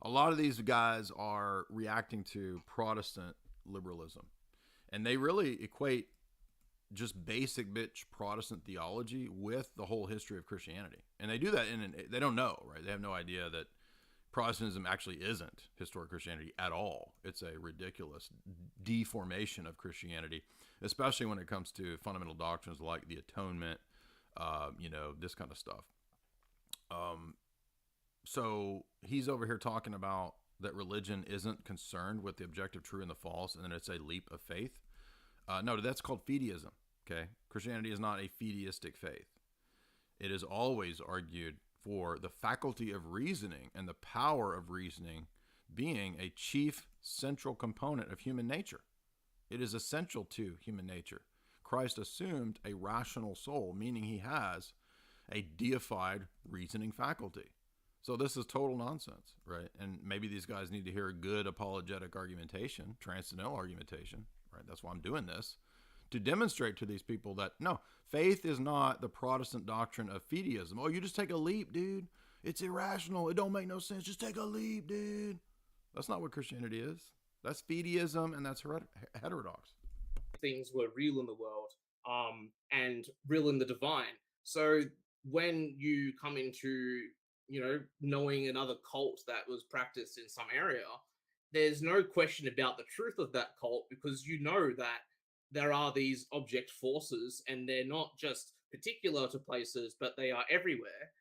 A lot of these guys are reacting to Protestant liberalism, and they really equate just basic bitch Protestant theology with the whole history of Christianity. And they do that they don't know, right? They have no idea that Protestantism actually isn't historic Christianity at all. It's a ridiculous deformation of Christianity, especially when it comes to fundamental doctrines like the atonement, this kind of stuff. So he's over here talking about that religion isn't concerned with the objective true and the false, and then it's a leap of faith. No, that's called fideism. Okay, Christianity is not a fideistic faith. It is always argued for the faculty of reasoning and the power of reasoning being a chief central component of human nature. It is essential to human nature. Christ assumed a rational soul, meaning he has a deified reasoning faculty. So this is total nonsense, right? And maybe these guys need to hear good apologetic argumentation, transcendental argumentation, right? That's why I'm doing this, to demonstrate to these people that, no, faith is not the Protestant doctrine of fideism. Oh, you just take a leap, dude. It's irrational. It don't make no sense. Just take a leap, dude. That's not what Christianity is. That's fideism, and that's heterodox. Things were real in the world, and real in the divine. So when you come into, knowing another cult that was practiced in some area, there's no question about the truth of that cult, because you know that there are these object forces, and they're not just particular to places, but they are everywhere.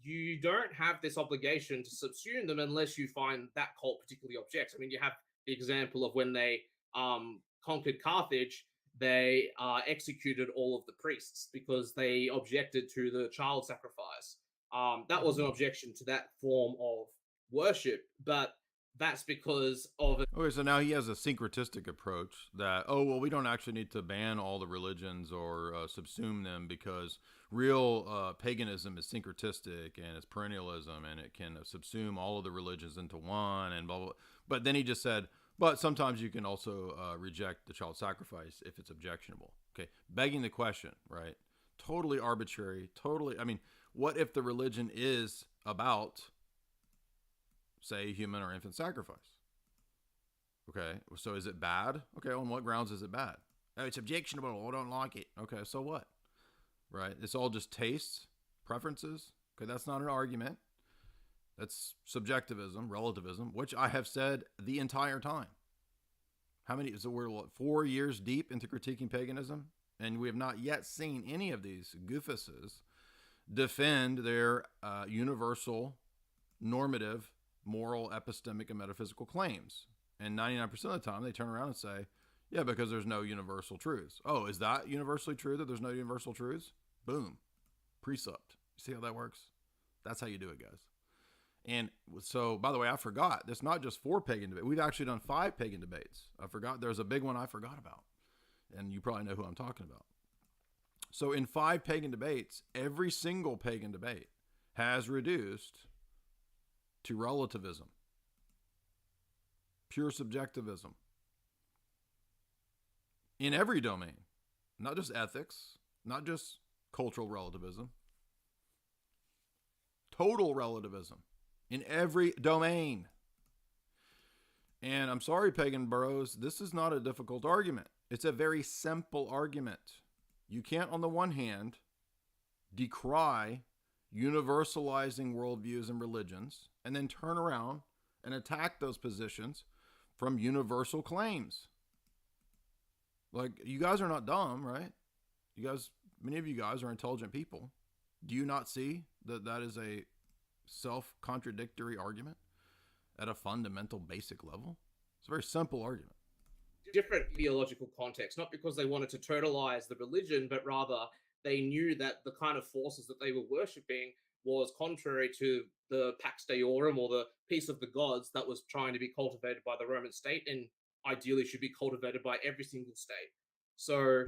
You don't have this obligation to subsume them unless you find that cult particularly objects. I mean, you have the example of when they conquered Carthage, they executed all of the priests because they objected to the child sacrifice. That was an objection to that form of worship, but that's because of it. Okay, so now he has a syncretistic approach that, we don't actually need to ban all the religions or subsume them, because real paganism is syncretistic and it's perennialism, and it can subsume all of the religions into one and blah, blah, blah. But then he just said, but sometimes you can also reject the child sacrifice if it's objectionable. Okay, begging the question, right? Totally arbitrary, totally. I mean, what if the religion is about, say, human or infant sacrifice? Okay, so is it bad? Okay, on what grounds is it bad? Oh, it's objectionable. I don't like it. Okay, so what? Right? It's all just tastes, preferences. Okay, that's not an argument. That's subjectivism, relativism, which I have said the entire time. So we're 4 years deep into critiquing paganism, and we have not yet seen any of these goofuses defend their universal, normative, moral, epistemic, and metaphysical claims. And 99% of the time, they turn around and say, yeah, because there's no universal truths. Oh, is that universally true that there's no universal truths? Boom. Precept. See how that works? That's how you do it, guys. And so, by the way, I forgot. It's not just 4 pagan debates. We've actually done 5 pagan debates. I forgot. There's a big one I forgot about. And you probably know who I'm talking about. So in 5 pagan debates, every single pagan debate has reduced to relativism. pure subjectivism in every domain, not just ethics, not just cultural relativism, total relativism in every domain. And I'm sorry, pagan bros, this is not a difficult argument. It's a very simple argument. You can't, on the one hand, decry universalizing worldviews and religions and then turn around and attack those positions from universal claims. Like, you guys are not dumb, right? You guys, many of you guys are intelligent people. Do you not see that that is a self-contradictory argument at a fundamental, basic level? It's a very simple argument. Different theological context, not because they wanted to totalize the religion, but rather they knew that the kind of forces that they were worshipping was contrary to the Pax Deorum, or the peace of the gods, that was trying to be cultivated by the Roman state and ideally should be cultivated by every single state. So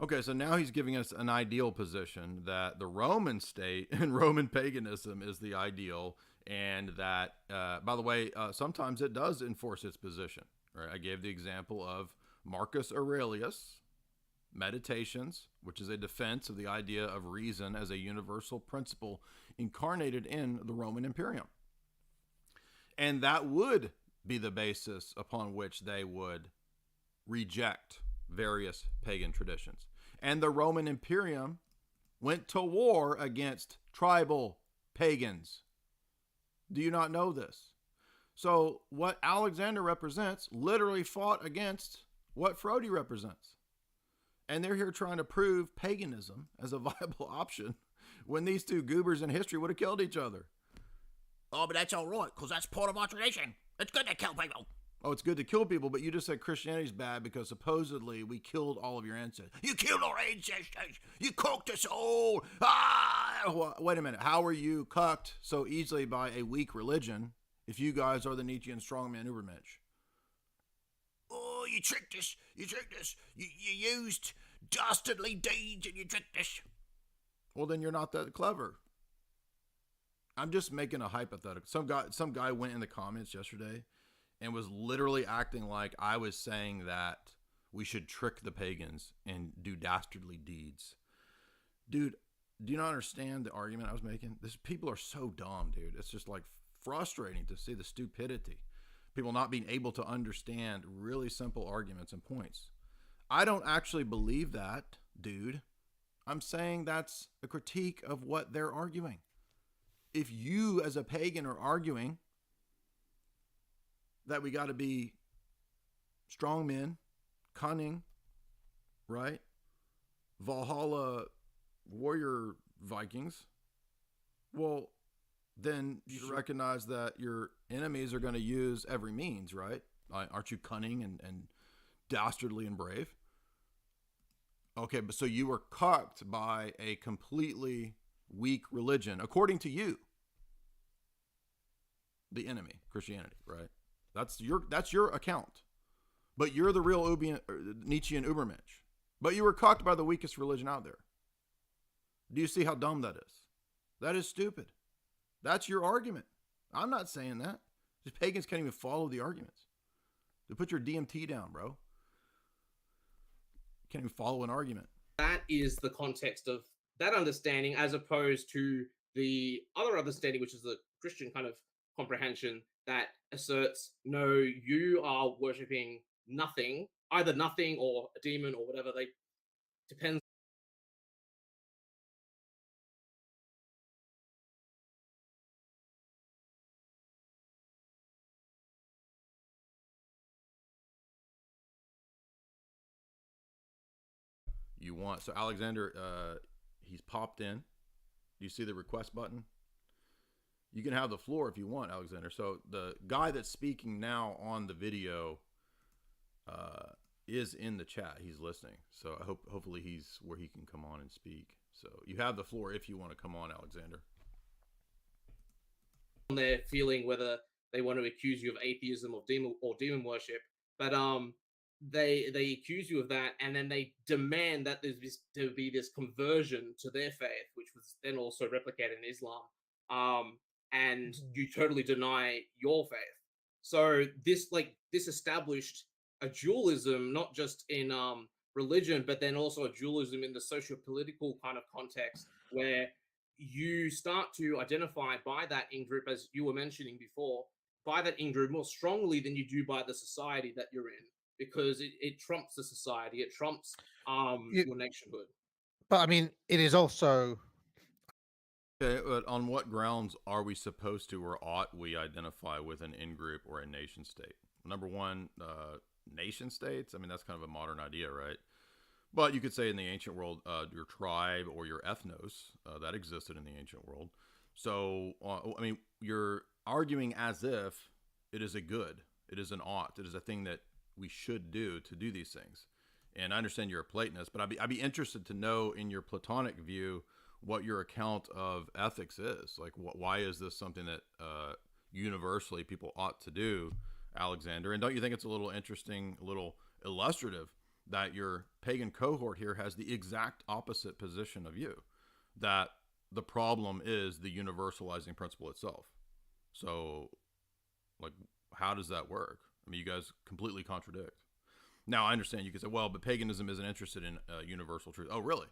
okay, so now he's giving us an ideal position that the Roman state and Roman paganism is the ideal, and that, by the way, sometimes it does enforce its position. Right? I gave the example of Marcus Aurelius' Meditations, which is a defense of the idea of reason as a universal principle incarnated in the Roman Imperium. And that would be the basis upon which they would reject various pagan traditions. And the Roman Imperium went to war against tribal pagans. Do you not know this? So what Alexander represents literally fought against what Frody represents. And they're here trying to prove paganism as a viable option when these two goobers in history would have killed each other. Oh, but that's all right, because that's part of our tradition. It's good to kill people. Oh, it's good to kill people, but you just said Christianity's bad because supposedly we killed all of your ancestors. You killed our ancestors. You cooked us all. Ah! Well, wait a minute. How are you cucked so easily by a weak religion if you guys are the Nietzsche and strongman Ubermensch? Oh, you tricked us. You tricked us. You used dastardly deeds and you tricked us. Well, then you're not that clever. I'm just making a hypothetical. Some guy went in the comments yesterday and was literally acting like I was saying that we should trick the pagans and do dastardly deeds. Dude, do you not understand the argument I was making? People are so dumb, dude. It's just like frustrating to see the stupidity. People not being able to understand really simple arguments and points. I don't actually believe that, dude. I'm saying that's a critique of what they're arguing. If you as a pagan are arguing that we got to be strong men, cunning, right? Valhalla warrior Vikings, well, then you recognize that your enemies are going to use every means, right? Aren't you cunning and dastardly and brave? Okay, but so you were cucked by a completely weak religion, according to you, the enemy, Christianity, right? That's your account. But you're the real Nietzsche and Ubermensch. But you were cucked by the weakest religion out there. Do you see how dumb that is? That is stupid. That's your argument. I'm not saying that. Just pagans can't even follow the arguments. To put your DMT down, bro. Can't even follow an argument. That is the context of that understanding, as opposed to the other understanding, which is the Christian kind of comprehension that asserts, no, you are worshipping nothing, either nothing or a demon or whatever. They depends. You want, so Alexander, he's popped in. Do you see the request button? You can have the floor if you want, Alexander. So the guy that's speaking now on the video is in the chat. He's listening. So I hopefully he's where he can come on and speak. So you have the floor if you want to come on, Alexander. They're feeling whether they want to accuse you of atheism or demon worship, but they accuse you of that, and then they demand that there be this conversion to their faith, which was then also replicated in Islam. And you totally deny your faith. So this established a dualism, not just in religion, but then also a dualism in the socio-political kind of context, where you start to identify by that in-group, as you were mentioning before, by that in-group more strongly than you do by the society that you're in, because it trumps the society, it trumps your nationhood. But I mean, it is also. Okay, but on what grounds are we supposed to or ought we identify with an in-group or a nation state? Number one, nation states. I mean, that's kind of a modern idea, right? But you could say in the ancient world, your tribe or your ethnos, that existed in the ancient world. So, I mean, you're arguing as if it is a good, it is an ought, it is a thing that we should do to do these things. And I understand you're a Platonist, but I'd be interested to know in your Platonic view what your account of ethics is. Like, why is this something that universally people ought to do, Alexander? And don't you think it's a little interesting, a little illustrative that your pagan cohort here has the exact opposite position of you, that the problem is the universalizing principle itself? So, like, how does that work? I mean, you guys completely contradict. Now, I understand you could say, well, but paganism isn't interested in universal truth. Oh, really?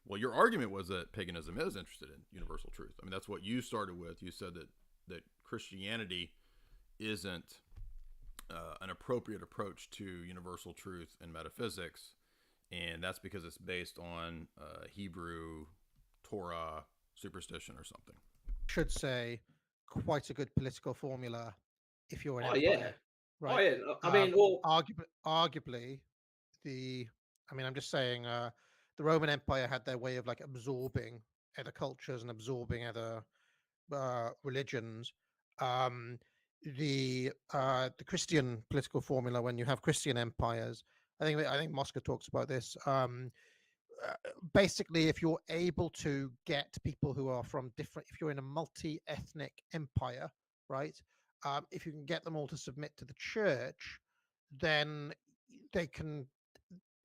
Well, your argument was that paganism is interested in universal truth. I mean, that's what you started with. You said that Christianity isn't an appropriate approach to universal truth and metaphysics, and that's because it's based on Hebrew, Torah, superstition or something. Should say quite a good political formula if you're an Oh empire, yeah, right? oh yeah. I mean, well, arguably, I'm just saying, the Roman Empire had their way of like absorbing other cultures and absorbing other religions. The Christian political formula, when you have Christian empires, I think Moscow talks about this. Basically, if you're able to get people who are from different, if you're in a multi-ethnic empire, right? If you can get them all to submit to the church, then they can,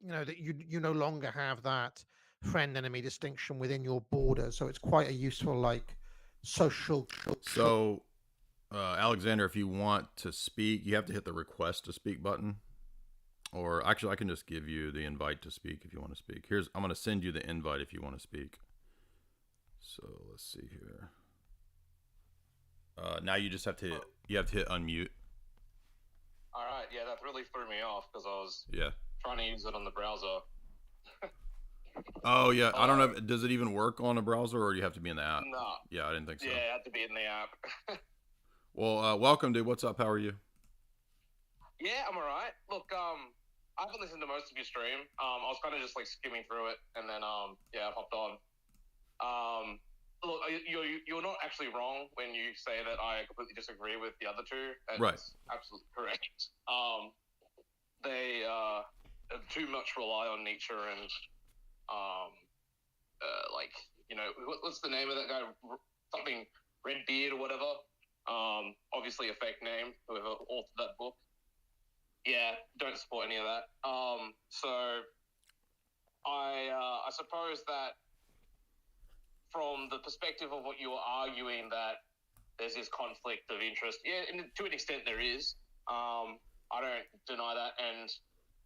that you no longer have that friend enemy distinction within your borders. So it's quite a useful like social. So, Alexander, if you want to speak, you have to hit the request to speak button. Or actually, I can just give you the invite to speak if you want to speak. I'm going to send you the invite if you want to speak. So let's see here. Now you just have to hit unmute. All right, yeah, that really threw me off because I was trying to use it on the browser. Oh yeah, I don't know. Does it even work on a browser, or do you have to be in the app? No. Yeah, I didn't think so. Yeah, I had to be in the app. Well, welcome, dude. What's up? How are you? Yeah, I'm alright. Look, I haven't listened to most of your stream. I was kind of just like skimming through it, and then I hopped on. Look, you're not actually wrong when you say that I completely disagree with the other two. That's right. Absolutely correct. They too much rely on Nietzsche and what's the name of that guy? Something Redbeard or whatever. Obviously a fake name. Whoever authored that book. Yeah, don't support any of that. So I suppose that from the perspective of what you were arguing, that there's this conflict of interest. Yeah, and to an extent there is. I don't deny that, and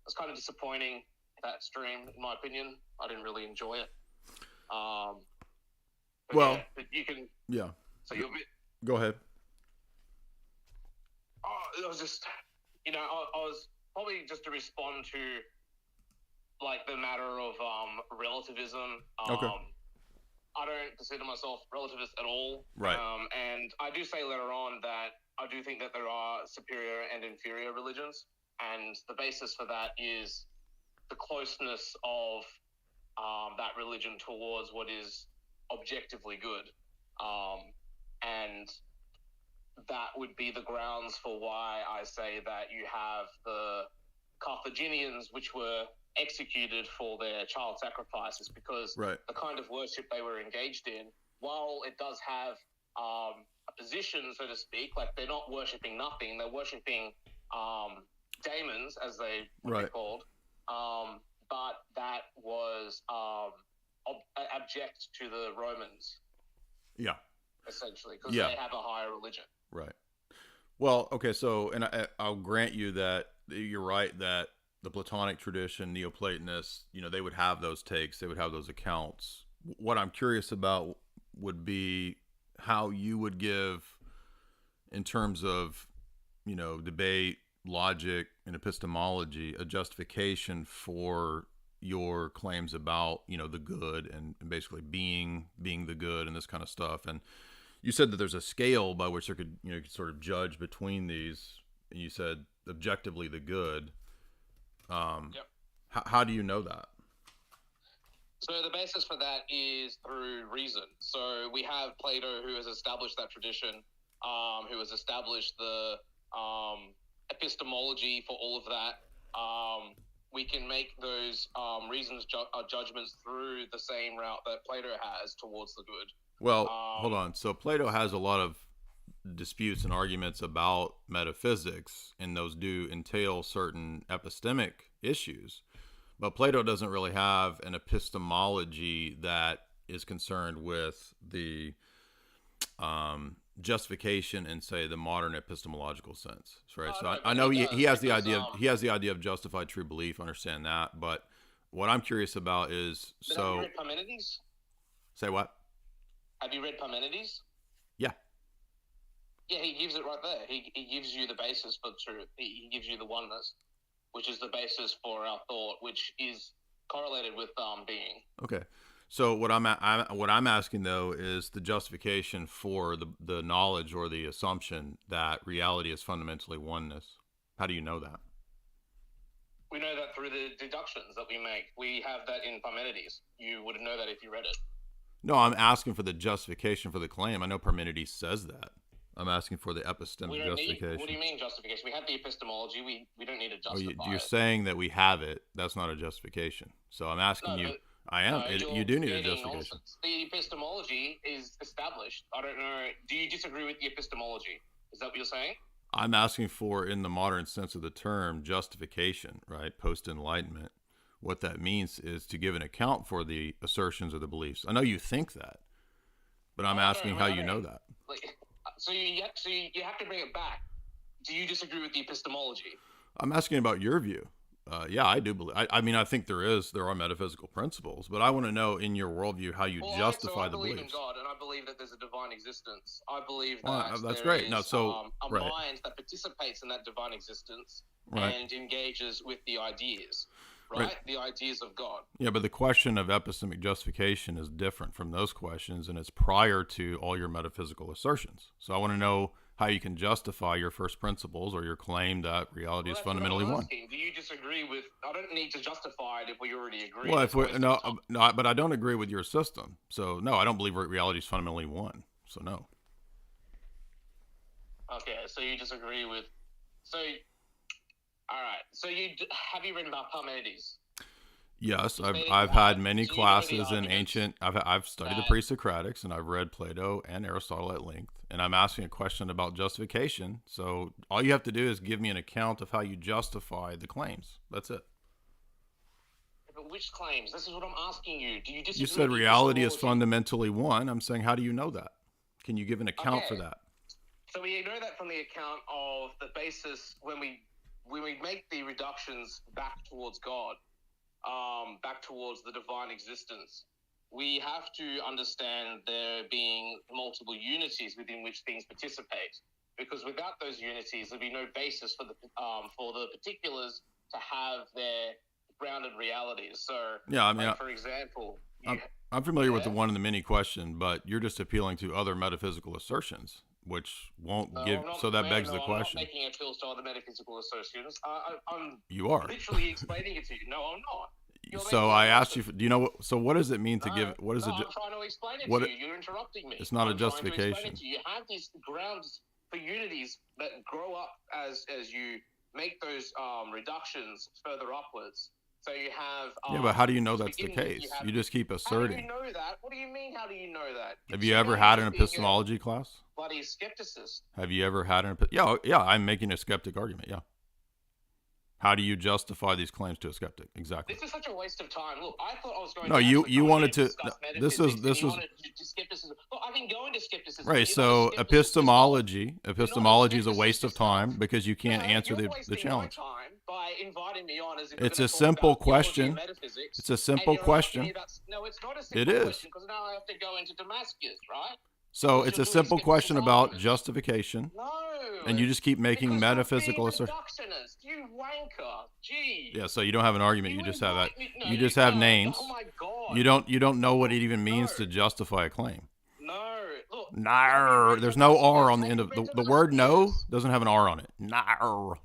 it's kind of disappointing, that stream, in my opinion. I didn't really enjoy it. Well, yeah, you can. Yeah. So you're a bit. Go ahead. It was just, I was probably just to respond to, like, the matter of relativism. Okay. I don't consider myself relativist at all. Right. And I do say later on that I do think that there are superior and inferior religions, and the basis for that is the closeness of that religion towards what is objectively good. And that would be the grounds for why I say that you have the Carthaginians, which were executed for their child sacrifices, because right. the kind of worship they were engaged in, while it does have a position, so to speak, like they're not worshipping nothing, they're worshipping daemons, as they would right. be called, but that was abject to the Romans. Yeah. Essentially, because they have a higher religion. Right. Well, okay, so, and I'll grant you that you're right that the Platonic tradition, Neoplatonists, they would have those takes, they would have those accounts. What I'm curious about would be how you would give, in terms of, debate, logic, and epistemology, a justification for your claims about, the good and basically being the good and this kind of stuff. And you said that there's a scale by which there could, you could sort of judge between these. And you said objectively the good. Yep. How do you know that? So the basis for that is through reason. So we have Plato, who has established that tradition, who has established the epistemology for all of that. We can make those reasons judgments through the same route that Plato has towards the good. Well, hold on. So Plato has a lot of disputes and arguments about metaphysics, and those do entail certain epistemic issues. But Plato doesn't really have an epistemology that is concerned with the justification in, say, the modern epistemological sense, right? So I know he has the idea of justified true belief. Understand that, but what I'm curious about is Have you read Parmenides? Say what? Have you read Parmenides? Yeah. Yeah, he gives it right there. He gives you the basis for truth. He gives you the oneness, which is the basis for our thought, which is correlated with being. Okay. So what I'm asking though is the justification for the knowledge or the assumption that reality is fundamentally oneness. How do you know that? We know that through the deductions that we make. We have that in Parmenides. You would know that if you read it. No, I'm asking for the justification for the claim. I know Parmenides says that. I'm asking for the epistemic justification. What do you mean justification? We have the epistemology. We don't need to justify you're it. saying that we have it. That's not a justification. So I'm asking you. I am. You do need a justification. Nonsense. The epistemology is established. I don't know. Do you disagree with the epistemology? Is that what you're saying? I'm asking for, in the modern sense of the term, justification, right? Post-Enlightenment. What that means is to give an account for the assertions or the beliefs. I know you think that, but I'm asking how you know that. So you have to bring it back. Do you disagree with the epistemology? I'm asking about your view. Yeah, I do believe. I mean, I think there are metaphysical principles, but I want to know in your worldview how you justify the beliefs. I believe in God, and I believe that there's a divine existence. I believe that that's great. Is, a right. mind that participates in that divine existence and engages with the ideas. Right? The ideas of God. Yeah, but the question of epistemic justification is different from those questions, and it's prior to all your metaphysical assertions. So I want to know how you can justify your first principles or your claim that reality is fundamentally one. Do you disagree with? I don't need to justify it if we already agree. Well, but I don't agree with your system. So no, I don't believe reality is fundamentally one. So no. Okay, so you disagree with. So, all right. So have you written about Parmenides? Yes, I've had many classes in ancient. I've studied the pre-Socratics, and I've read Plato and Aristotle at length. And I'm asking a question about justification. So all you have to do is give me an account of how you justify the claims. That's it. But which claims? This is what I'm asking you. Do you disagree? You said reality is fundamentally one. I'm saying, how do you know that? Can you give an account for that? So we know that from the account of the basis when we make the reductions back towards God. Back towards the divine existence, we have to understand there being multiple unities within which things participate. Because without those unities, there'd be no basis for the particulars to have their grounded realities. So, yeah, I mean, for example, I'm familiar with the one in the mini question, but you're just appealing to other metaphysical assertions, which won't give. So that begs the question. I'm not making appeals to other metaphysical assertions. You are literally explaining it to you. No, I'm not. So I asked you, do you know what? So what does it mean to give? What is it? I'm trying to explain it to you. You're interrupting me. It's not a justification. You have these grounds for unities that grow up as you make those reductions further upwards. So you have. Yeah, but how do you know that's the case? You just keep asserting. How do you know that? What do you mean? How do you know that? Have you ever had an epistemology class? Bloody skepticist. Have you ever had an? Yeah. I'm making a skeptic argument. Yeah. How do you justify these claims to a skeptic? Exactly. This is such a waste of time. Look, I thought I was going No, to you wanted to. discuss This metaphysics, is and you wanted to skepticism. Look, I can go into skepticism. right. You're not a So skepticist epistemology is a skepticist waste of yourself. time because you can't answer you're the wasting challenge. My time by inviting me on as if It's we're a gonna talk simple about theology question. and metaphysics, It's a and simple you're asking me question. about- no, it's not a simple It is. question because now I have to go into Damascus, right? So Because it's you're a doing simple question skeptical about arguments. justification, No. and you just keep making because metaphysical you're assertions. being reductionist, you wanker. Gee. Yeah. So you don't have an argument. You You just have that. invite me- no, You just have don't. names. Oh my god. You don't know what it even means No. to justify a claim. No. Look. Nar. There's no R on the end of the word. No doesn't have an R on it. Nar.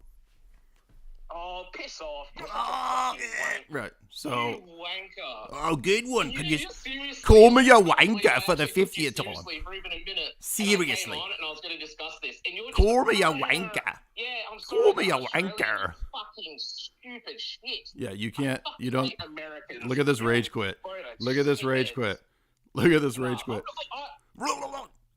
Oh, piss off. You're such a Oh, fucking yeah. wanker. Right. You So wanker. Oh, good one. Could you seriously call me a seriously, wanker for the actually took you 50th time? seriously for even a minute. Seriously. And I came on and I was going to discuss this. And you're Call just, me a "No, wanker. Yeah, I'm sorry. Call me a about Australia, wanker." you fucking stupid shit. yeah, you can't. I You don't. hate Americans. Look at this rage quit. Look at this rage quit. Look at this rage quit.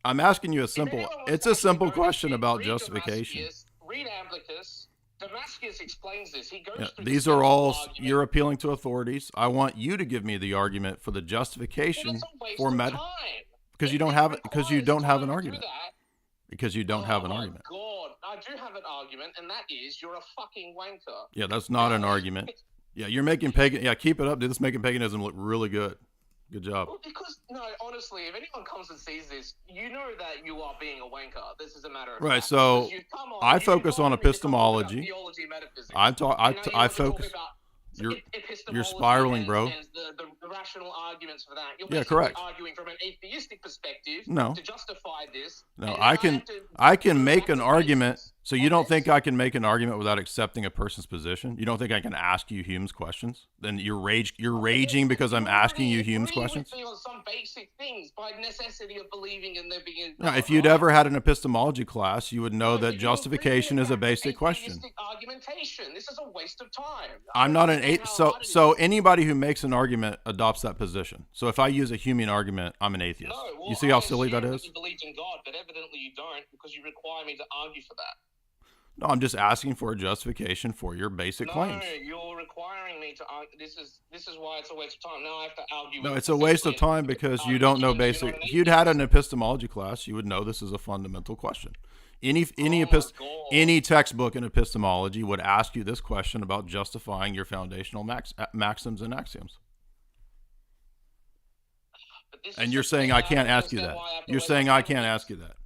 I'm asking you a simple. It's a simple question about justification. Read Amblicus. Damascus explains this. He goes Yeah, through these the are all. argument. You're appealing to authorities. I want you to give me the argument for the Well, justification that's a waste for of meta. time. Because you don't It have it. Because you requires don't have time an to do argument. that. Because you don't have an Oh argument. my god, I do have an argument, and that is you're a fucking wanker. Yeah, that's not an argument. Yeah, you're making pagan. Yeah, keep it up, dude. This is making paganism look really good. Good job. Well, because no, honestly, if anyone comes and sees this, you know that you are being a wanker. This is a matter of Right, fact, so because you come on, I you focus on invited me to talk about epistemology. theology, metaphysics. I talk. And now you want to talk focus. about You're epistemology spiraling, and, bro. and the rational arguments for that. You're Yeah, basically correct. arguing from an atheistic perspective No. to justify this. No, and I have can to I go can make back an to argument. basics So you on don't this. think I can make an argument without accepting a person's position? You don't think I can ask you Hume's questions? Then you're raging because I'm asking you Hume's agree with questions? me on some basic things by necessity of believing in there being a No, God, if you'd right? ever had an epistemology class, you would know But that you justification agree is a with basic that question. atheistic argumentation. This is a waste of time. I'm not an understand atheist. how So hard it so is. anybody who makes an argument adopts that position. So if I use a Humean argument, I'm an atheist. No, well, You see how I silly that assume is? You believe in God, but evidently you don't because you require me to argue for that. No, I'm just asking for a justification for your basic No, claims. you're requiring me to argue. This is why it's a waste of time. Now I have to argue. No, with it's a waste of essentially time an because you argument don't know saying that you're basic. not an If you'd had atheist. an epistemology class, you would know this is a fundamental question. Any Oh my God. any textbook in epistemology would ask you this question about justifying your foundational maxims and axioms. But this And is you're the saying thing, I don't can't ask you understand that. why I have to You're waste saying my I time can't with ask this. you that.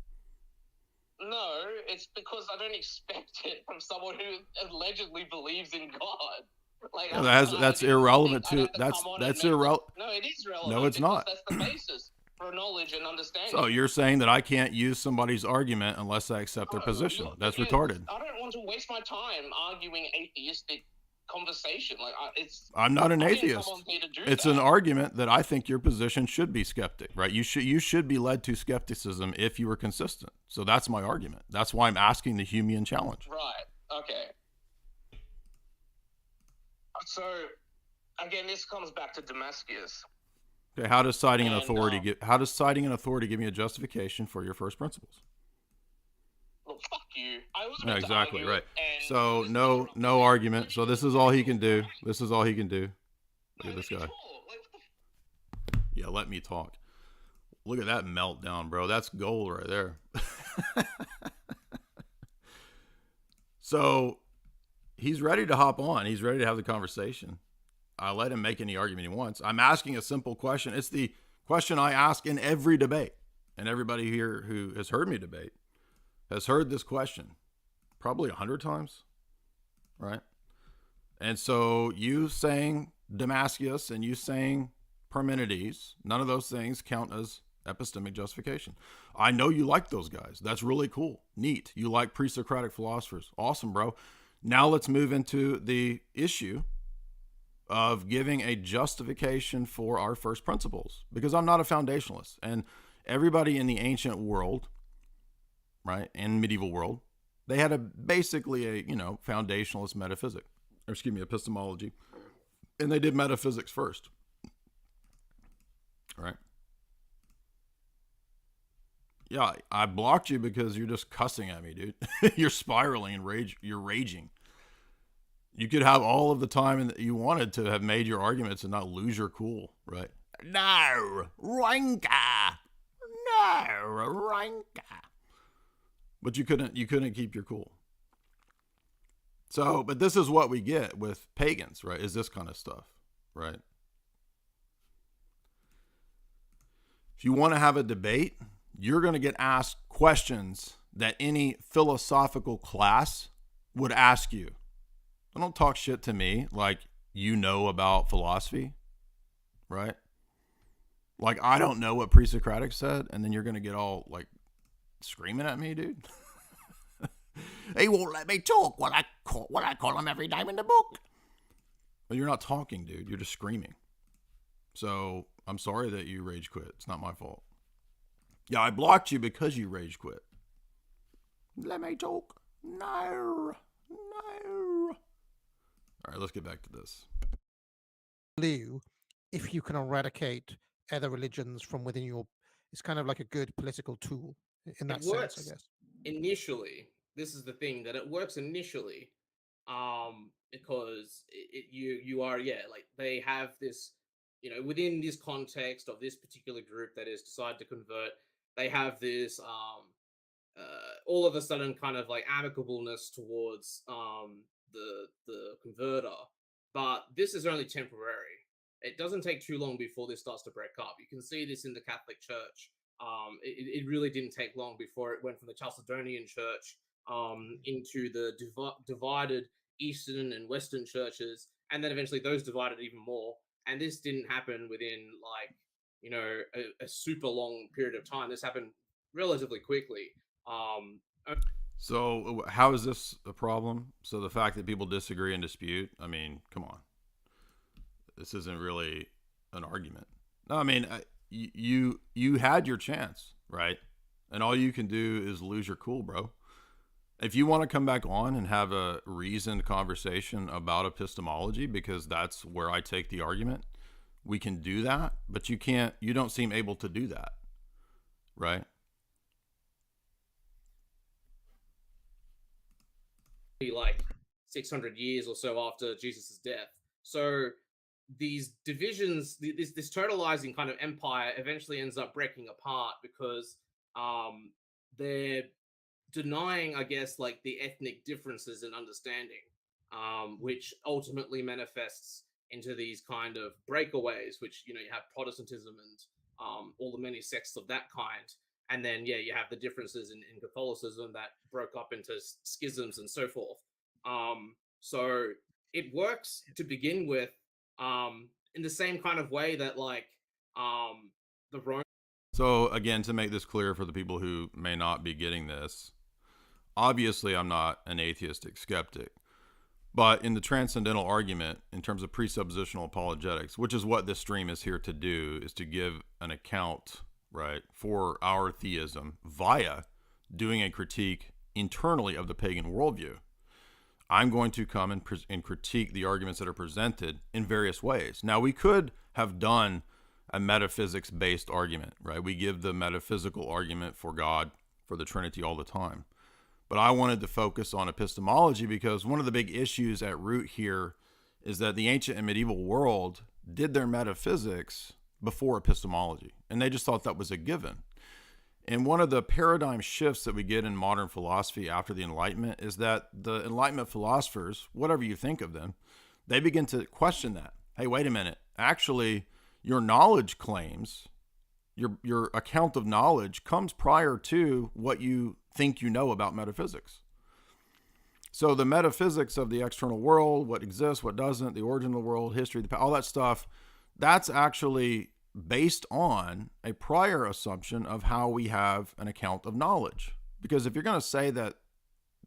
No, it's because I don't expect it from someone who allegedly believes in God. Like Yeah, I that's didn't irrelevant think I'd to have to come on and that's make this- irrelevant. No, it is relevant. No, it's because not. That's the basis for knowledge and understanding. So you're saying that I can't use somebody's argument unless I accept their No, position. look, That's again, retarded. I don't want to waste my time arguing atheistic conversation. Like it's. I'm not an I didn't atheist. come on here to do It's that. an argument that I think your position should be skeptic, right? You should be led to skepticism if you were consistent. So that's my argument. That's why I'm asking the Humean challenge. Right. Okay. So, again, this comes back to Damascus. Okay, how does citing an And, authority give me a justification for your first principles? Well, fuck you. I was Yeah, about to exactly argue, right. and So this no interrupted no me. argument. So this is all he can do. This is all he can do. Look at this guy. Like, what the Yeah, let me talk. Look at that meltdown, bro. That's gold right there. So he's ready to hop on. He's ready to have the conversation. I let him make any argument he wants. I'm asking a simple question. It's the question I ask in every debate. And everybody here who has heard me debate has heard this question probably 100 times, right? And so you saying Damascus and you saying Parmenides, none of those things count as epistemic justification. I know you like those guys. That's really cool. Neat. You like pre-Socratic philosophers. Awesome, bro. Now let's move into the issue of giving a justification for our first principles, because I'm not a foundationalist, and everybody in the ancient world, right, and medieval world, they had basically a foundationalist epistemology, and they did metaphysics first, right? Yeah, I blocked you because you're just cussing at me, dude. You're spiraling and you're raging. You could have all of the time that you wanted to have made your arguments and not lose your cool, right? No, ranker. No, ranker. But you couldn't keep your cool. So, but this is what we get with pagans, right? Is this kind of stuff, right? If you want to have a debate, you're going to get asked questions that any philosophical class would ask you. Don't talk shit to me like you know about philosophy, right? Like I don't know what pre-Socratic said, and then you're going to get all like screaming at me, dude. He won't let me talk what I call him every time in the book. Well, you're not talking, dude. You're just screaming. So I'm sorry that you rage quit. It's not my fault. Yeah, I blocked you because you rage quit. Let me talk. No. All right, let's get back to this. If you can eradicate other religions from within your, it's kind of like a good political tool in that sense, I guess. Initially, this is the thing, that it works initially, because you are like they have this, within this context of this particular group that is decided to convert, they have this all of a sudden kind of like amicableness towards the converter, but this is only temporary. It doesn't take too long before this starts to break up. You can see this in the Catholic Church. It really didn't take long before it went from the Chalcedonian Church into the divided Eastern and Western churches, and then eventually those divided even more. And this didn't happen within a super long period of time. This happened relatively quickly. So how is this a problem? So the fact that people disagree and dispute, I mean, come on. This isn't really an argument. No, I mean, you had your chance, right? And all you can do is lose your cool, bro. If you want to come back on and have a reasoned conversation about epistemology, because that's where I take the argument, we can do that, but you don't seem able to do that, right? Like 600 years or so after Jesus' death. So these divisions, this totalizing kind of empire eventually ends up breaking apart because they're denying, I guess, like the ethnic differences in understanding, which ultimately manifests into these kind of breakaways, which, you have Protestantism and all the many sects of that kind. And then, you have the differences in Catholicism that broke up into schisms and so forth. So it works to begin with in the same kind of way that, like, the Roman. So, again, to make this clear for the people who may not be getting this, obviously I'm not an atheistic skeptic. But in the transcendental argument, in terms of presuppositional apologetics, which is what this stream is here to do, is to give an account, right, for our theism via doing a critique internally of the pagan worldview. I'm going to come and critique the arguments that are presented in various ways. Now, we could have done a metaphysics-based argument, right? We give the metaphysical argument for God, for the Trinity all the time. But I wanted to focus on epistemology because one of the big issues at root here is that the ancient and medieval world did their metaphysics before epistemology, and they just thought that was a given. And one of the paradigm shifts that we get in modern philosophy after the Enlightenment is that the Enlightenment philosophers, whatever you think of them, they begin to question that. Hey, wait a minute. Actually, your knowledge claims, your account of knowledge comes prior to what you think you know about metaphysics. So the metaphysics of the external world, what exists, what doesn't, the origin of the world, history, all that stuff, that's actually based on a prior assumption of how we have an account of knowledge. Because if you're going to say that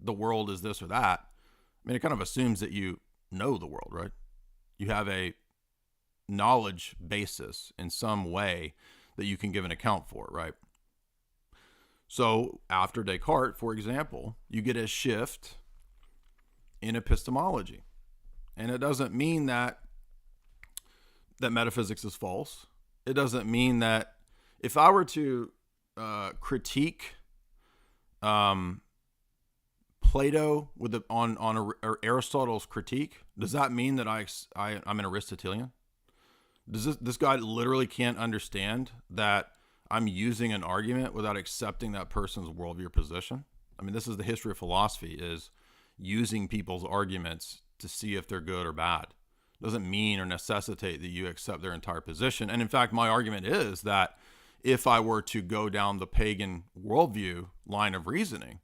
the world is this or that, I mean, it kind of assumes that you know the world, right? You have a knowledge basis in some way that you can give an account for, right? So after Descartes, for example, you get a shift in epistemology. And it doesn't mean that metaphysics is false. It doesn't mean that if I were to critique Plato Plato with Aristotle's critique, does that mean that I'm an Aristotelian? Does this guy literally can't understand that I'm using an argument without accepting that person's worldview position? I mean, this is the history of philosophy, is using people's arguments to see if they're good or bad. Doesn't mean or necessitate that you accept their entire position. And in fact, my argument is that if I were to go down the pagan worldview line of reasoning,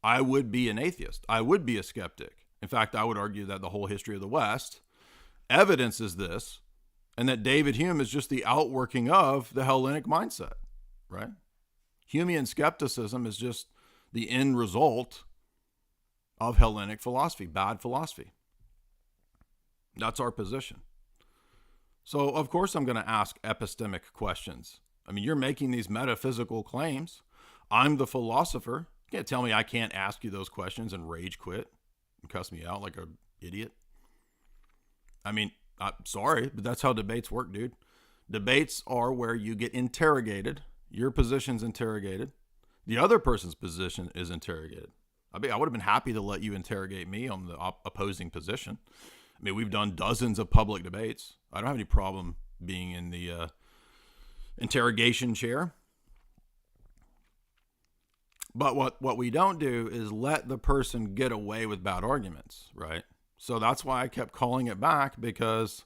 I would be an atheist. I would be a skeptic. In fact, I would argue that the whole history of the West evidences this, and that David Hume is just the outworking of the Hellenic mindset, right? Humean skepticism is just the end result of Hellenic philosophy, bad philosophy. That's our position. So, of course, I'm going to ask epistemic questions. I mean, you're making these metaphysical claims. I'm the philosopher. You can't tell me I can't ask you those questions and rage quit and cuss me out like an idiot. I mean, I'm sorry, but that's how debates work, dude. Debates are where you get interrogated. Your position's interrogated. The other person's position is interrogated. I would have been happy to let you interrogate me on the opposing position. I mean, we've done dozens of public debates. I don't have any problem being in the interrogation chair. But what we don't do is let the person get away with bad arguments, right? So that's why I kept calling it back, because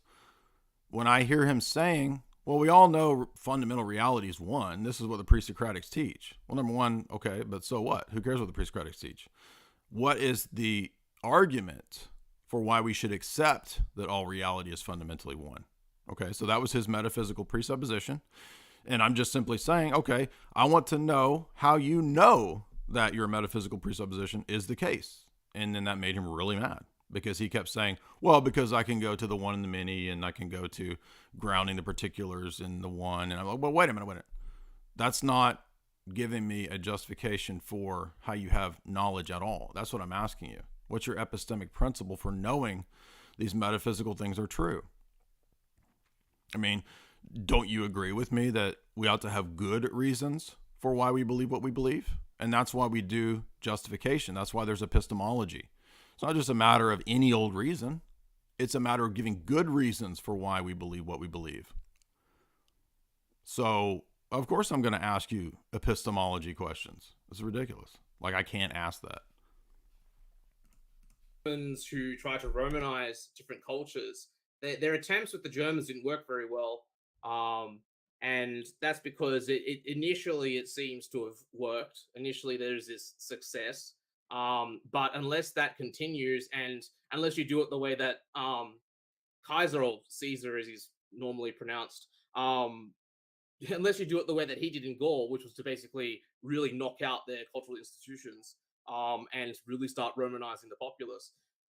when I hear him saying, well, we all know fundamental reality is one. This is what the pre-Socratics teach. Well, number one, okay, but so what? Who cares what the pre-Socratics teach? What is the argument for why we should accept that all reality is fundamentally one? Okay, so that was his metaphysical presupposition. And I'm just simply saying, okay, I want to know how you know that your metaphysical presupposition is the case. And then that made him really mad, because he kept saying, well, because I can go to the one and the many, and I can go to grounding the particulars in the one. And I'm like, well, wait a minute. That's not giving me a justification for how you have knowledge at all. That's what I'm asking you. What's your epistemic principle for knowing these metaphysical things are true? I mean, don't you agree with me that we ought to have good reasons for why we believe what we believe? And that's why we do justification. That's why there's epistemology. It's not just a matter of any old reason. It's a matter of giving good reasons for why we believe what we believe. So, of course, I'm going to ask you epistemology questions. It's ridiculous. Like, I can't ask that. Who try to Romanize different cultures, their attempts with the Germans didn't work very well. And that's because initially it seems to have worked. Initially, there's this success. But unless that continues, and unless you do it the way that Kaiser, or Caesar as he's normally pronounced, unless you do it the way that he did in Gaul, which was to basically really knock out their cultural institutions and really start Romanizing the populace,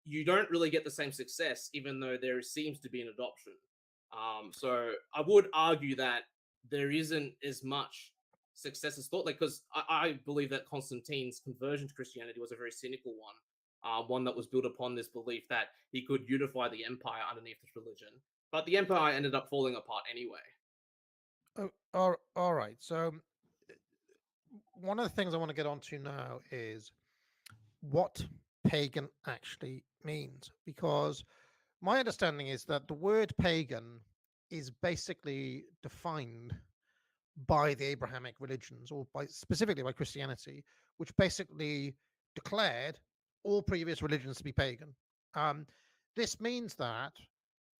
you don't really get the same success, even though there seems to be an adoption. So I would argue that there isn't as much success as thought, because I believe that Constantine's conversion to Christianity was a very cynical one that was built upon this belief that he could unify the empire underneath this religion. But the empire ended up falling apart anyway. Oh, all right. So one of the things I want to get onto now is what pagan actually means, because my understanding is that the word pagan is basically defined by the Abrahamic religions, or specifically by Christianity, which basically declared all previous religions to be pagan. This means that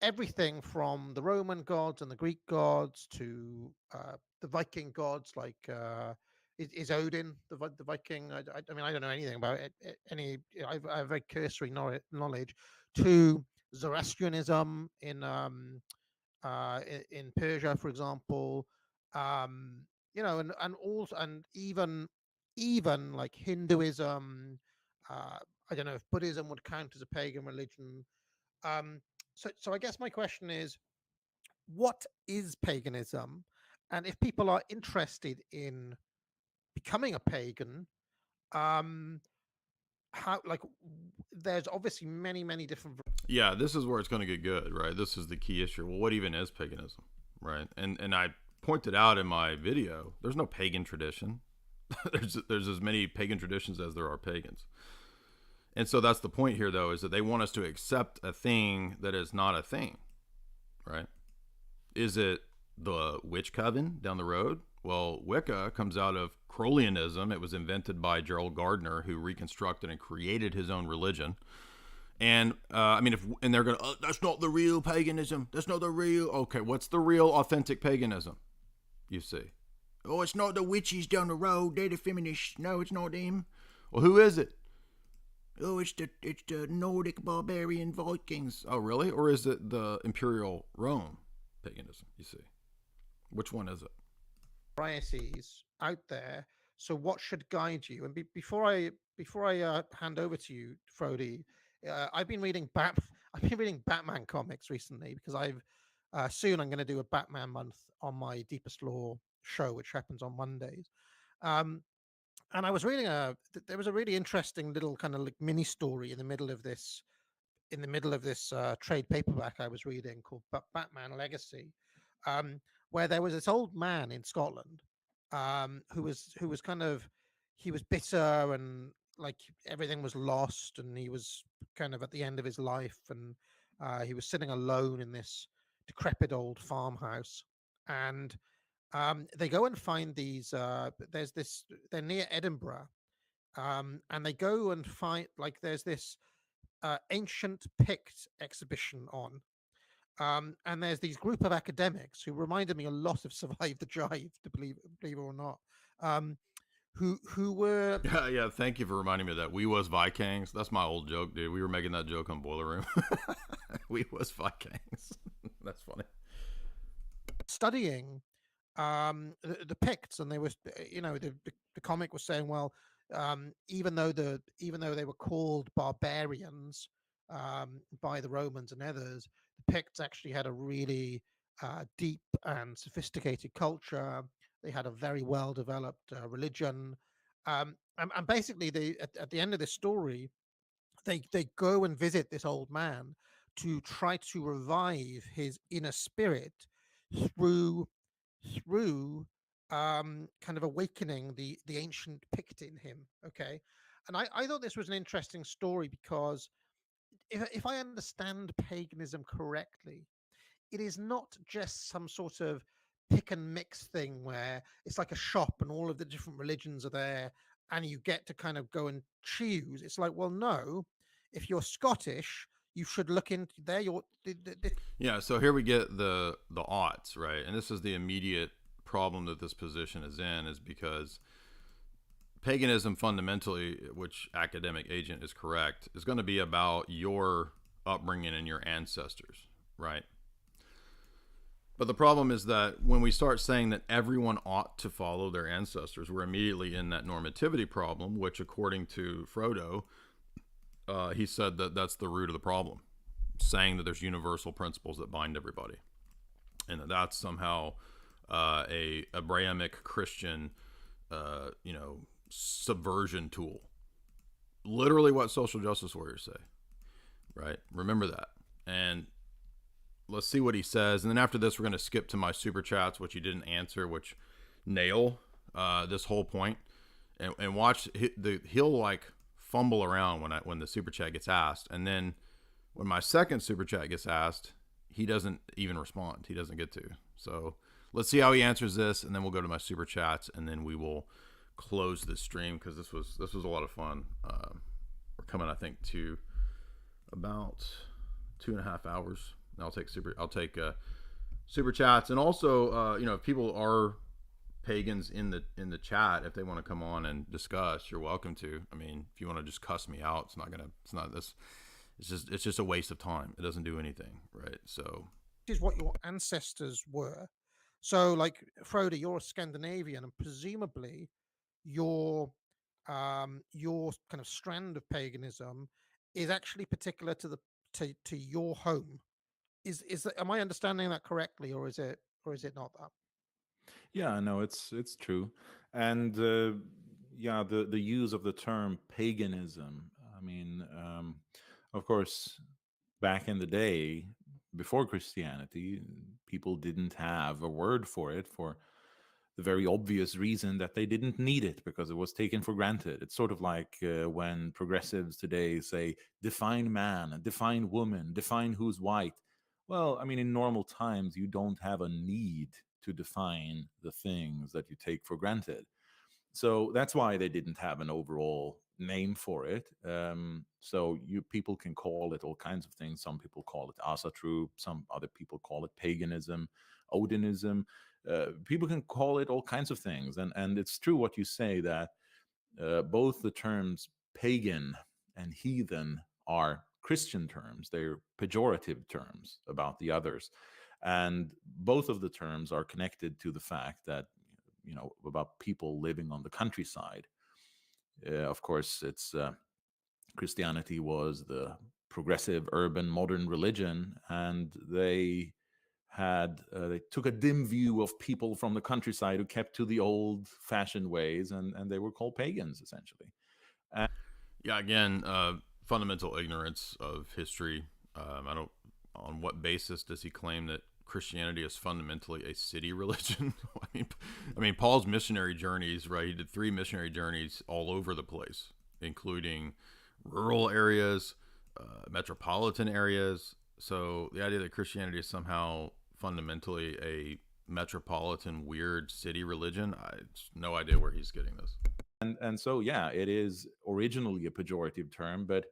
everything from the Roman gods and the Greek gods to the Viking gods, like is Odin the Viking? I mean, I don't know anything about it. I have very cursory knowledge. To Zoroastrianism in Persia, for example, and also, and even like Hinduism. I don't know if Buddhism would count as a pagan religion. So I guess my question is, what is paganism? And if people are interested in becoming a pagan, there's obviously many different. Yeah, this is where it's going to get good, right? This is the key issue. Well, what even is paganism, right? And I pointed out in my video, there's no pagan tradition. there's as many pagan traditions as there are pagans. And so that's the point here, though, is that they want us to accept a thing that is not a thing, right? Is it the witch coven down the road? Well, Wicca comes out of Crowleyanism. It was invented by Gerald Gardner, who reconstructed and created his own religion. And I mean, and they're going to, that's not the real paganism. That's not the real. Okay, what's the real authentic paganism? You see. Oh, it's not the witches down the road. They're the feminists. No, it's not them. Well, who is it? Oh, it's the Nordic barbarian Vikings. Oh, really? Or is it the Imperial Rome paganism? You see. Which one is it? Varieties out there. So what should guide you? And before I hand over to you, Frody, I've been reading Batman comics recently because soon I'm going to do a Batman month on my Deepest Law show, which happens on Mondays. And I was reading there was a really interesting little kind of like mini story in the middle of this trade paperback I was reading called Batman Legacy, where there was this old man in Scotland who was kind of, he was bitter and like everything was lost, and he was kind of at the end of his life, and he was sitting alone in this decrepit old farmhouse, and they go and find these. They're near Edinburgh, and they go and find there's this ancient Pict exhibition on. And there's these group of academics who reminded me a lot of Survive the Jive, to believe it or not, who were yeah. Thank you for reminding me of that. We was Vikings. That's my old joke, dude. We were making that joke on Boiler Room. We was Vikings. That's funny. Studying the Picts, and they were, the comic was saying, well, even though they were called barbarians by the Romans and others, the Picts actually had a really deep and sophisticated culture. They had a very well developed religion, and basically, at the end of this story, they go and visit this old man to try to revive his inner spirit through kind of awakening the ancient Pict in him. Okay, and I thought this was an interesting story because if I understand paganism correctly, it is not just some sort of pick and mix thing where it's like a shop and all of the different religions are there and you get to kind of go and choose. It's like, well, no, if you're Scottish, you should look into there. Yeah. So here we get the odds, right? And this is the immediate problem that this position is in, is because paganism fundamentally, which academic agent is correct, is going to be about your upbringing and your ancestors, right? But the problem is that when we start saying that everyone ought to follow their ancestors, we're immediately in that normativity problem, which according to Frodo, he said that that's the root of the problem, saying that there's universal principles that bind everybody, and that that's somehow a Abrahamic Christian, subversion tool. Literally what social justice warriors say, right? Remember that. And let's see what he says. And then after this, we're going to skip to my super chats, which he didn't answer, which nail this whole point. And watch, he'll like fumble around when the super chat gets asked. And then when my second super chat gets asked, he doesn't even respond. He doesn't get to. So let's see how he answers this. And then we'll go to my super chats, and then we will close this stream, because this was a lot of fun. We're coming, I think, to about 2.5 hours. And I'll take super chats, and also if people are pagans in the chat, if they want to come on and discuss, you're welcome to. I mean, if you want to just cuss me out, it's just a waste of time. It doesn't do anything, right? So this is what your ancestors were. So like Frodo, you're a Scandinavian, and presumably your kind of strand of paganism is actually particular to your home. Am I understanding that correctly, or is it not that? Yeah, no, it's true. And the use of the term paganism, I mean, of course, back in the day, before Christianity, people didn't have a word for it, for the very obvious reason that they didn't need it because it was taken for granted. It's sort of like when progressives today say, define man, define woman, define who's white. Well, I mean, in normal times, you don't have a need to define the things that you take for granted. So that's why they didn't have an overall name for it. So people can call it all kinds of things. Some people call it Asatru. Some other people call it paganism, Odinism. People can call it all kinds of things. And it's true what you say, that both the terms pagan and heathen are Christian terms. They're pejorative terms about the others. And both of the terms are connected to the fact that, about people living on the countryside. Of course, it's Christianity was the progressive, urban, modern religion, and they took a dim view of people from the countryside who kept to the old-fashioned ways, and they were called pagans, essentially. Yeah, again, fundamental ignorance of history. On what basis does he claim that Christianity is fundamentally a city religion? I mean, Paul's missionary journeys, right? He did 3 missionary journeys all over the place, including rural areas, metropolitan areas. So the idea that Christianity is somehow fundamentally a metropolitan, weird city religion, I have no idea where he's getting this. And so, yeah, it is originally a pejorative term, but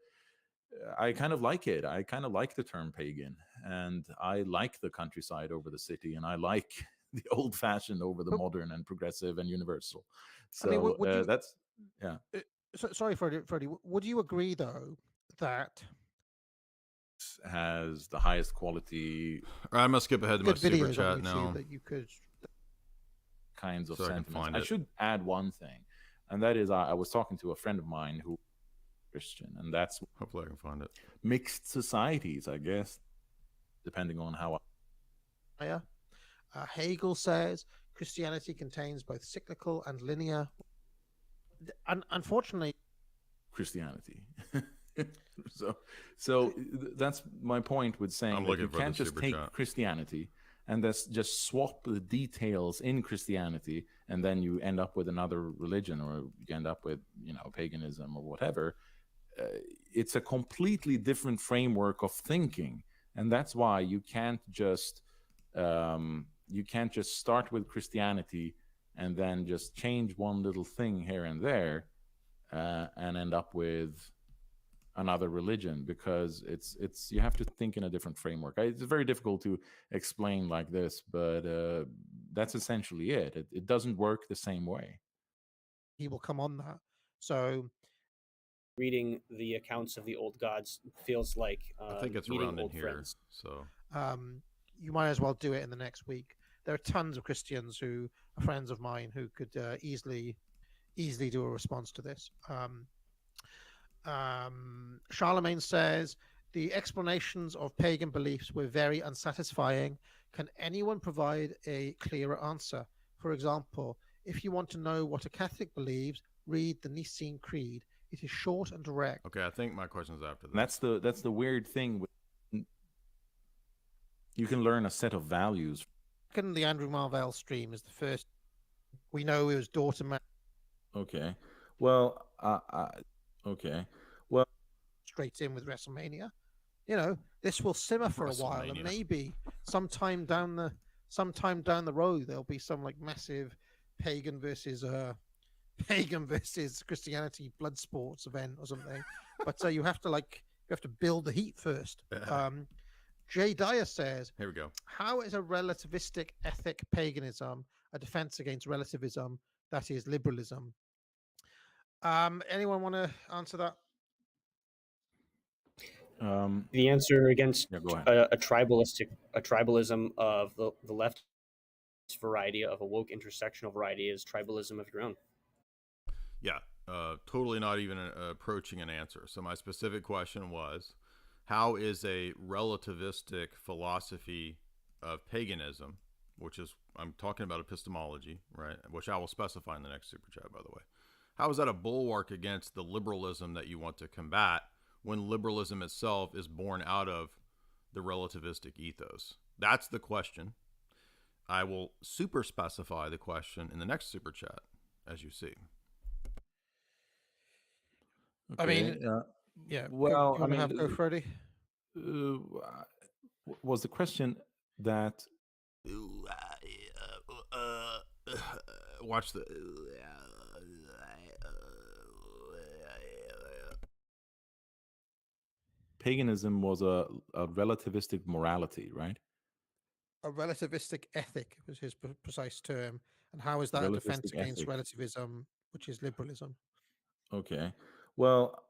I kind of like it. I kind of like the term pagan, and I like the countryside over the city, and I like the old-fashioned over the modern and progressive and universal. So I mean, that's, yeah. Sorry, Freddie. Would you agree, though, that has the highest quality? I must skip ahead to my super videos chat on now. YouTube that you could Kinds of So I can sentiments. find I it. should add one thing, and that is I was talking to a friend of mine who Christian, and that's Hopefully I can find it. mixed societies, I guess, depending on how. Hegel says Christianity contains both cyclical and linear. Unfortunately, Christianity. so that's my point with saying that you can't just take Christianity and just swap the details in Christianity, and then you end up with another religion, or you end up with paganism or whatever. It's a completely different framework of thinking, and that's why you can't just start with Christianity and then just change one little thing here and there and end up with another religion, because it's you have to think in a different framework. It's very difficult to explain like this, but that's essentially it. It doesn't work the same way. he will come on that. So reading the accounts of the old gods feels like I think it's meeting around in old here. friends. So you might as well do it in the next week. There are tons of Christians who are friends of mine who could easily do a response to this. Charlemagne says the explanations of pagan beliefs were very unsatisfying. Can anyone provide a clearer answer? For example, if you want to know what a Catholic believes, read the Nicene Creed. It is short and direct. okay, I think my question is after that. That's the weird thing. You can learn a set of values. The Andrew Marvell stream is the first. We know it was daughter man. Okay. Well, okay. Well, Straight in with WrestleMania. This will simmer for a while, and maybe sometime down the road there'll be some like massive pagan versus Christianity blood sports event or something. But you have to build the heat first. Dyer says, here we go. How is a relativistic ethic paganism a defense against relativism, that is liberalism? Anyone want to answer that? The answer against go ahead. a tribalism of the left variety, of a woke intersectional variety, is tribalism of your own. Yeah, totally not even approaching an answer. So my specific question was, how is a relativistic philosophy of paganism, which is, I'm talking about epistemology, right, which I will specify in the next super chat, by the way. How is that a bulwark against the liberalism that you want to combat, when liberalism itself is born out of the relativistic ethos? That's the question. I will super specify the question in the next super chat, as you see. I mean, yeah. Well, you want to have go, Freddie? Was the question that Watch the. Paganism was a relativistic morality, right? A relativistic ethic was his precise term. And how is that a defense Relativistic against ethic. relativism, which is liberalism? Okay. Well,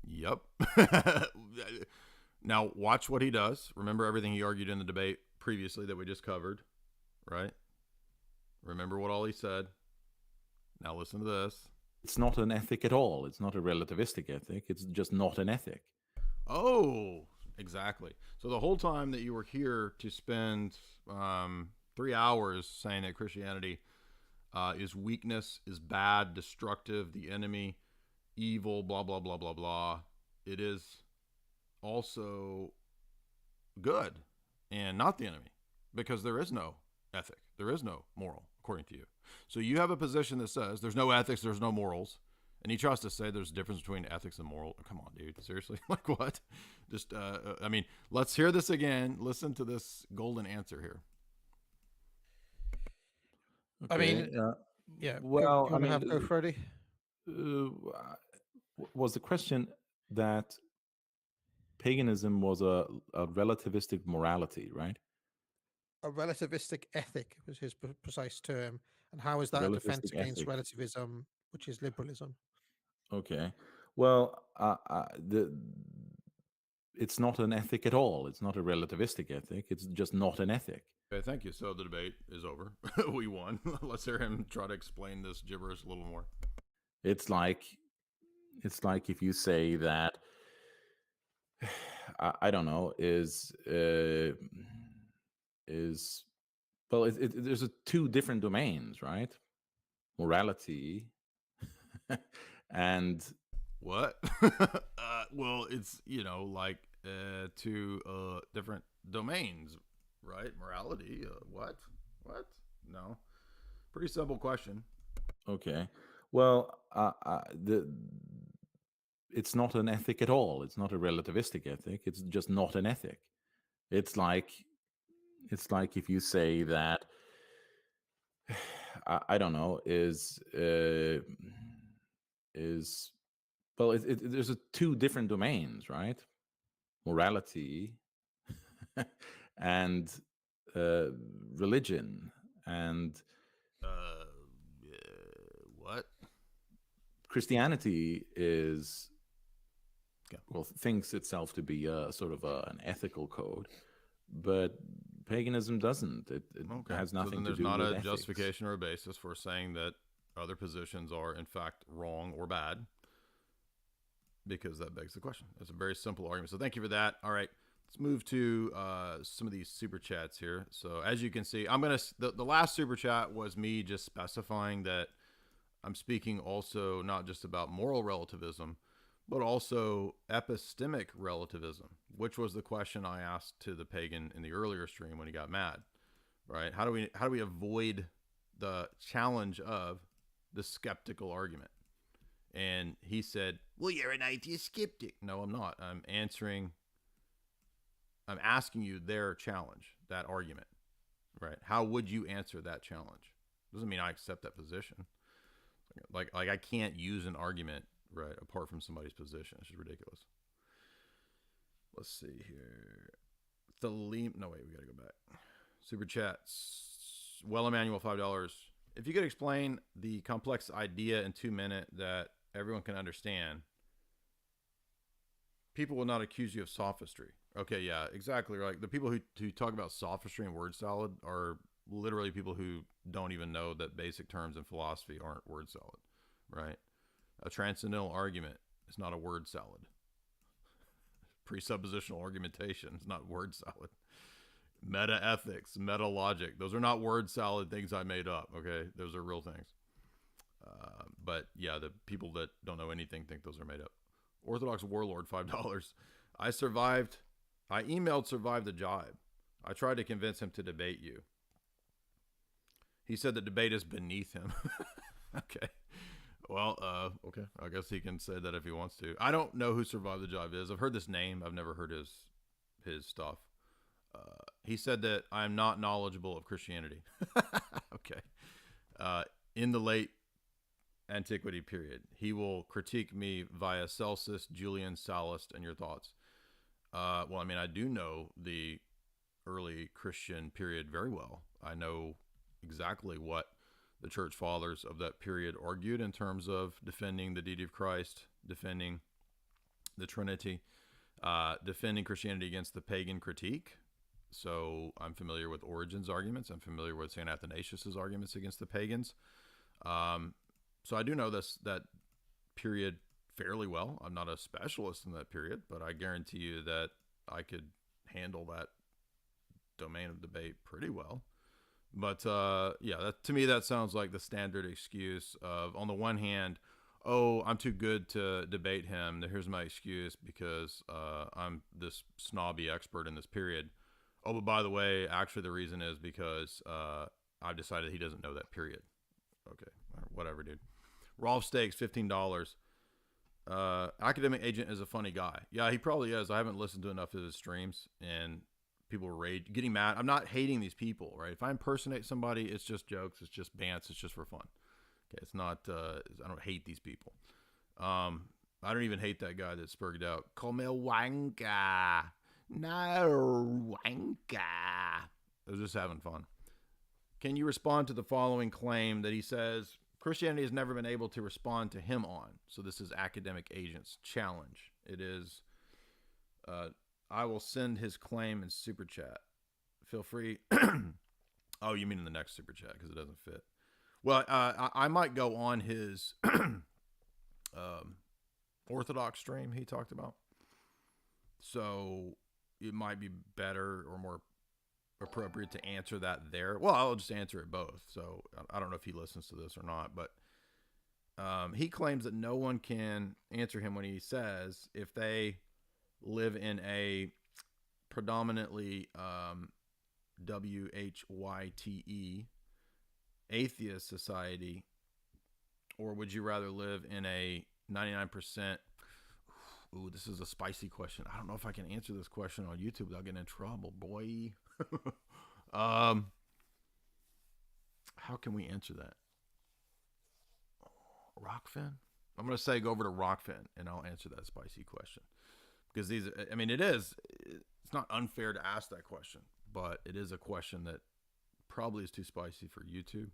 Yep. Now watch what he does. Remember everything he argued in the debate previously that we just covered, right? Remember what all he said. Now listen to this. It's not an ethic at all. It's not a relativistic ethic. It's just not an ethic. Oh, exactly. So the whole time that you were here to spend 3 hours saying that Christianity is weakness, is bad, destructive, the enemy, evil, blah, blah, blah, blah, blah. It is also good and not the enemy, because there is no ethic. There is no moral, according to you. So you have a position that says there's no ethics, there's no morals. And he tries to say there's a difference between ethics and moral. Come on, dude. Seriously? Like what? Just, I mean, let's hear this again. Listen to this golden answer here. Okay. I mean, yeah. Well, you want to have go, Freddie? Was the question that paganism was a relativistic morality, right? A relativistic ethic was his precise term. And how is that a defense against ethic. relativism, which is liberalism? Okay. Well, it's not an ethic at all. It's not a relativistic ethic. It's just not an ethic. Okay, thank you. So the debate is over. We won. Let's hear him try to explain this gibberish a little more. It's like if you say that I don't know is well, there's two different domains, right? Morality and what? Well, it's like two different domains, right? Morality. What? No. Pretty simple question. Okay. Well, it's not an ethic at all. It's not a relativistic ethic. It's just not an ethic. It's like if you say that I don't know is well, there's two different domains, right? Morality and religion and what? Christianity is thinks itself to be a sort of an ethical code, but paganism doesn't. It has nothing to do with there's not a ethics. Justification or a basis for saying that other positions are in fact wrong or bad, because that begs the question. It's a very simple argument. So thank you for that. All right, let's move to some of these super chats here. So as you can see, the last super chat was me just specifying that I'm speaking also not just about moral relativism, but also epistemic relativism, which was the question I asked to the pagan in the earlier stream when he got mad, right? How do we avoid the challenge of the skeptical argument? And he said, well, you're an atheist skeptic. No, I'm not. I'm asking you their challenge, that argument, right? How would you answer that challenge? Doesn't mean I accept that position. Like I can't use an argument, right, apart from somebody's position. It's just ridiculous. Let's see here. We gotta go back. Super chats. Well, Emmanuel, $5. If you could explain the complex idea in 2 minutes that everyone can understand, people will not accuse you of sophistry. Okay, yeah, exactly. Like the people who talk about sophistry and word salad are literally people who don't even know that basic terms in philosophy aren't word salad, right? A transcendental argument is not a word salad. Presuppositional argumentation is not word salad. Meta ethics, meta logic, those are not word salad things I made up, okay? Those are real things. But yeah, the people that don't know anything think those are made up. Orthodox Warlord, $5. I emailed Survive the Jibe. I tried to convince him to debate you. He said that debate is beneath him. Okay. Well, okay. I guess he can say that if he wants to. I don't know who Survive the Jive is. I've heard this name. I've never heard his stuff. He said that I'm not knowledgeable of Christianity. Okay. In the late antiquity period, he will critique me via Celsus, Julian, Sallust, and your thoughts. Well, I mean, I do know the early Christian period very well. I know exactly what the church fathers of that period argued in terms of defending the deity of Christ, defending the Trinity, defending Christianity against the pagan critique. So I'm familiar with Origen's arguments. I'm familiar with St. Athanasius's arguments against the pagans. So I do know that period fairly well. I'm not a specialist in that period, but I guarantee you that I could handle that domain of debate pretty well. But yeah, to me, that sounds like the standard excuse of, on the one hand, oh, I'm too good to debate him. Here's my excuse because I'm this snobby expert in this period. Oh, but by the way, actually the reason is because I've decided he doesn't know that period. Okay, whatever, dude. Rolf Stakes, $15. Academic Agent is a funny guy. Yeah, he probably is. I haven't listened to enough of his streams, and people rage, getting mad. I'm not hating these people, right? If I impersonate somebody, it's just jokes, it's just bants, it's just for fun. Okay, it's not. I don't hate these people. I don't even hate that guy that spurred out. Call me a wanker. No, wanker. I was just having fun. Can you respond to the following claim that he says Christianity has never been able to respond to him on? So this is Academic Agent's challenge. It is, I will send his claim in super chat. Feel free. Oh, you mean in the next super chat because it doesn't fit. Well, I might go on his Orthodox stream he talked about. So it might be better or more appropriate to answer that there. Well, I'll just answer it both. So I don't know if he listens to this or not, but he claims that no one can answer him when he says if they live in a predominantly WHYTE atheist society, or would you rather live in a 99%? Ooh, this is a spicy question. I don't know if I can answer this question on YouTube without getting in trouble, boy. How can we answer that? Rockfin? I'm going to say go over to Rockfin, and I'll answer that spicy question. Because these, I mean, it's not unfair to ask that question, but it is a question that probably is too spicy for YouTube.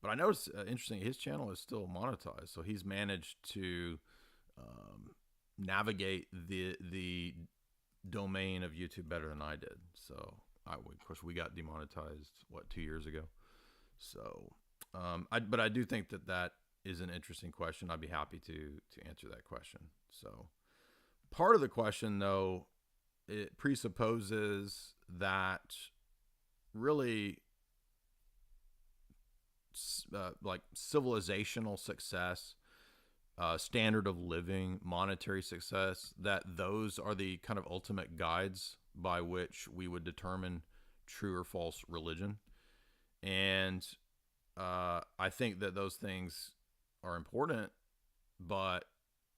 But I noticed, interesting, his channel is still monetized, so he's managed to navigate the domain of YouTube better than I did. So, of course, we got demonetized, 2 years ago? So, but I do think that is an interesting question. I'd be happy to answer that question. So, part of the question, though, it presupposes that really like civilizational success, standard of living, monetary success, that those are the kind of ultimate guides by which we would determine true or false religion. And I think that those things are important, but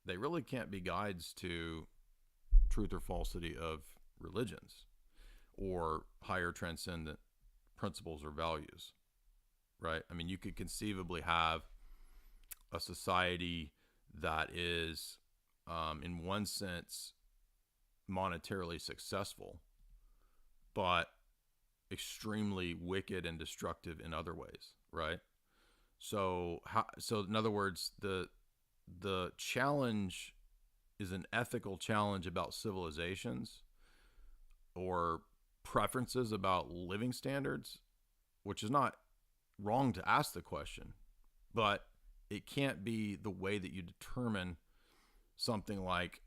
they really can't be guides to truth or falsity of religions or higher transcendent principles or values, right? I mean, you could conceivably have a society that is, in one sense, monetarily successful, but extremely wicked and destructive in other ways, right? So in other words, the challenge is an ethical challenge about civilizations or preferences about living standards, which is not wrong to ask the question, but it can't be the way that you determine something like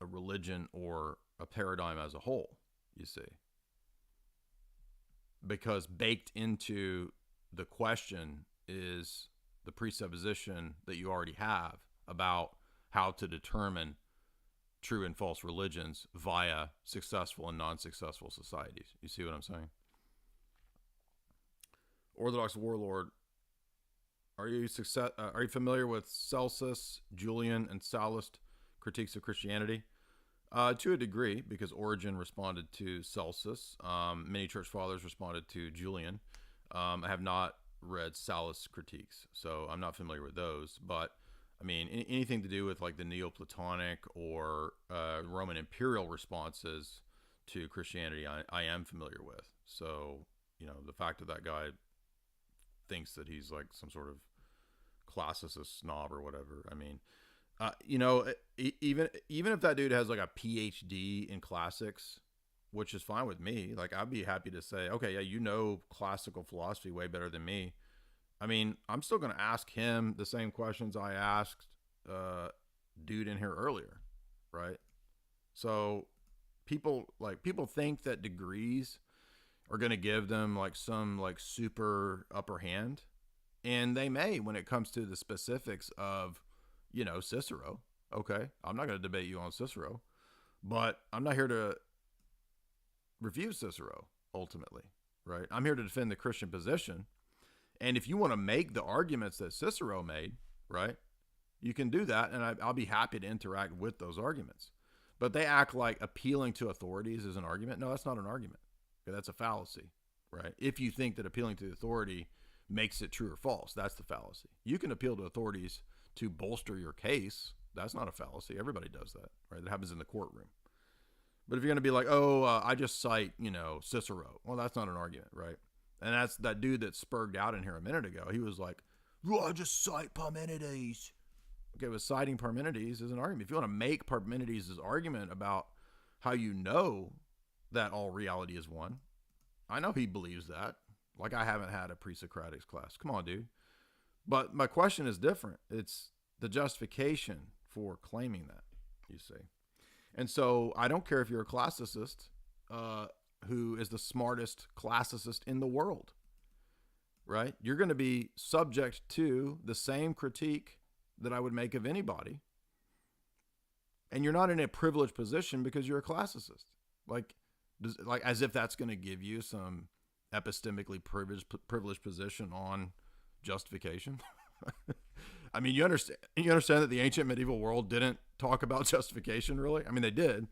a religion or a paradigm as a whole, you see. Because baked into the question is the presupposition that you already have about how to determine true and false religions via successful and non-successful societies. You see what I'm saying? Orthodox Warlord, are you familiar with Celsus, Julian, and Sallust critiques of Christianity? To a degree, because Origen responded to Celsus. Many church fathers responded to Julian. I have not read Sallust's critiques, so I'm not familiar with those. But I mean, anything to do with like the Neoplatonic or Roman imperial responses to Christianity, I am familiar with. So, you know, the fact that guy thinks that he's like some sort of classicist snob or whatever. I mean, you know, even if that dude has like a PhD in classics, which is fine with me, like I'd be happy to say, okay, yeah, you know classical philosophy way better than me. I mean, I'm still going to ask him the same questions I asked dude in here earlier, right? So people think that degrees are going to give them like some like super upper hand, and they may when it comes to the specifics of, you know, Cicero. Okay, I'm not going to debate you on Cicero, but I'm not here to review Cicero ultimately, right? I'm here to defend the Christian position. And if you want to make the arguments that Cicero made, right, you can do that, and I'll be happy to interact with those arguments. But they act like appealing to authorities is an argument. No, that's not an argument. Okay, that's a fallacy, right? If you think that appealing to the authority makes it true or false, that's the fallacy. You can appeal to authorities to bolster your case. That's not a fallacy. Everybody does that, right? That happens in the courtroom. But if you're going to be like, I just cite, you know, Cicero, well, that's not an argument, right? And that's that dude that spurred out in here a minute ago. He was like, well, I just cite Parmenides. Okay, but citing Parmenides is an argument. If you want to make Parmenides' argument about how you know that all reality is one, I know he believes that. Like, I haven't had a pre-Socratic class. Come on, dude. But my question is different. It's the justification for claiming that, you see. And so I don't care if you're a classicist, who is the smartest classicist in the world, right? You're going to be subject to the same critique that I would make of anybody. And you're not in a privileged position because you're a classicist. Like as if that's going to give you some epistemically privileged position on justification. I mean, you understand that the ancient medieval world didn't talk about justification, really? I mean, they did,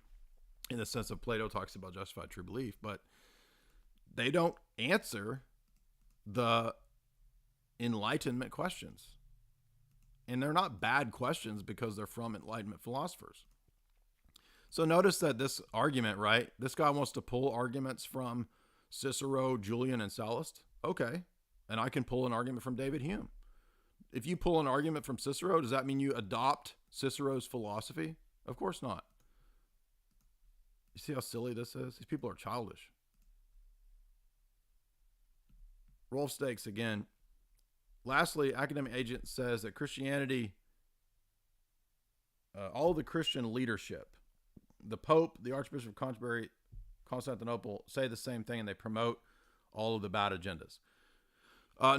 in the sense of Plato talks about justified true belief, but they don't answer the Enlightenment questions. And they're not bad questions because they're from Enlightenment philosophers. So notice that this argument, right? This guy wants to pull arguments from Cicero, Julian, and Sallust. Okay. And I can pull an argument from David Hume. If you pull an argument from Cicero, does that mean you adopt Cicero's philosophy? Of course not. You see how silly this is? These people are childish. Rolf Stakes again. Lastly, Academic Agent says that Christianity, all the Christian leadership, the Pope, the Archbishop of Canterbury, Constantinople, say the same thing, and they promote all of the bad agendas.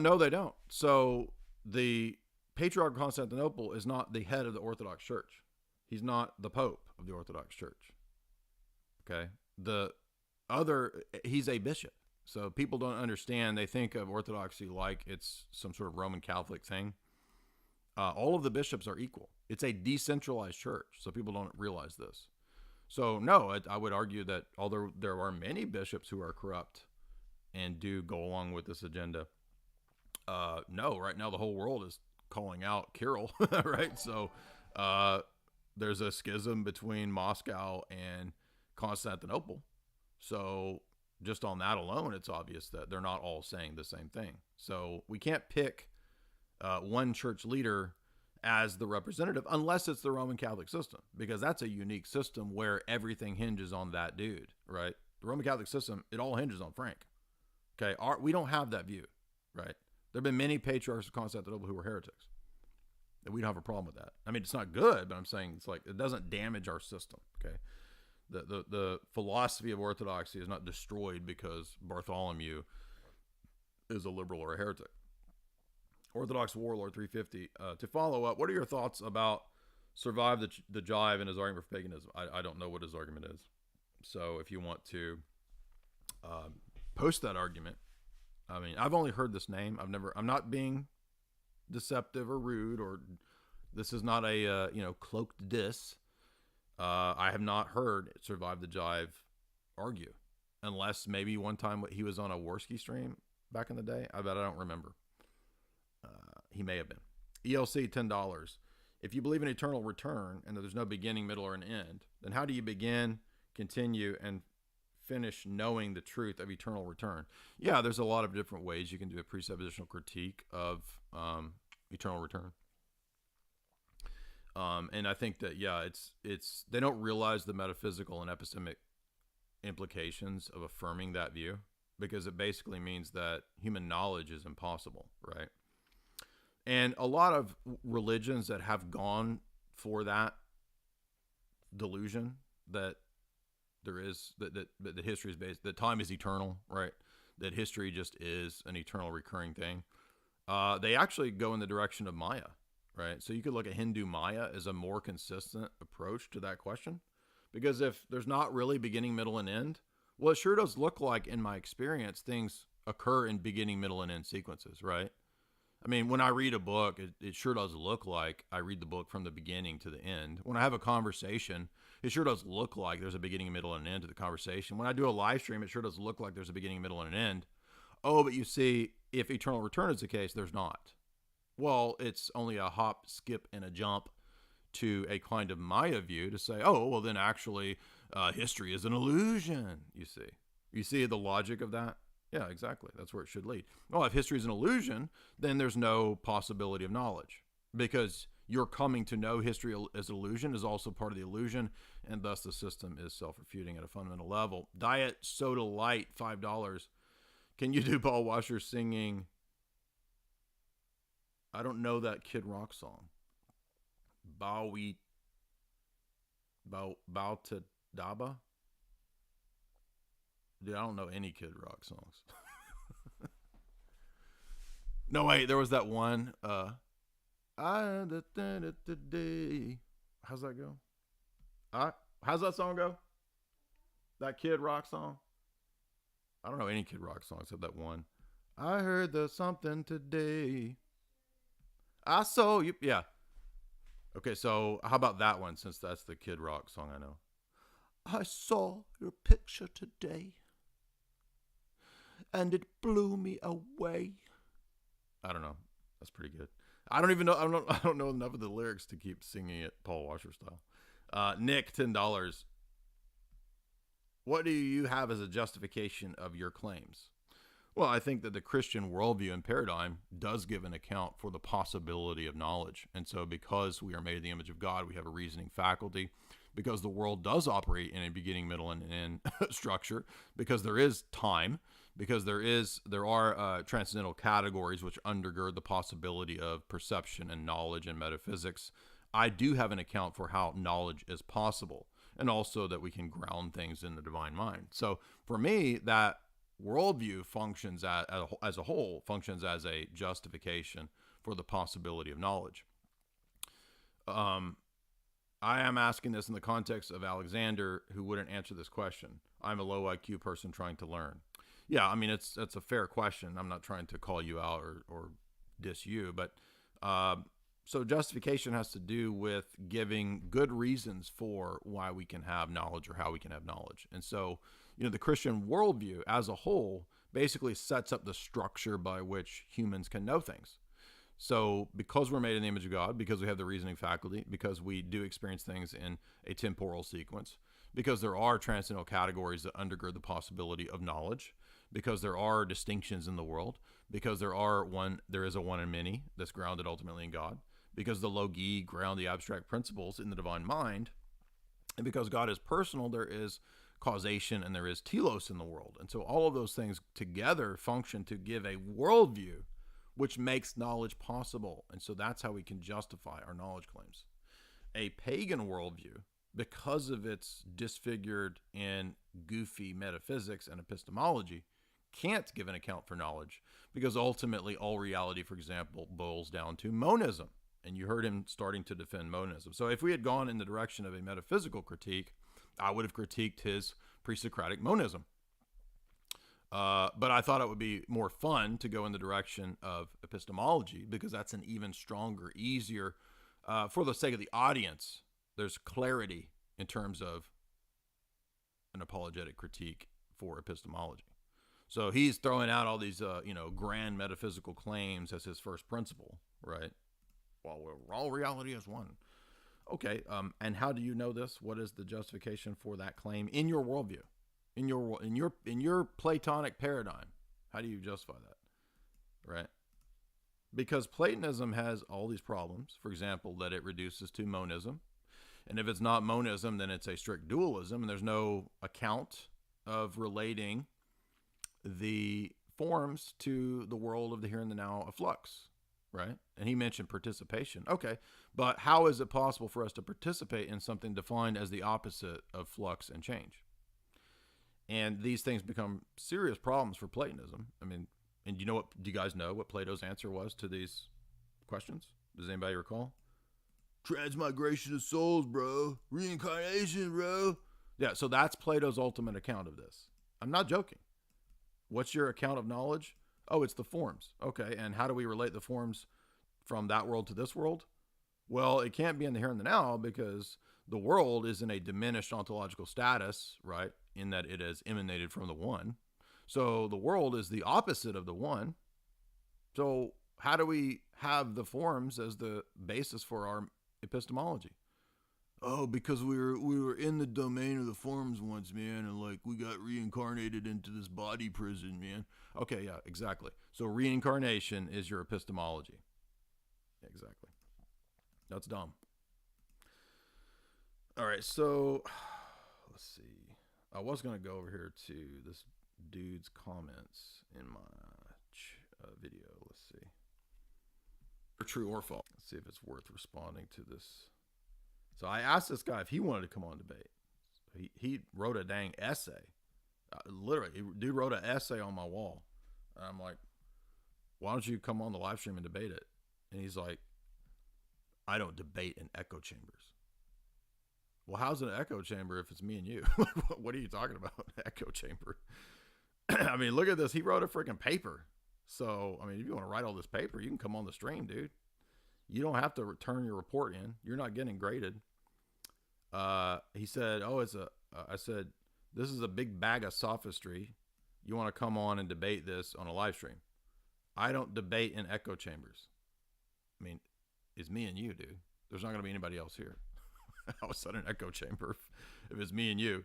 No, they don't. So the Patriarch of Constantinople is not the head of the Orthodox Church. He's not the Pope of the Orthodox Church. Okay. He's a bishop. So people don't understand. They think of Orthodoxy like it's some sort of Roman Catholic thing. All of the bishops are equal. It's a decentralized church. So people don't realize this. So no, I would argue that although there are many bishops who are corrupt and do go along with this agenda, no, right now the whole world is calling out Kirill, right? So there's a schism between Moscow and Constantinople. So just on that alone, it's obvious that they're not all saying the same thing. So we can't pick one church leader as the representative unless it's the Roman Catholic system, because that's a unique system where everything hinges on that dude, right? The Roman Catholic system, it all hinges on Frank. Okay, we don't have that view, right? There have been many patriarchs of Constantinople who were heretics. And we don't have a problem with that. I mean, it's not good, but I'm saying it's like it doesn't damage our system, okay? The philosophy of orthodoxy is not destroyed because Bartholomew is a liberal or a heretic. Orthodox Warlord 350. To follow up, what are your thoughts about survived the jive in his argument for paganism. I don't know what his argument is. So if you want to post that argument, I mean, I've only heard this name. I'm not being deceptive or rude, or this is not a cloaked diss. I have not heard Survive the Jive argue, unless maybe one time he was on a Worski stream back in the day. I bet I don't remember. He may have been. ELC $10. If you believe in eternal return and that there's no beginning, middle, or an end, then how do you begin, continue, and finish knowing the truth of eternal return? Yeah, there's a lot of different ways you can do a presuppositional critique of eternal return. And I think that, yeah, it's they don't realize the metaphysical and epistemic implications of affirming that view, because it basically means that human knowledge is impossible, right? And a lot of religions that have gone for that delusion that there is, that history is based, that time is eternal, right? That history just is an eternal recurring thing. They actually go in the direction of Maya, right? So you could look at Hindu Maya as a more consistent approach to that question. Because if there's not really beginning, middle, and end, well, it sure does look like, in my experience, things occur in beginning, middle, and end sequences, right? I mean, when I read a book, it sure does look like I read the book from the beginning to the end. When I have a conversation, it sure does look like there's a beginning, middle, and an end to the conversation. When I do a live stream, it sure does look like there's a beginning, middle, and an end. Oh, but you see, if eternal return is the case, there's not. Well, it's only a hop, skip, and a jump to a kind of Maya view to say, oh, well, then actually history is an illusion, you see. You see the logic of that? Yeah, exactly. That's where it should lead. Well, if history is an illusion, then there's no possibility of knowledge, because your coming to know history as an illusion is also part of the illusion, and thus the system is self-refuting at a fundamental level. Diet Soda Light, $5. Can you do Paul Washer singing, I don't know that Kid Rock song, Bow to Daba? Dude, I don't know any Kid Rock songs. No, wait, there was that one. How's that go? How's that song go? That Kid Rock song? I don't know any Kid Rock song except that one. I heard there's something today. I saw you. Yeah. Okay, so how about that one, since that's the Kid Rock song I know? I saw your picture today, and it blew me away. I don't know. That's pretty good. I don't even know. I don't know enough of the lyrics to keep singing it Paul Washer style. Nick, $10. What do you have as a justification of your claims? Well, I think that the Christian worldview and paradigm does give an account for the possibility of knowledge. And so because we are made in the image of God, we have a reasoning faculty. Because the world does operate in a beginning, middle, and end structure, because there is time, because there are transcendental categories which undergird the possibility of perception and knowledge and metaphysics, I do have an account for how knowledge is possible, and also that we can ground things in the divine mind. So for me, that worldview functions as a whole, functions as a justification for the possibility of knowledge. I am asking this in the context of Alexander, who wouldn't answer this question. I'm a low IQ person trying to learn. Yeah, I mean, it's a fair question. I'm not trying to call you out or diss you, but so justification has to do with giving good reasons for why we can have knowledge or how we can have knowledge. And so, the Christian worldview as a whole basically sets up the structure by which humans can know things. So because we're made in the image of God, because we have the reasoning faculty, because we do experience things in a temporal sequence, because there are transcendental categories that undergird the possibility of knowledge, because there are distinctions in the world, because there is a one and many that's grounded ultimately in God, because the logi ground the abstract principles in the divine mind, and because God is personal, there is causation and there is telos in the world. And so all of those things together function to give a worldview which makes knowledge possible. And so that's how we can justify our knowledge claims. A pagan worldview, because of its disfigured and goofy metaphysics and epistemology, can't give an account for knowledge, because ultimately all reality, for example, boils down to monism. and you heard him starting to defend monism. So if we had gone in the direction of a metaphysical critique, I would have critiqued his pre-Socratic monism. But I thought it would be more fun to go in the direction of epistemology, because that's an even stronger, easier, for the sake of the audience, there's clarity in terms of an apologetic critique for epistemology. So he's throwing out all these, grand metaphysical claims as his first principle, right? Well, all reality is one. Okay, and how do you know this? What is the justification for that claim in your worldview, in your Platonic paradigm? How do you justify that, right? Because Platonism has all these problems. For example, that it reduces to monism, and if it's not monism, then it's a strict dualism, and there's no account of relating the forms to the world of the here and the now of flux, right? And he mentioned participation. Okay, but how is it possible for us to participate in something defined as the opposite of flux and change? And these things become serious problems for Platonism. I mean, and do you guys know what Plato's answer was to these questions? Does anybody recall? Transmigration of souls, bro. Reincarnation, bro. Yeah, so that's Plato's ultimate account of this. I'm not joking. What's your account of knowledge? Oh, it's the forms. Okay, and how do we relate the forms from that world to this world? Well, it can't be in the here and the now, because the world is in a diminished ontological status, right? In that it has emanated from the one. So the world is the opposite of the one. So how do we have the forms as the basis for our epistemology? Oh, because we were in the domain of the forms once, man, and like we got reincarnated into this body prison, man. Okay, yeah, exactly. So reincarnation is your epistemology. Exactly. That's dumb. All right, so let's see. I was going to go over here to this dude's comments in my video. Let's see. True or false. Let's see if it's worth responding to this. So I asked this guy if he wanted to come on debate. He wrote a dang essay. Literally, dude wrote an essay on my wall. And I'm like, why don't you come on the live stream and debate it? And he's like, I don't debate in echo chambers. Well, how's it an echo chamber if it's me and you? What are you talking about? Echo chamber. I mean, look at this. He wrote a freaking paper. So, I mean, if you want to write all this paper, you can come on the stream, dude. You don't have to return your report in. You're not getting graded. He said, I said, this is a big bag of sophistry. You want to come on and debate this on a live stream. I don't debate in echo chambers. I mean, it's me and you, dude. There's not going to be anybody else here. I was in an echo chamber if it's me and you.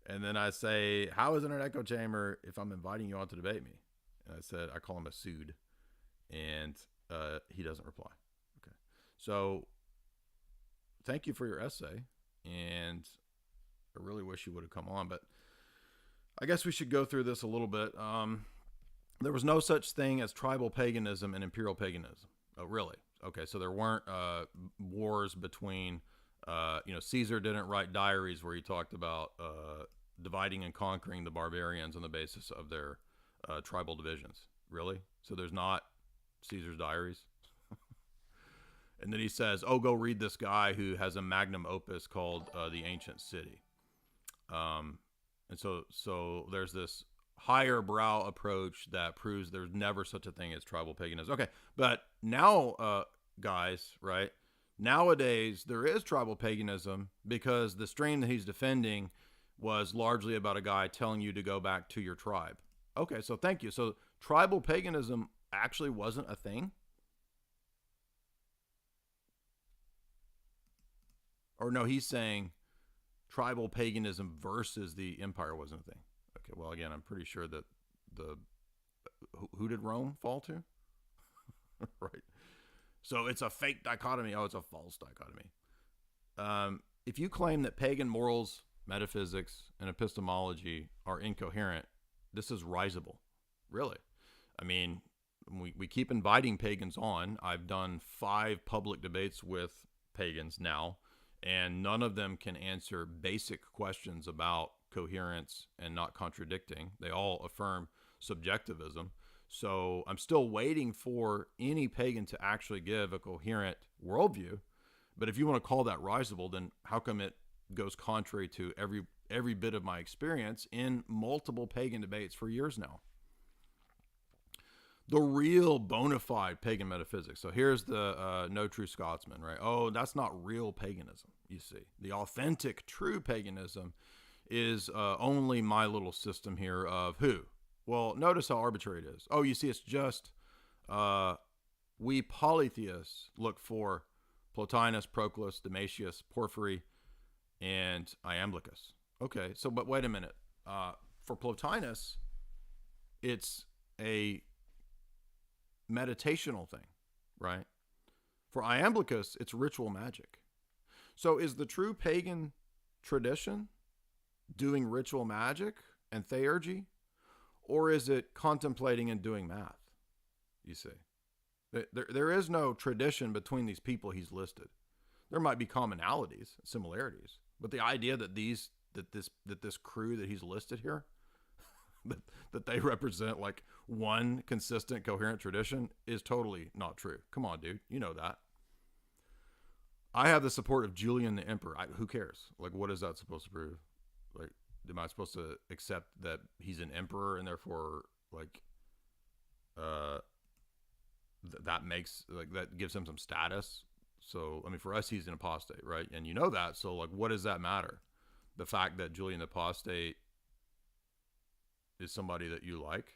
And then I say, how is it an echo chamber if I'm inviting you on to debate me? And I said, I call him a sued. And he doesn't reply. Okay. So thank you for your essay. And I really wish you would have come on. But I guess we should go through this a little bit. There was no such thing as tribal paganism and imperial paganism. Oh, really? Okay, so there weren't wars between, Caesar didn't write diaries where he talked about dividing and conquering the barbarians on the basis of their tribal divisions. Really? So there's not Caesar's diaries? And then he says, oh, go read this guy who has a magnum opus called The Ancient City. And so there's this higher brow approach that proves there's never such a thing as tribal paganism. Okay, but now, guys, right? Nowadays, there is tribal paganism because the stream that he's defending was largely about a guy telling you to go back to your tribe. Okay, so thank you. So tribal paganism actually wasn't a thing? Or no, he's saying tribal paganism versus the empire wasn't a thing. Okay, well, again, I'm pretty sure that who did Rome fall to? Right. So it's a fake dichotomy. Oh, it's a false dichotomy. If you claim that pagan morals, metaphysics, and epistemology are incoherent, this is risible. Really. I mean, we keep inviting pagans on. I've done 5 public debates with pagans now, and none of them can answer basic questions about coherence and not contradicting. They all affirm subjectivism. So I'm still waiting for any pagan to actually give a coherent worldview. But if you want to call that risible, then how come it goes contrary to every bit of my experience in multiple pagan debates for years now? The real bona fide pagan metaphysics. So here's the no true Scotsman, right? Oh, that's not real paganism, you see. The authentic true paganism is only my little system here of who? Well, notice how arbitrary it is. Oh, you see, it's just we polytheists look for Plotinus, Proclus, Damasius, Porphyry, and Iamblichus. Okay, so but wait a minute. For Plotinus, it's a meditational thing, right? For Iamblichus, it's ritual magic. So is the true pagan tradition doing ritual magic and theurgy, or is it contemplating and doing math? You see, there is no tradition between these people he's listed. There might be commonalities, similarities, but the idea that this crew that he's listed here, that they represent like one consistent, coherent tradition is totally not true. Come on, dude. You know that. I have the support of Julian the Emperor. Who cares? Like, what is that supposed to prove? Like, am I supposed to accept that he's an emperor and therefore, like, that makes, like, that gives him some status? So, I mean, for us, he's an apostate, right? And you know that. So, like, what does that matter? The fact that Julian the Apostate is somebody that you like?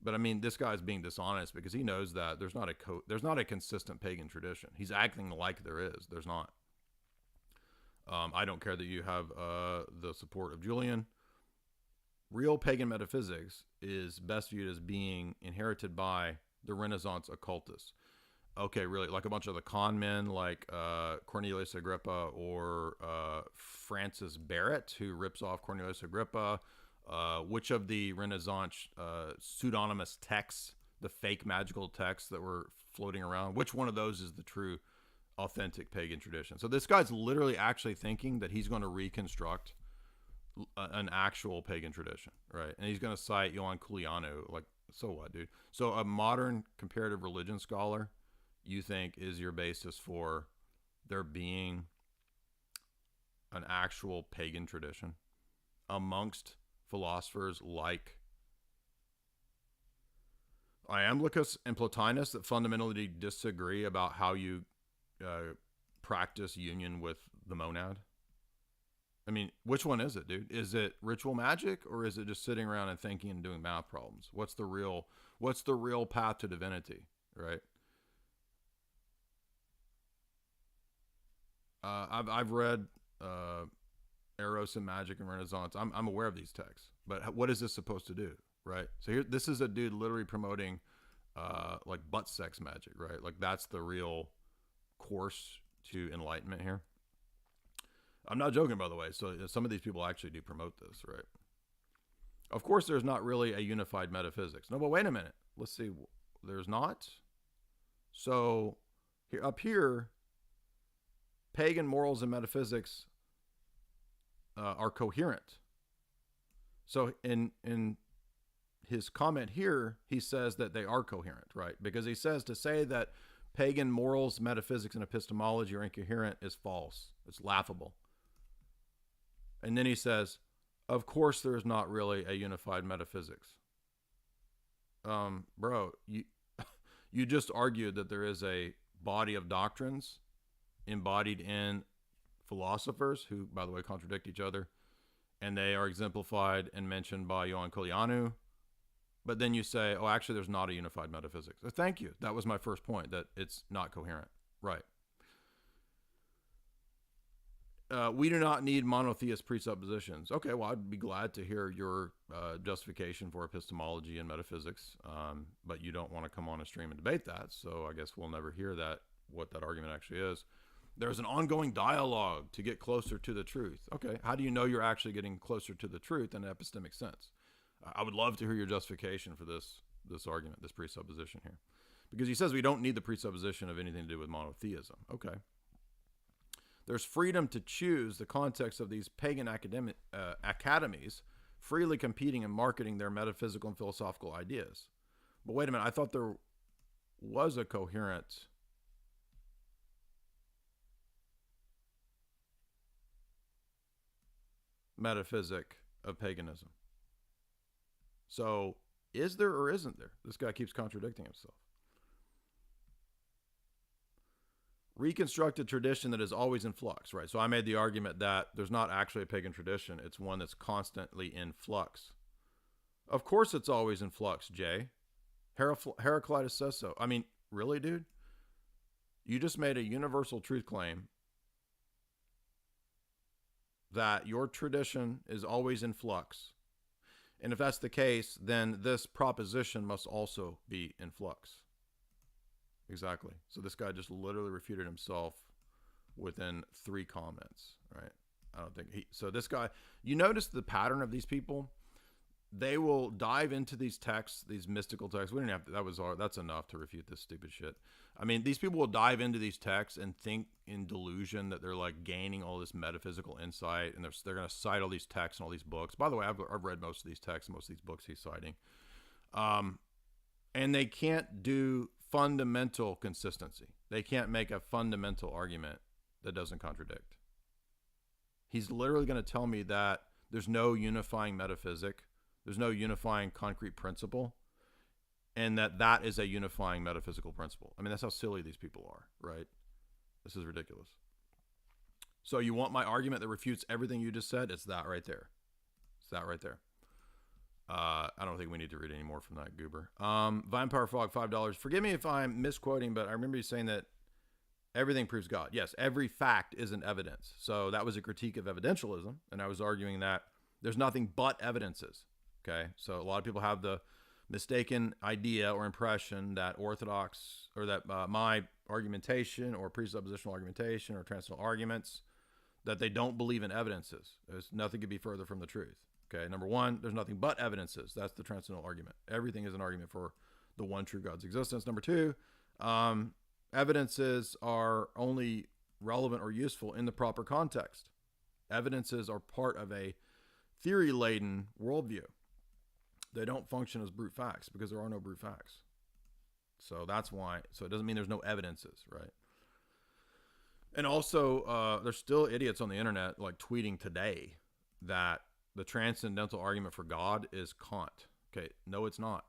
But I mean, this guy's being dishonest because he knows that there's not a consistent pagan tradition. He's acting like there is. There's not. I don't care that you have the support of Julian. Real pagan metaphysics is best viewed as being inherited by the Renaissance occultists. Okay, really, like a bunch of the con men like Cornelius Agrippa or Francis Barrett, who rips off Cornelius Agrippa. Which of the Renaissance pseudonymous texts, the fake magical texts that were floating around, which one of those is the true, authentic pagan tradition? So this guy's literally actually thinking that he's going to reconstruct an actual pagan tradition, right? And he's going to cite Ioan Culianu. Like, so what, dude? So a modern comparative religion scholar, you think, is your basis for there being an actual pagan tradition amongst philosophers like Iamblichus and Plotinus that fundamentally disagree about how you practice union with the monad? I mean, which one is it, dude? Is it ritual magic, or is it just sitting around and thinking and doing math problems? What's the real path to divinity, right? I've read Eros and Magic and Renaissance. I'm aware of these texts, but what is this supposed to do, right? So here, this is a dude literally promoting like butt sex magic, right? Like that's the real course to enlightenment here. I'm not joking, by the way. So some of these people actually do promote this, right? Of course, there's not really a unified metaphysics. No, but wait a minute. Let's see. There's not. So here, up here, pagan morals and metaphysics are coherent. So in his comment here, he says that they are coherent, right? Because he says to say that pagan morals, metaphysics, and epistemology are incoherent is false. It's laughable. And then he says, of course there is not really a unified metaphysics. Bro, you just argued that there is a body of doctrines embodied in philosophers who, by the way, contradict each other, and they are exemplified and mentioned by Ioan Culianu. But then you say, oh, actually, there's not a unified metaphysics. Thank you. That was my first point, that it's not coherent. Right. We do not need monotheist presuppositions. Okay, well, I'd be glad to hear your justification for epistemology and metaphysics, but you don't want to come on a stream and debate that, so I guess we'll never hear that, what that argument actually is. There's an ongoing dialogue to get closer to the truth. Okay, how do you know you're actually getting closer to the truth in an epistemic sense? I would love to hear your justification for this argument, this presupposition here. Because he says we don't need the presupposition of anything to do with monotheism. Okay. There's freedom to choose the context of these pagan academies, freely competing and marketing their metaphysical and philosophical ideas. But wait a minute, I thought there was a coherent metaphysic of paganism. So is there or isn't there? This guy keeps contradicting himself. Reconstructed tradition that is always in flux, right? So I made the argument that there's not actually a pagan tradition. It's one that's constantly in flux. Of course it's always in flux, Jay. Heraclitus says so. I mean, really, dude? You just made a universal truth claim that your tradition is always in flux. And if that's the case, then this proposition must also be in flux. Exactly. So this guy just literally refuted himself within 3 comments, right? I don't think so this guy, you notice the pattern of these people? They will dive into these texts, these mystical texts. We didn't have to, that's enough to refute this stupid shit. I mean, these people will dive into these texts and think in delusion that they're like gaining all this metaphysical insight, and they're going to cite all these texts and all these books. By the way, I've read most of these texts, most of these books he's citing. And they can't do fundamental consistency. They can't make a fundamental argument that doesn't contradict. He's literally going to tell me that there's no unifying metaphysic, there's no unifying concrete principle, and that is a unifying metaphysical principle. I mean, that's how silly these people are, right? This is ridiculous. So you want my argument that refutes everything you just said? It's that right there. It's that right there. I don't think we need to read any more from that goober. Vampire Frog, $5. Forgive me if I'm misquoting, but I remember you saying that everything proves God. Yes, every fact isn't evidence. So that was a critique of evidentialism, and I was arguing that there's nothing but evidences. Okay, so a lot of people have the mistaken idea or impression that orthodox, or that my argumentation or presuppositional argumentation or transcendental arguments, that they don't believe in evidences. There's nothing could be further from the truth. Okay, number one, there's nothing but evidences. That's the transcendental argument. Everything is an argument for the one true God's existence. Number two, evidences are only relevant or useful in the proper context. Evidences are part of a theory-laden worldview. They don't function as brute facts because there are no brute facts. So that's why. So it doesn't mean there's no evidences, right? And also, there's still idiots on the internet like tweeting today that the transcendental argument for God is Kant. Okay, no, it's not.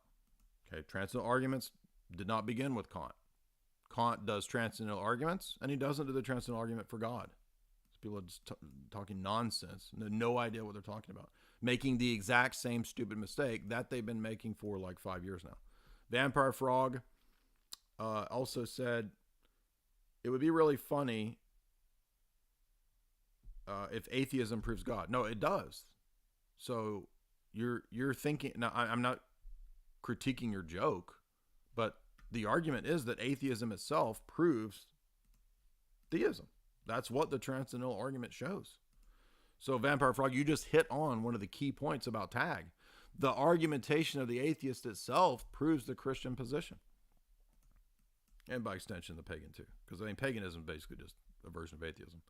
Okay, transcendental arguments did not begin with Kant. Kant does transcendental arguments, and he doesn't do the transcendental argument for God. People are just talking nonsense. No idea what they're talking about. Making the exact same stupid mistake that they've been making for like 5 years now. Vampire Frog also said, it would be really funny if atheism proves God. No, it does. So you're thinking, now I'm not critiquing your joke, but the argument is that atheism itself proves theism. That's what the transcendental argument shows. So Vampire Frog, you just hit on one of the key points about tag. The argumentation of the atheist itself proves the Christian position. And by extension, the pagan too. Because I mean, paganism is basically just a version of atheism.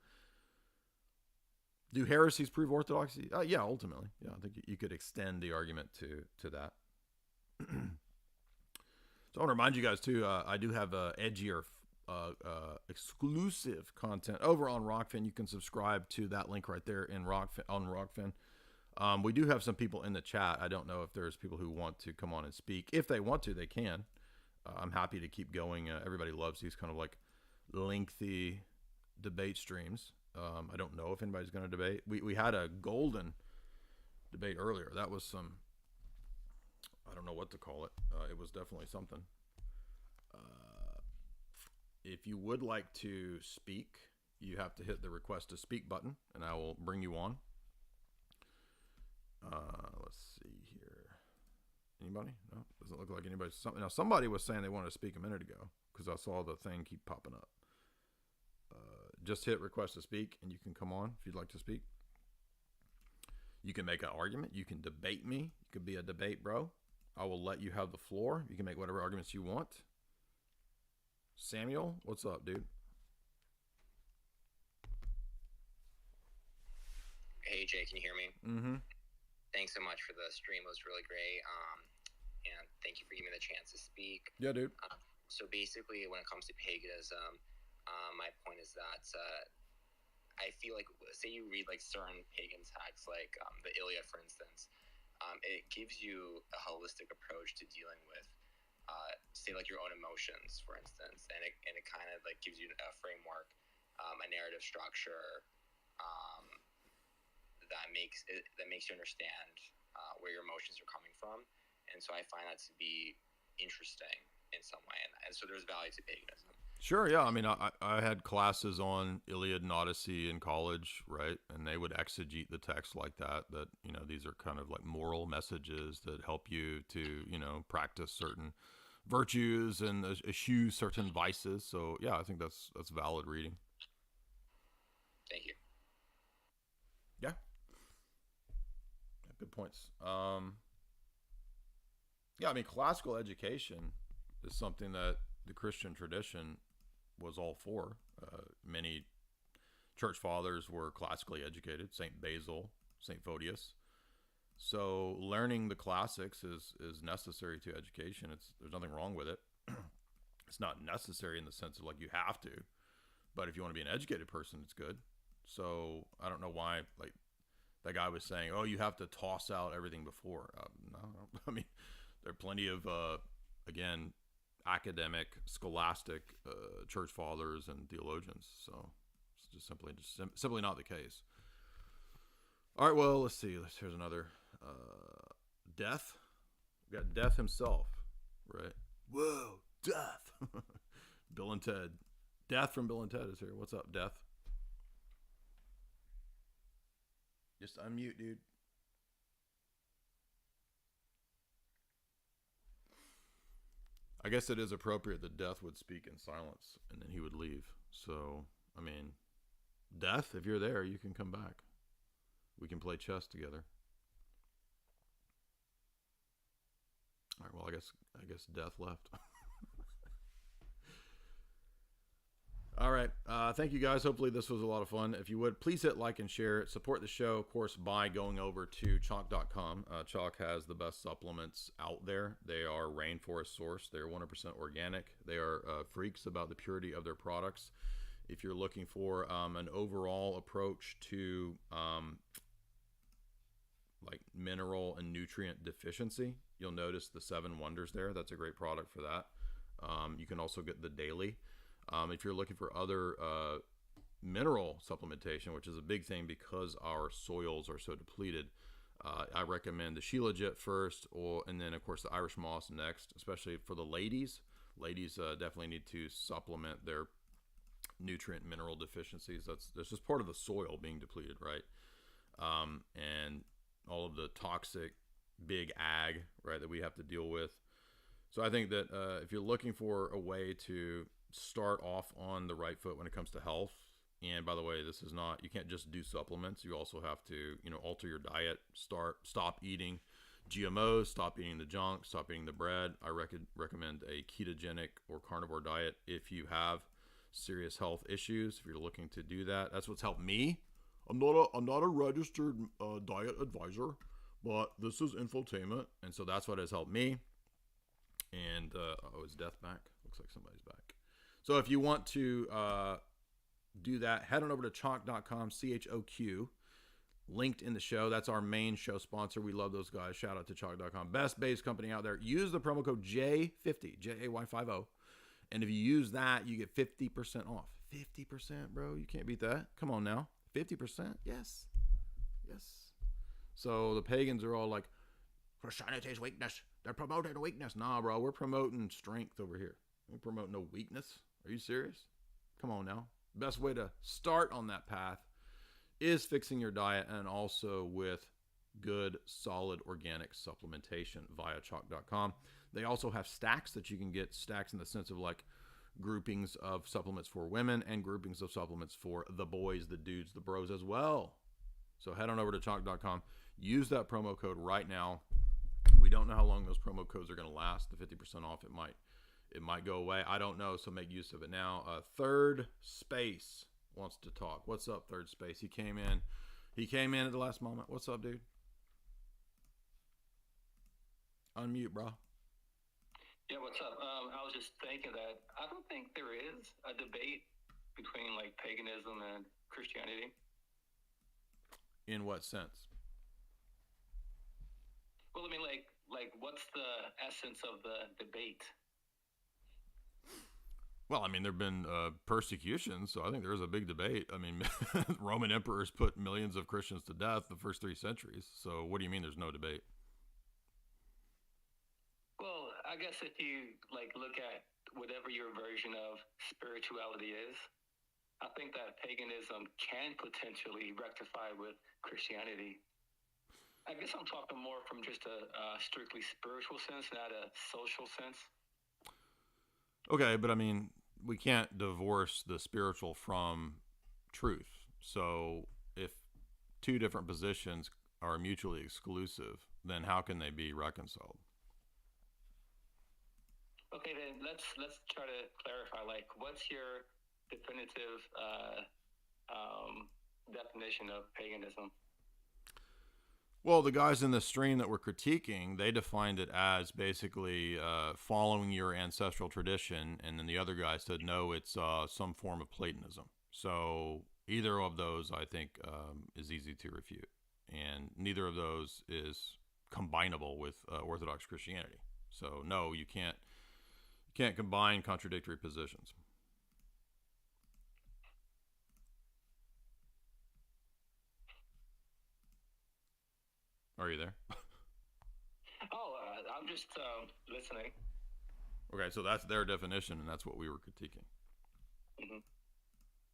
Do heresies prove orthodoxy? Yeah, ultimately. Yeah, I think you could extend the argument to that. So I want to remind you guys too, I do have edgier exclusive content over on Rockfin. You can subscribe to that link right there in on Rockfin. We do have some people in the chat. I don't know if there's people who want to come on and speak. If they want to, they can. I'm happy to keep going. Everybody loves these kind of like lengthy debate streams. I don't know if anybody's going to debate. We had a golden debate earlier. That was some, I don't know what to call it. It was definitely something. If you would like to speak, you have to hit the request to speak button, and I will bring you on. Let's see here. Anybody? No, doesn't look like anybody. Now, somebody was saying they wanted to speak a minute ago because I saw the thing keep popping up. Just hit request to speak, and you can come on if you'd like to speak. You can make an argument. You can debate me. You could be a debate bro. I will let you have the floor. You can make whatever arguments you want. Samuel, what's up, dude? Hey, Jay, can you hear me? Mm-hmm. Thanks so much for the stream. It was really great. And Thank you for giving me the chance to speak. Yeah, dude. So basically, when it comes to paganism, my point is that I feel like, say you read like certain pagan texts, like the Iliad, for instance, it gives you a holistic approach to dealing with, say, like your own emotions, for instance, and it kind of like gives you a framework, a narrative structure that makes you understand where your emotions are coming from, and so I find that to be interesting in some way, and so there's value to paganism. Sure, yeah. I mean, I had classes on Iliad and Odyssey in college, right? And they would exegete the text like that, you know, these are kind of like moral messages that help you to, you know, practice certain virtues and eschew certain vices. So, yeah, I think that's valid reading. Thank you. Yeah. Good points. Yeah, I mean, classical education is something that the Christian tradition was all for. Many church fathers were classically educated, St. Basil, St. Photius. So learning the classics is necessary to education. There's nothing wrong with it. It's not necessary in the sense of like you have to, but if you want to be an educated person, it's good. So I don't know why like that guy was saying, oh, you have to toss out everything before. No, I mean, there are plenty of, again, academic, scholastic church fathers and theologians. So it's just simply not the case. All right, well, let's see. Here's another Death. We got Death himself, right? Whoa, Death. Bill and Ted. Death from Bill and Ted is here. What's up, Death? Just unmute, dude. I guess it is appropriate that Death would speak in silence and then he would leave. So, I mean, Death, if you're there, you can come back. We can play chess together. All right, well, I guess Death left. All right. Thank you, guys. Hopefully this was a lot of fun. If you would, please hit like and share. Support the show, of course, by going over to chalk.com. Chalk has the best supplements out there. They are rainforest sourced. They're 100% organic. They are freaks about the purity of their products. If you're looking for an overall approach to like mineral and nutrient deficiency, you'll notice the 7 Wonders there. That's a great product for that. You can also get the Daily. If you're looking for other mineral supplementation, which is a big thing because our soils are so depleted, I recommend the Shilajit first, and then, of course, the Irish Moss next, especially for the ladies. Ladies definitely need to supplement their nutrient mineral deficiencies. That's just part of the soil being depleted, right? And all of the toxic big ag, right, that we have to deal with. So I think that if you're looking for a way to start off on the right foot when it comes to health, and by the way, this is not, you can't just do supplements. You also have to, you know, alter your diet, stop eating GMOs, stop eating the junk, stop eating the bread. I recommend a ketogenic or carnivore diet if you have serious health issues. If you're looking to do that, that's what's helped me. I'm not a registered diet advisor, but this is infotainment, and so that's what has helped me. And is Death back? Looks like somebody's back. So if you want to do that, head on over to chalk.com, CHOQ, linked in the show. That's our main show sponsor. We love those guys. Shout out to chalk.com. Best base company out there. Use the promo code J50, J-A-Y-50. And if you use that, you get 50% off. 50%, bro. You can't beat that. Come on now. 50%? Yes. Yes. So the pagans are all like, Christianity's weakness. They're promoting weakness. Nah, bro. We're promoting strength over here. We promote no weakness. Are you serious? Come on now. Best way to start on that path is fixing your diet, and also with good, solid organic supplementation via chalk.com. They also have stacks that you can get, stacks in the sense of like groupings of supplements for women and groupings of supplements for the boys, the dudes, the bros as well. So head on over to chalk.com. Use that promo code right now. We don't know how long those promo codes are going to last. The 50% off, it might go away. I don't know, so make use of it now. Third Space wants to talk. What's up, Third Space? He came in at the last moment. What's up, dude? Unmute, bro. Yeah, what's up? I was just thinking that I don't think there is a debate between like paganism and Christianity. In what sense? Well, I mean, like what's the essence of the debate? Well, I mean, there have been persecutions, so I think there's a big debate. I mean, Roman emperors put millions of Christians to death the first 3 centuries. So what do you mean there's no debate? Well, I guess if you like look at whatever your version of spirituality is, I think that paganism can potentially rectify with Christianity. I guess I'm talking more from just a strictly spiritual sense, not a social sense. Okay, but I mean, we can't divorce the spiritual from truth. So if 2 different positions are mutually exclusive, then how can they be reconciled? Okay, then let's try to clarify. Like, what's your definitive definition of paganism? Well, the guys in the stream that we're critiquing, they defined it as basically following your ancestral tradition, and then the other guy said, no, it's some form of Platonism. So either of those, I think, is easy to refute, and neither of those is combinable with Orthodox Christianity. So no, you can't combine contradictory positions. Are you there? Oh, I'm just listening. Okay, so that's their definition, and that's what we were critiquing. Mm-hmm.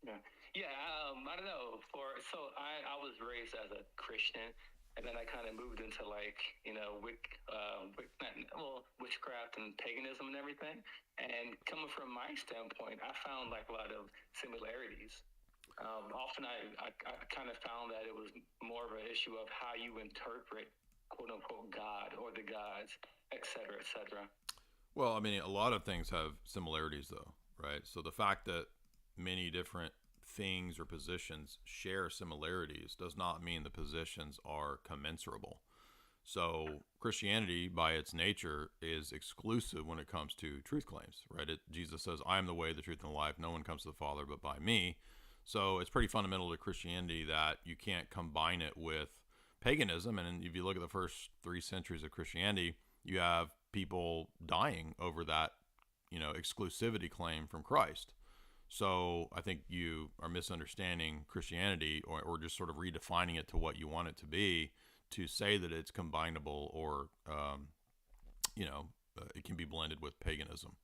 Yeah. I don't know. I was raised as a Christian, and then I kind of moved into like witchcraft and paganism and everything. And coming from my standpoint, I found like a lot of similarities. Often I kind of found that it was more of an issue of how you interpret quote unquote God or the gods, et cetera, et cetera. Well, I mean, a lot of things have similarities though, right? So the fact that many different things or positions share similarities does not mean the positions are commensurable. So Christianity, by its nature, is exclusive when it comes to truth claims, right? Jesus says, I am the way, the truth, and the life. No one comes to the Father but by me. So it's pretty fundamental to Christianity that you can't combine it with paganism. And if you look at the first 3 centuries of Christianity, you have people dying over that, exclusivity claim from Christ. So I think you are misunderstanding Christianity or just sort of redefining it to what you want it to be, to say that it's combinable or, it can be blended with paganism.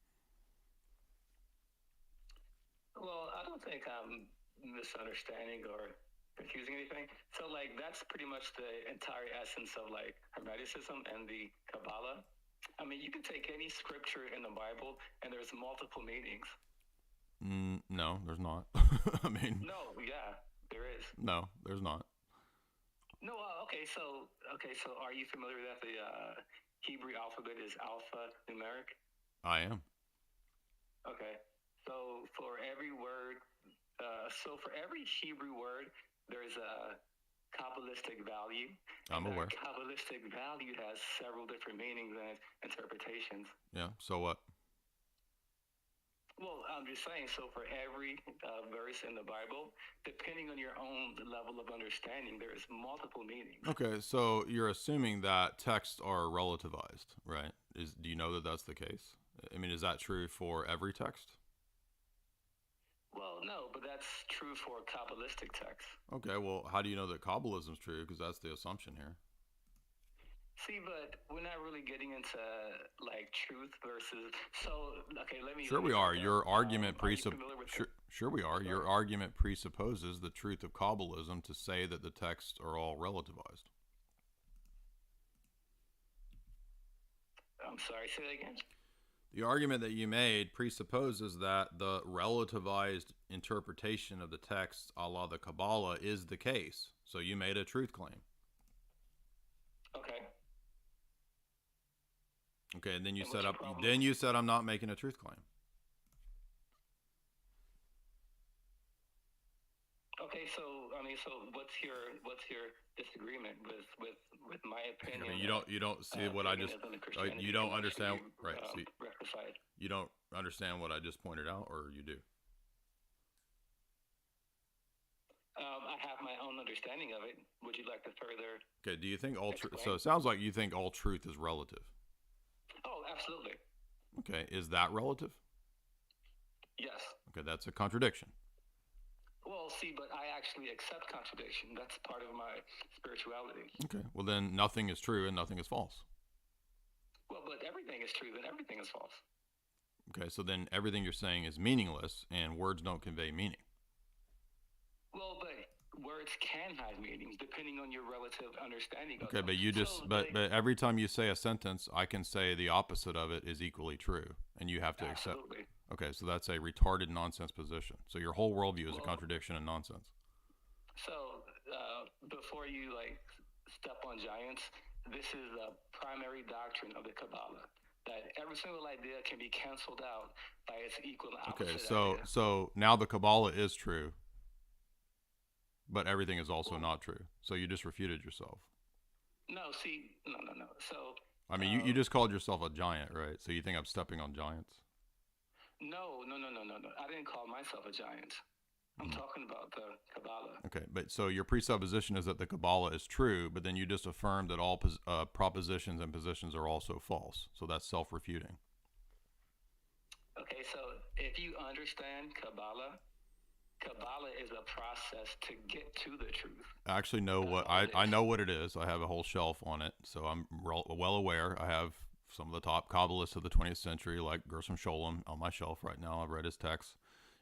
Well, I don't think I'm misunderstanding or confusing anything. So, like, that's pretty much the entire essence of, like, Hermeticism and the Kabbalah. I mean, you can take any scripture in the Bible, and there's multiple meanings. No, there's not. I mean... No, yeah, there is. No, there's not. No, okay, so are you familiar that the Hebrew alphabet is alphanumeric? I am. Okay, so for every word, for every Hebrew word, there's a Kabbalistic value. I'm aware. That Kabbalistic value has several different meanings and interpretations. Yeah, so what? Well, I'm just saying, so for every verse in the Bible, depending on your own level of understanding, there's multiple meanings. Okay, so you're assuming that texts are relativized, right? Do you know that that's the case? I mean, is that true for every text? Well, no, but that's true for Kabbalistic texts. Okay, well, how do you know that Kabbalism is true? Because that's the assumption here. See, but we're not really getting into like truth versus. So, okay, let me. Sure, we are. Your argument Sure, we are. Your argument presupposes the truth of Kabbalism to say that the texts are all relativized. I'm sorry. Say that again. The argument that you made presupposes that the relativized interpretation of the texts, a la the Kabbalah, is the case. So you made a truth claim. Okay. Okay, and then you said I'm not making a truth claim. Okay, Okay, so what's your disagreement with my opinion? I mean, you don't see what I just you don't understand, right? See, rectified. you don't understand what I just pointed out, or you do? I have my own understanding of it. Would you like to further? Okay. Do you think all truth? Explain. So it sounds like you think all truth is relative. Oh, absolutely. Okay. Is that relative? Yes. Okay, that's a contradiction. Well, see, but I actually accept contradiction. That's part of my spirituality. Okay. Well, then nothing is true and nothing is false. Well, but everything is true, then everything is false. Okay. So then everything you're saying is meaningless, and words don't convey meaning. Well, but words can have meanings depending on your relative understanding of Okay, them. but you just So but every time you say a sentence, I can say the opposite of it is equally true, and you have to accept. Absolutely. Okay, so that's a retarded nonsense position. So your whole worldview is a contradiction and nonsense. So before you step on giants, this is a primary doctrine of the Kabbalah, that every single idea can be canceled out by its equal opposite. Okay, idea. so now the Kabbalah is true, but everything is also not true. So you just refuted yourself. No. So I mean, you just called yourself a giant, right? So you think I'm stepping on giants? No. I didn't call myself a giant. I'm talking about the Kabbalah. Okay, but so your presupposition is that the Kabbalah is true, but then you just affirmed that all propositions and positions are also false. So that's self-refuting. Okay, so if you understand Kabbalah is a process to get to the truth. I actually know what I know what it is. I have a whole shelf on it, so I'm well aware. I have some of the top Kabbalists of the 20th century, like Gershom Scholem, on my shelf right now. I've read his texts,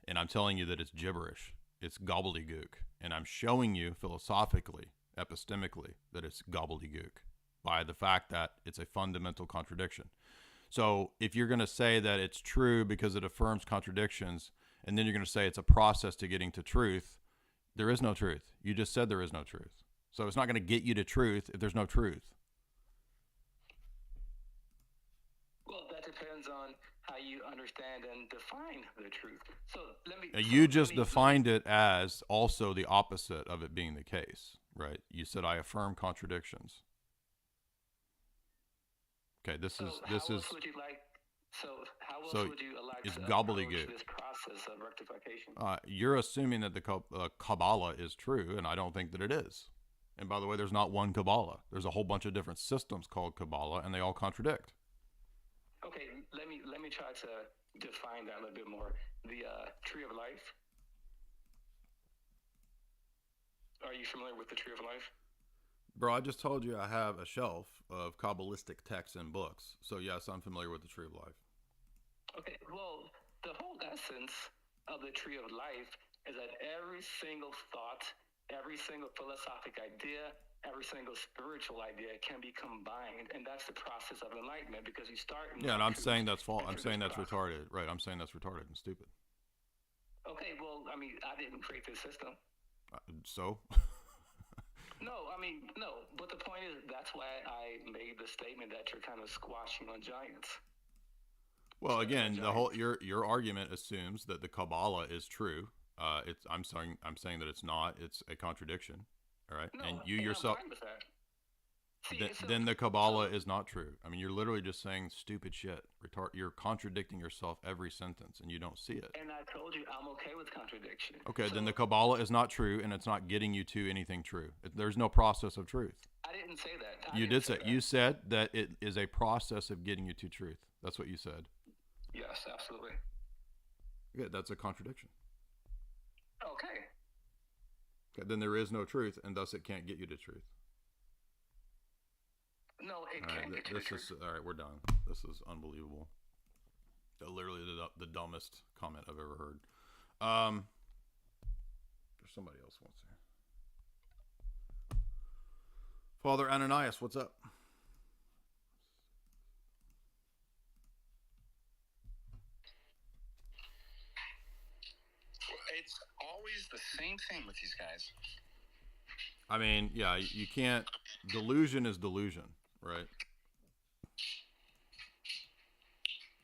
and I'm telling you that it's gibberish. It's gobbledygook, and I'm showing you philosophically, epistemically, that it's gobbledygook by the fact that it's a fundamental contradiction. So if you're going to say that it's true because it affirms contradictions, and then you're going to say it's a process to getting to truth, there is no truth. You just said there is no truth. So it's not going to get you to truth if there's no truth. Well, that depends on how you understand and define the truth. So let me. You just defined it as also the opposite of it being the case, right? You said I affirm contradictions. Okay, this is How else would you like? So how else would you like it's to gobbledygook. approach this process of rectification? You're assuming that the Kabbalah is true, and I don't think that it is. And by the way, there's not one Kabbalah. There's a whole bunch of different systems called Kabbalah, and they all contradict. Okay, let me try to define that a little bit more. The tree of life. Are you familiar with the tree of life? Bro, I just told you I have a shelf of Kabbalistic texts and books. So yes, I'm familiar with the tree of life. Okay, well, the whole essence of the tree of life is that every single thought, every single philosophic idea, every single spiritual idea can be combined, and that's the process of enlightenment, because you start. Yeah, and I'm saying that's false. I'm saying that's retarded. Right, I'm saying that's retarded and stupid. Okay, well, I mean, I didn't create this system. So? No, but the point is, that's why I made the statement that you're kind of squashing on giants. Well, again, the whole your argument assumes that the Kabbalah is true. I'm saying that it's not. It's a contradiction. All right, No, and you I'm yourself. fine with that. See, Then the Kabbalah is not true. I mean, you're literally just saying stupid shit. You're contradicting yourself every sentence, and you don't see it. And I told you I'm okay with contradiction. Okay, then the Kabbalah is not true, and it's not getting you to anything true. There's no process of truth. I didn't say that. You did say that. You said that it is a process of getting you to truth. That's what you said. Yes, absolutely. Yeah, that's a contradiction. Okay. Then there is no truth, and thus it can't get you to truth. No, it can't get to the truth. All right, we're done. This is unbelievable. Literally the dumbest comment I've ever heard. There's somebody else who wants to. Father Ananias, what's up? It's always the same thing with these guys. I mean, yeah, you can't. Delusion is delusion, right?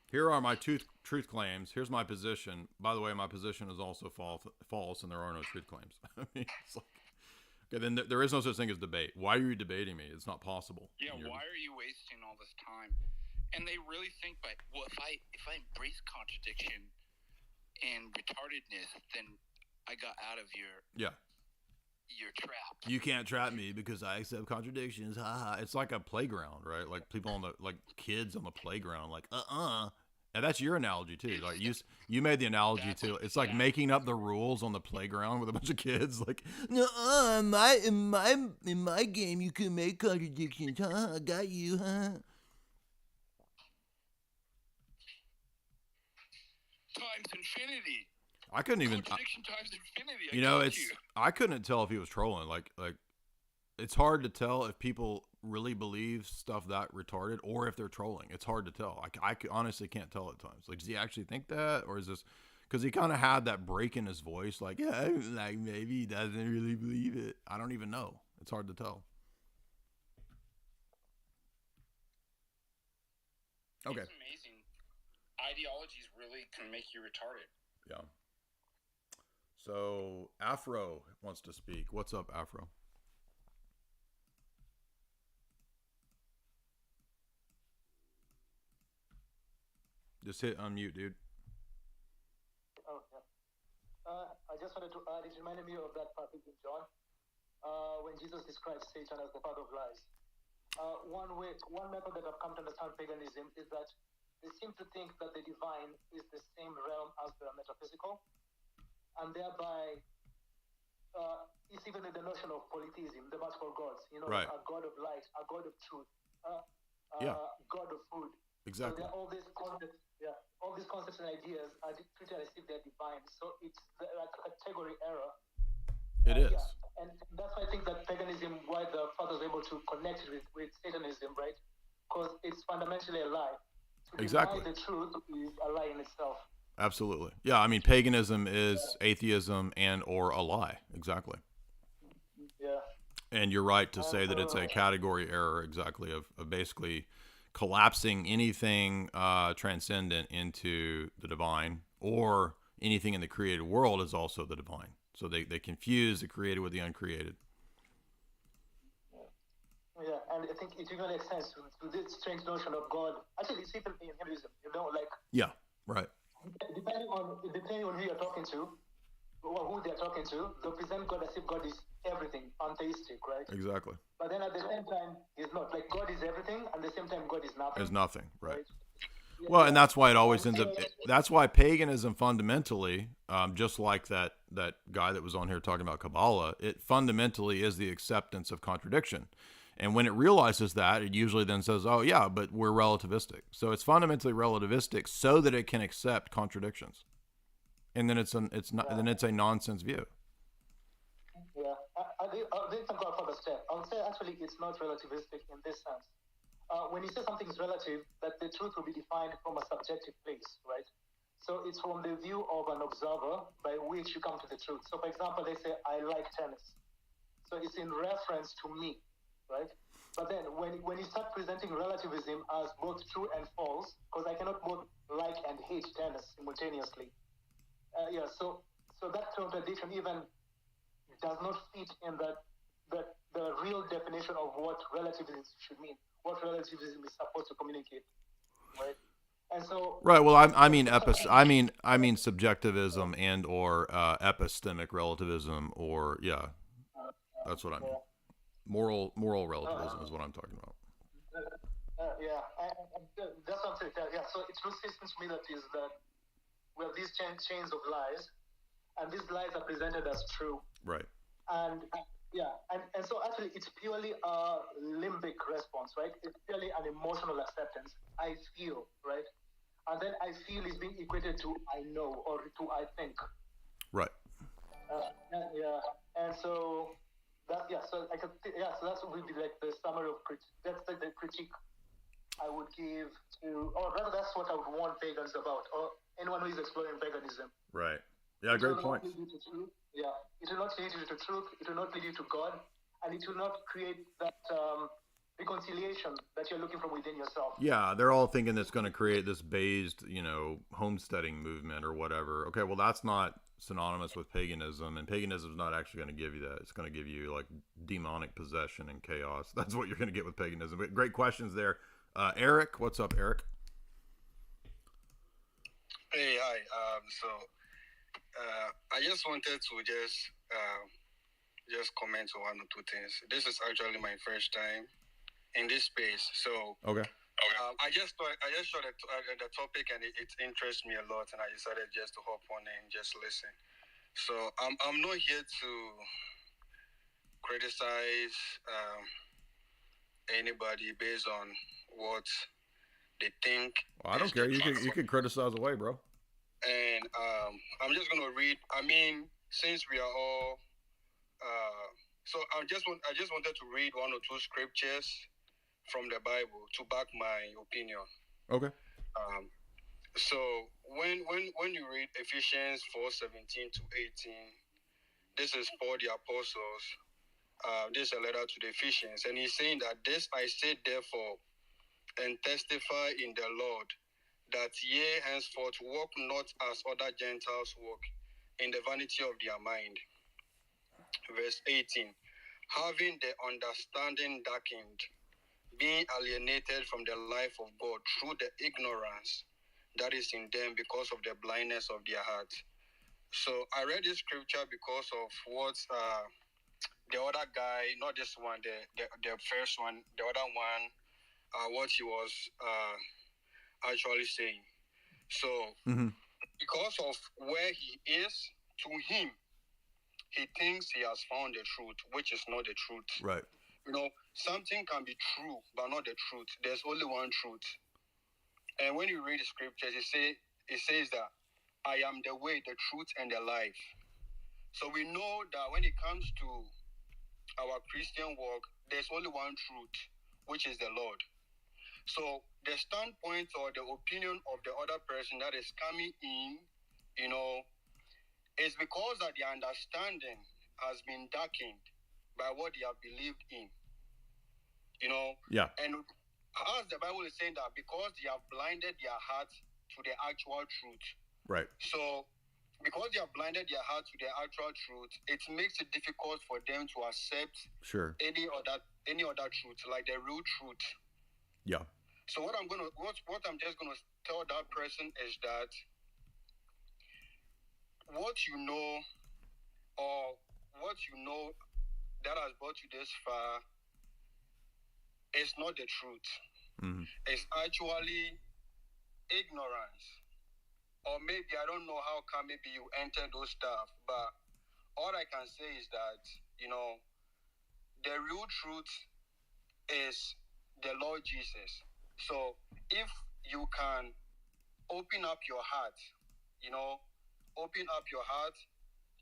Here are my truth claims. Here's my position. By the way, my position is also false, and there are no truth claims. I mean, it's like, okay, then there is no such thing as debate. Why are you debating me? It's not possible. Yeah, why are you wasting all this time? And they really think, like, well, if I embrace contradiction and retardedness, then I got out of your trap. You can't trap me because I accept contradictions. Ha ha. It's like a playground, right? Like people like kids on the playground, like And that's your analogy too. Like you made the analogy too. It's like making up the rules on the playground with a bunch of kids. Like, no, in my game you can make contradictions. Huh? I got you, huh? Times infinity. I couldn't even. Contradiction times infinity. You know, I couldnn't tell if he was trolling. Like it's hard to tell if people really believe stuff that retarded or if they're trolling. It's hard to tell. I honestly can't tell at times. Like, does he actually think that, or is this because he kind of had that break in his voice? Like, yeah, like maybe he doesn't really believe it. I don't even know. It's hard to tell. Okay. It's amazing. Ideologies really can make you retarded. Yeah. So Afro wants to speak. What's up, Afro? Just hit unmute, dude. Oh, yeah. I just wanted to add, it reminded me of that passage in John, when Jesus describes Satan as the father of lies. One method that I've come to understand paganism is that they seem to think that the divine is the same realm as the metaphysical, and thereby it's even in the notion of polytheism, the multiple gods, right. A god of light, a god of truth, god of food. Exactly. So there are all these concepts and ideas are treated as if they're divine. So it's like a category error. It is. Yeah. And that's why I think that paganism, why the fathers are able to connect with Satanism, right? Because it's fundamentally a lie. To exactly. deny the truth is a lie in itself. Absolutely. Yeah, I mean, paganism is atheism and or a lie. Exactly. Yeah. And you're right to say that it's a category error, exactly, of basically collapsing anything transcendent into the divine, or anything in the created world is also the divine. So they confuse the created with the uncreated. Yeah, and I think it even makes sense to this strange notion of God. Actually, it's even in Hinduism, like... Yeah, right. Depending on who you're talking to, or who they're talking to, they'll present God as if God is everything, pantheistic, right? Exactly. But then at the same time, he's not. Like, God is everything, and at the same time, God is nothing. Is nothing, right? Yeah, well, and that's why it always ends up. That's why paganism fundamentally, just like that guy that was on here talking about Kabbalah, it fundamentally is the acceptance of contradiction. And when it realizes that, it usually then says, "Oh yeah, but we're relativistic." So it's fundamentally relativistic, so that it can accept contradictions. And then it's a nonsense view. Yeah, I didn't go a further step. I would say actually it's not relativistic in this sense. When you say something is relative, that the truth will be defined from a subjective place, right? So it's from the view of an observer by which you come to the truth. So for example, they say, I like tennis. So it's in reference to me, right? But then when you start presenting relativism as both true and false, because I cannot both like and hate tennis simultaneously. So that contradiction even does not fit in the real definition of what relativism should mean, what relativism is supposed to communicate, right? And so right. Well, I mean subjectivism and or epistemic relativism, or that's what I mean. Moral relativism is what I'm talking about. That's what I'm saying. Yeah. So it seems to me that is that we have these chains of lies, and these lies are presented as true. Right. And so actually it's purely a limbic response, right? It's purely an emotional acceptance. I feel, right? And then I feel is being equated to I know or to I think. Right. And so that so that would be like the summary of that's the critique I would give to, or rather that's what I would warn pagans about, or anyone who is exploring paganism. Right. Yeah, great point. It will not lead you to truth. It will not lead you to God, and it will not create that reconciliation that you're looking from within yourself. Yeah, they're all thinking it's going to create this based, homesteading movement or whatever. Okay, well, that's not synonymous with paganism, and paganism is not actually going to give you that. It's going to give you like demonic possession and chaos. That's what you're going to get with paganism. But great questions there. Eric, what's up, Eric? Hey, hi. I just wanted to just comment on one or two things. This is actually my first time in this space, so okay. I just saw the topic and it interests me a lot, and I decided just to hop on and just listen. So I'm not here to criticize anybody based on what they think. Well, I don't care. You can criticize away, bro. And I'm just gonna read. I mean, since we are all, so I just wanted to read one or two scriptures from the Bible to back my opinion. Okay. So when you read Ephesians 4:17 to 18, this is Paul the apostles. This is a letter to the Ephesians, and he's saying that this I say therefore, and testify in the Lord, that ye henceforth walk not as other Gentiles walk, in the vanity of their mind. Verse 18, having the understanding darkened, being alienated from the life of God through the ignorance that is in them because of the blindness of their heart. So I read this scripture because of what the other guy, not this one, the first one, the other one, what he was actually saying. So because of where he is, to him, he thinks he has found the truth, which is not the truth. Right. Something can be true, but not the truth. There's only one truth. And when you read the scriptures, it says that I am the way, the truth, and the life. So we know that when it comes to our Christian walk, there's only one truth, which is the Lord. So the standpoint or the opinion of the other person that is coming in, is because that their understanding has been darkened by what they have believed in. Yeah. And as the Bible is saying that because they have blinded their heart to the actual truth. Right. So because they have blinded their heart to the actual truth, it makes it difficult for them to accept any other truth, like the real truth. Yeah. So what I'm just gonna tell that person is that what you know that has brought you this far is not the truth. Mm-hmm. It's actually ignorance. Or maybe, I don't know how come maybe you enter those stuff, but all I can say is that, the real truth is the Lord Jesus. So if you can open up your heart,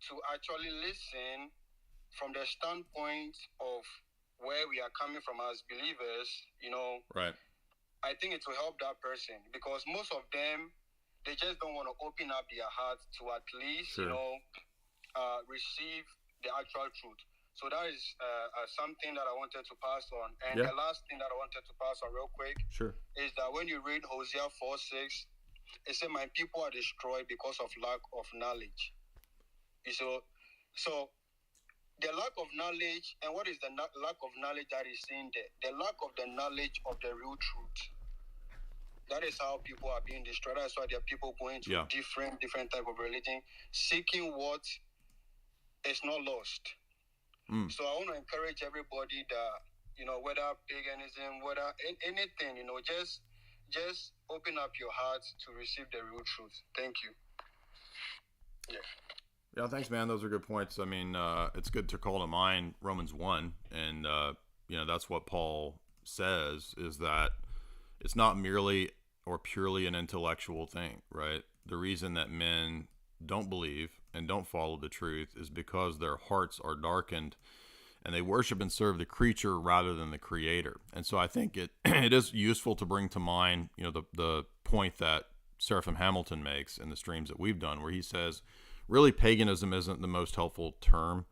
to actually listen from the standpoint of where we are coming from as believers, right. I think it will help that person, because most of them, they just don't want to open up their hearts to at least, receive the actual truth. So that is something that I wanted to pass on. And the last thing that I wanted to pass on real quick is that when you read Hosea 4:6, it says, my people are destroyed because of lack of knowledge. So the lack of knowledge, and what is the lack of knowledge that is in there? The lack of the knowledge of the real truth. That is how people are being destroyed. That's why there are people going to different type of religion, seeking what is not lost. So I want to encourage everybody that, whether paganism, whether anything, just open up your heart to receive the real truth. Thank you. Yeah, thanks, man. Those are good points. I mean, it's good to call to mind Romans 1, and that's what Paul says, is that it's not merely or purely an intellectual thing, right? The reason that men don't believe and don't follow the truth is because their hearts are darkened and they worship and serve the creature rather than the creator. And so I think it is useful to bring to mind, the point that Seraphim Hamilton makes in the streams that we've done, where he says, really, paganism isn't the most helpful term.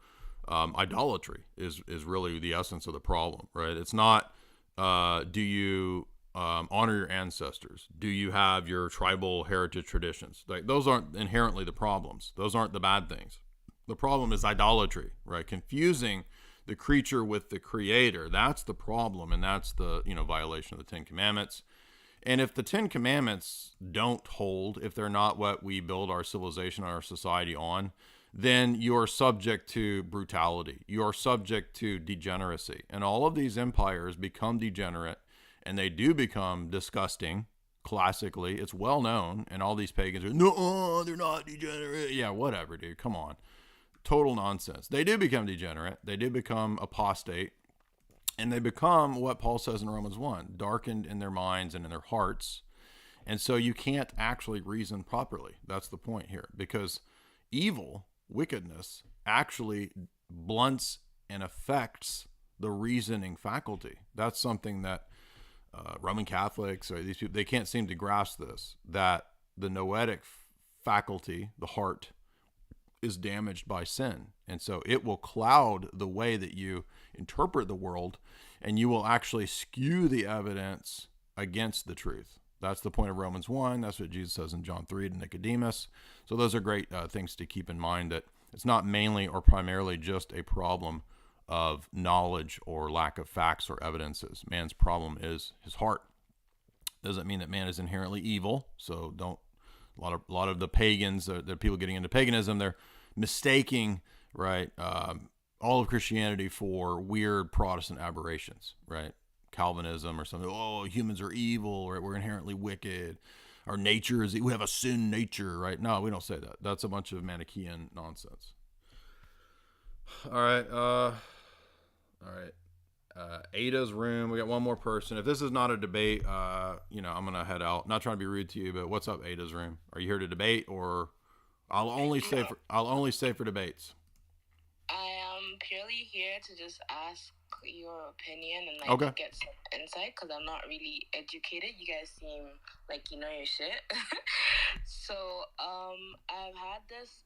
Idolatry is really the essence of the problem, right? It's not Do you honor your ancestors? Do you have your tribal heritage traditions? Like, those aren't inherently the problems. Those aren't the bad things. The problem is idolatry, right? Confusing the creature with the creator. That's the problem, and that's the, violation of the Ten Commandments. And if the Ten Commandments don't hold, if they're not what we build our civilization, our society on, then you're subject to brutality. You're subject to degeneracy. And all of these empires become degenerate, and they do become disgusting. Classically, it's well known, and all these pagans are, no, they're not degenerate. Yeah, whatever, dude. Come on. Total nonsense. They do become degenerate. They do become apostate. And they become what Paul says in Romans 1, darkened in their minds and in their hearts. And so you can't actually reason properly. That's the point here. Because evil, wickedness, actually blunts and affects the reasoning faculty. That's something that Roman Catholics or these people, they can't seem to grasp this, that the noetic faculty, the heart, is damaged by sin. And so it will cloud the way that you interpret the world, and you will actually skew the evidence against the truth. That's the point of Romans 1. That's what Jesus says in John 3 to Nicodemus. So those are great things to keep in mind, that it's not mainly or primarily just a problem of knowledge or lack of facts or evidences. Man's problem is his heart. Doesn't mean that man is inherently evil. So don't, a lot of the pagans, the people getting into paganism, they're mistaking, right, all of Christianity for weird Protestant aberrations, right? Calvinism or something. Oh, humans are evil, right? We're inherently wicked. Our nature is, we have a sin nature, right? No, we don't say that. That's a bunch of Manichaean nonsense. All right. Ada's room. We got one more person. If this is not a debate, I'm going to head out. Not trying to be rude to you, but what's up, Ada's room? Are you here to debate, or I'll only say for debates? I am purely here to just ask your opinion and get some insight, because I'm not really educated. You guys seem like you know your shit. So I've had this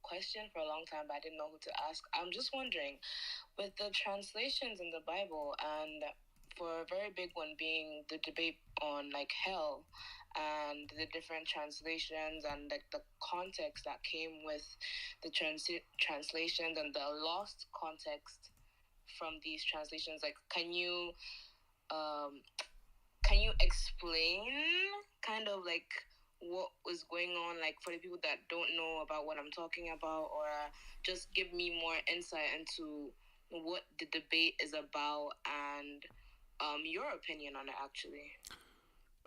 question for a long time, but I didn't know who to ask. I'm just wondering, with the translations in the Bible, and for a very big one being the debate on hell and the different translations and the context that came with the translations and the lost context from these translations, can you explain kind of what was going on, for the people that don't know about what I'm talking about, or just give me more insight into what the debate is about and your opinion on it, actually?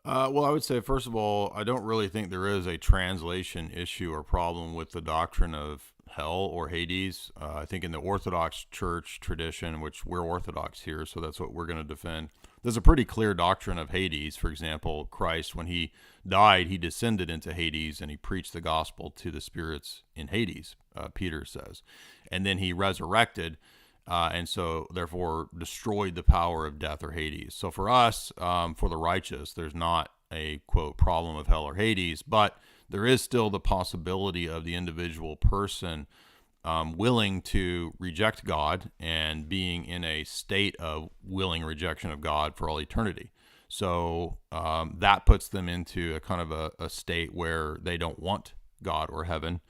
Well, I would say, first of all, I don't really think there is a translation issue or problem with the doctrine of hell or Hades. I think in the Orthodox Church tradition, which we're Orthodox here, so that's what we're going to defend, there's a pretty clear doctrine of Hades. For example, Christ, when he died, he descended into Hades and he preached the gospel to the spirits in Hades, Peter says. And then he resurrected, and so therefore destroyed the power of death or Hades. So for us, for the righteous, there's not a, quote, problem of hell or Hades, but there is still the possibility of the individual person willing to reject God and being in a state of willing rejection of God for all eternity. So that puts them into a kind of a state where they don't want God or heaven.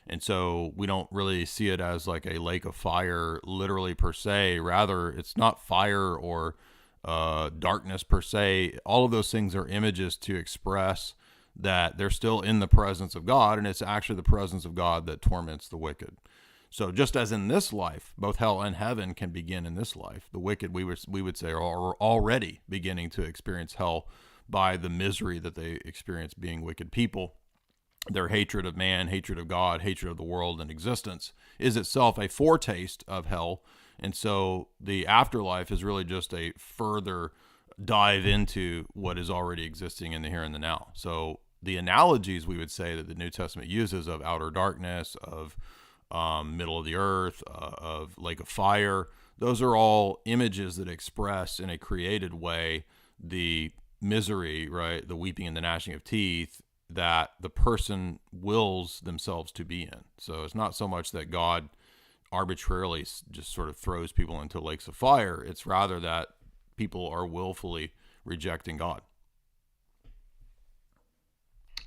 And so we don't really see it as like a lake of fire, literally per se. Rather, it's not fire or darkness per se. All of those things are images to express that they're still in the presence of God, and it's actually the presence of God that torments the wicked. So just as in this life, both hell and heaven can begin in this life, the wicked, we would say, are already beginning to experience hell by the misery that they experience being wicked people. Their hatred of man, hatred of God, hatred of the world and existence is itself a foretaste of hell. And so the afterlife is really just a further dive into what is already existing in the here and the now. So the analogies we would say that the New Testament uses of outer darkness, of middle of the earth, of lake of fire, those are all images that express in a created way the misery, right? The weeping and the gnashing of teeth that the person wills themselves to be in. So it's not so much that God arbitrarily just sort of throws people into lakes of fire. It's rather that people are willfully rejecting God.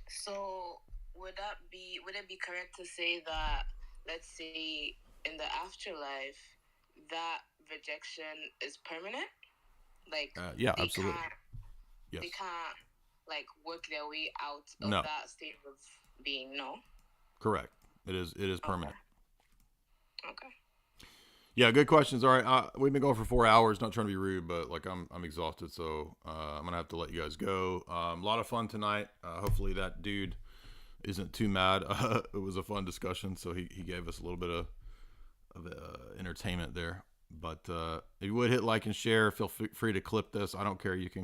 So would it be correct to say that, let's say in the afterlife, that rejection is permanent? Like, yeah, absolutely. Yes. They can't like work their way out of No. that state of being. No. Correct. It is permanent. Okay. Yeah, good questions. All right, we've been going for 4 hours. Not trying to be rude, but like I'm exhausted, so I'm gonna have to let you guys go. A lot of fun tonight. Hopefully that dude isn't too mad. It was a fun discussion, so he gave us a little bit of entertainment there. But if you would hit like and share, feel free to clip this. I don't care. You can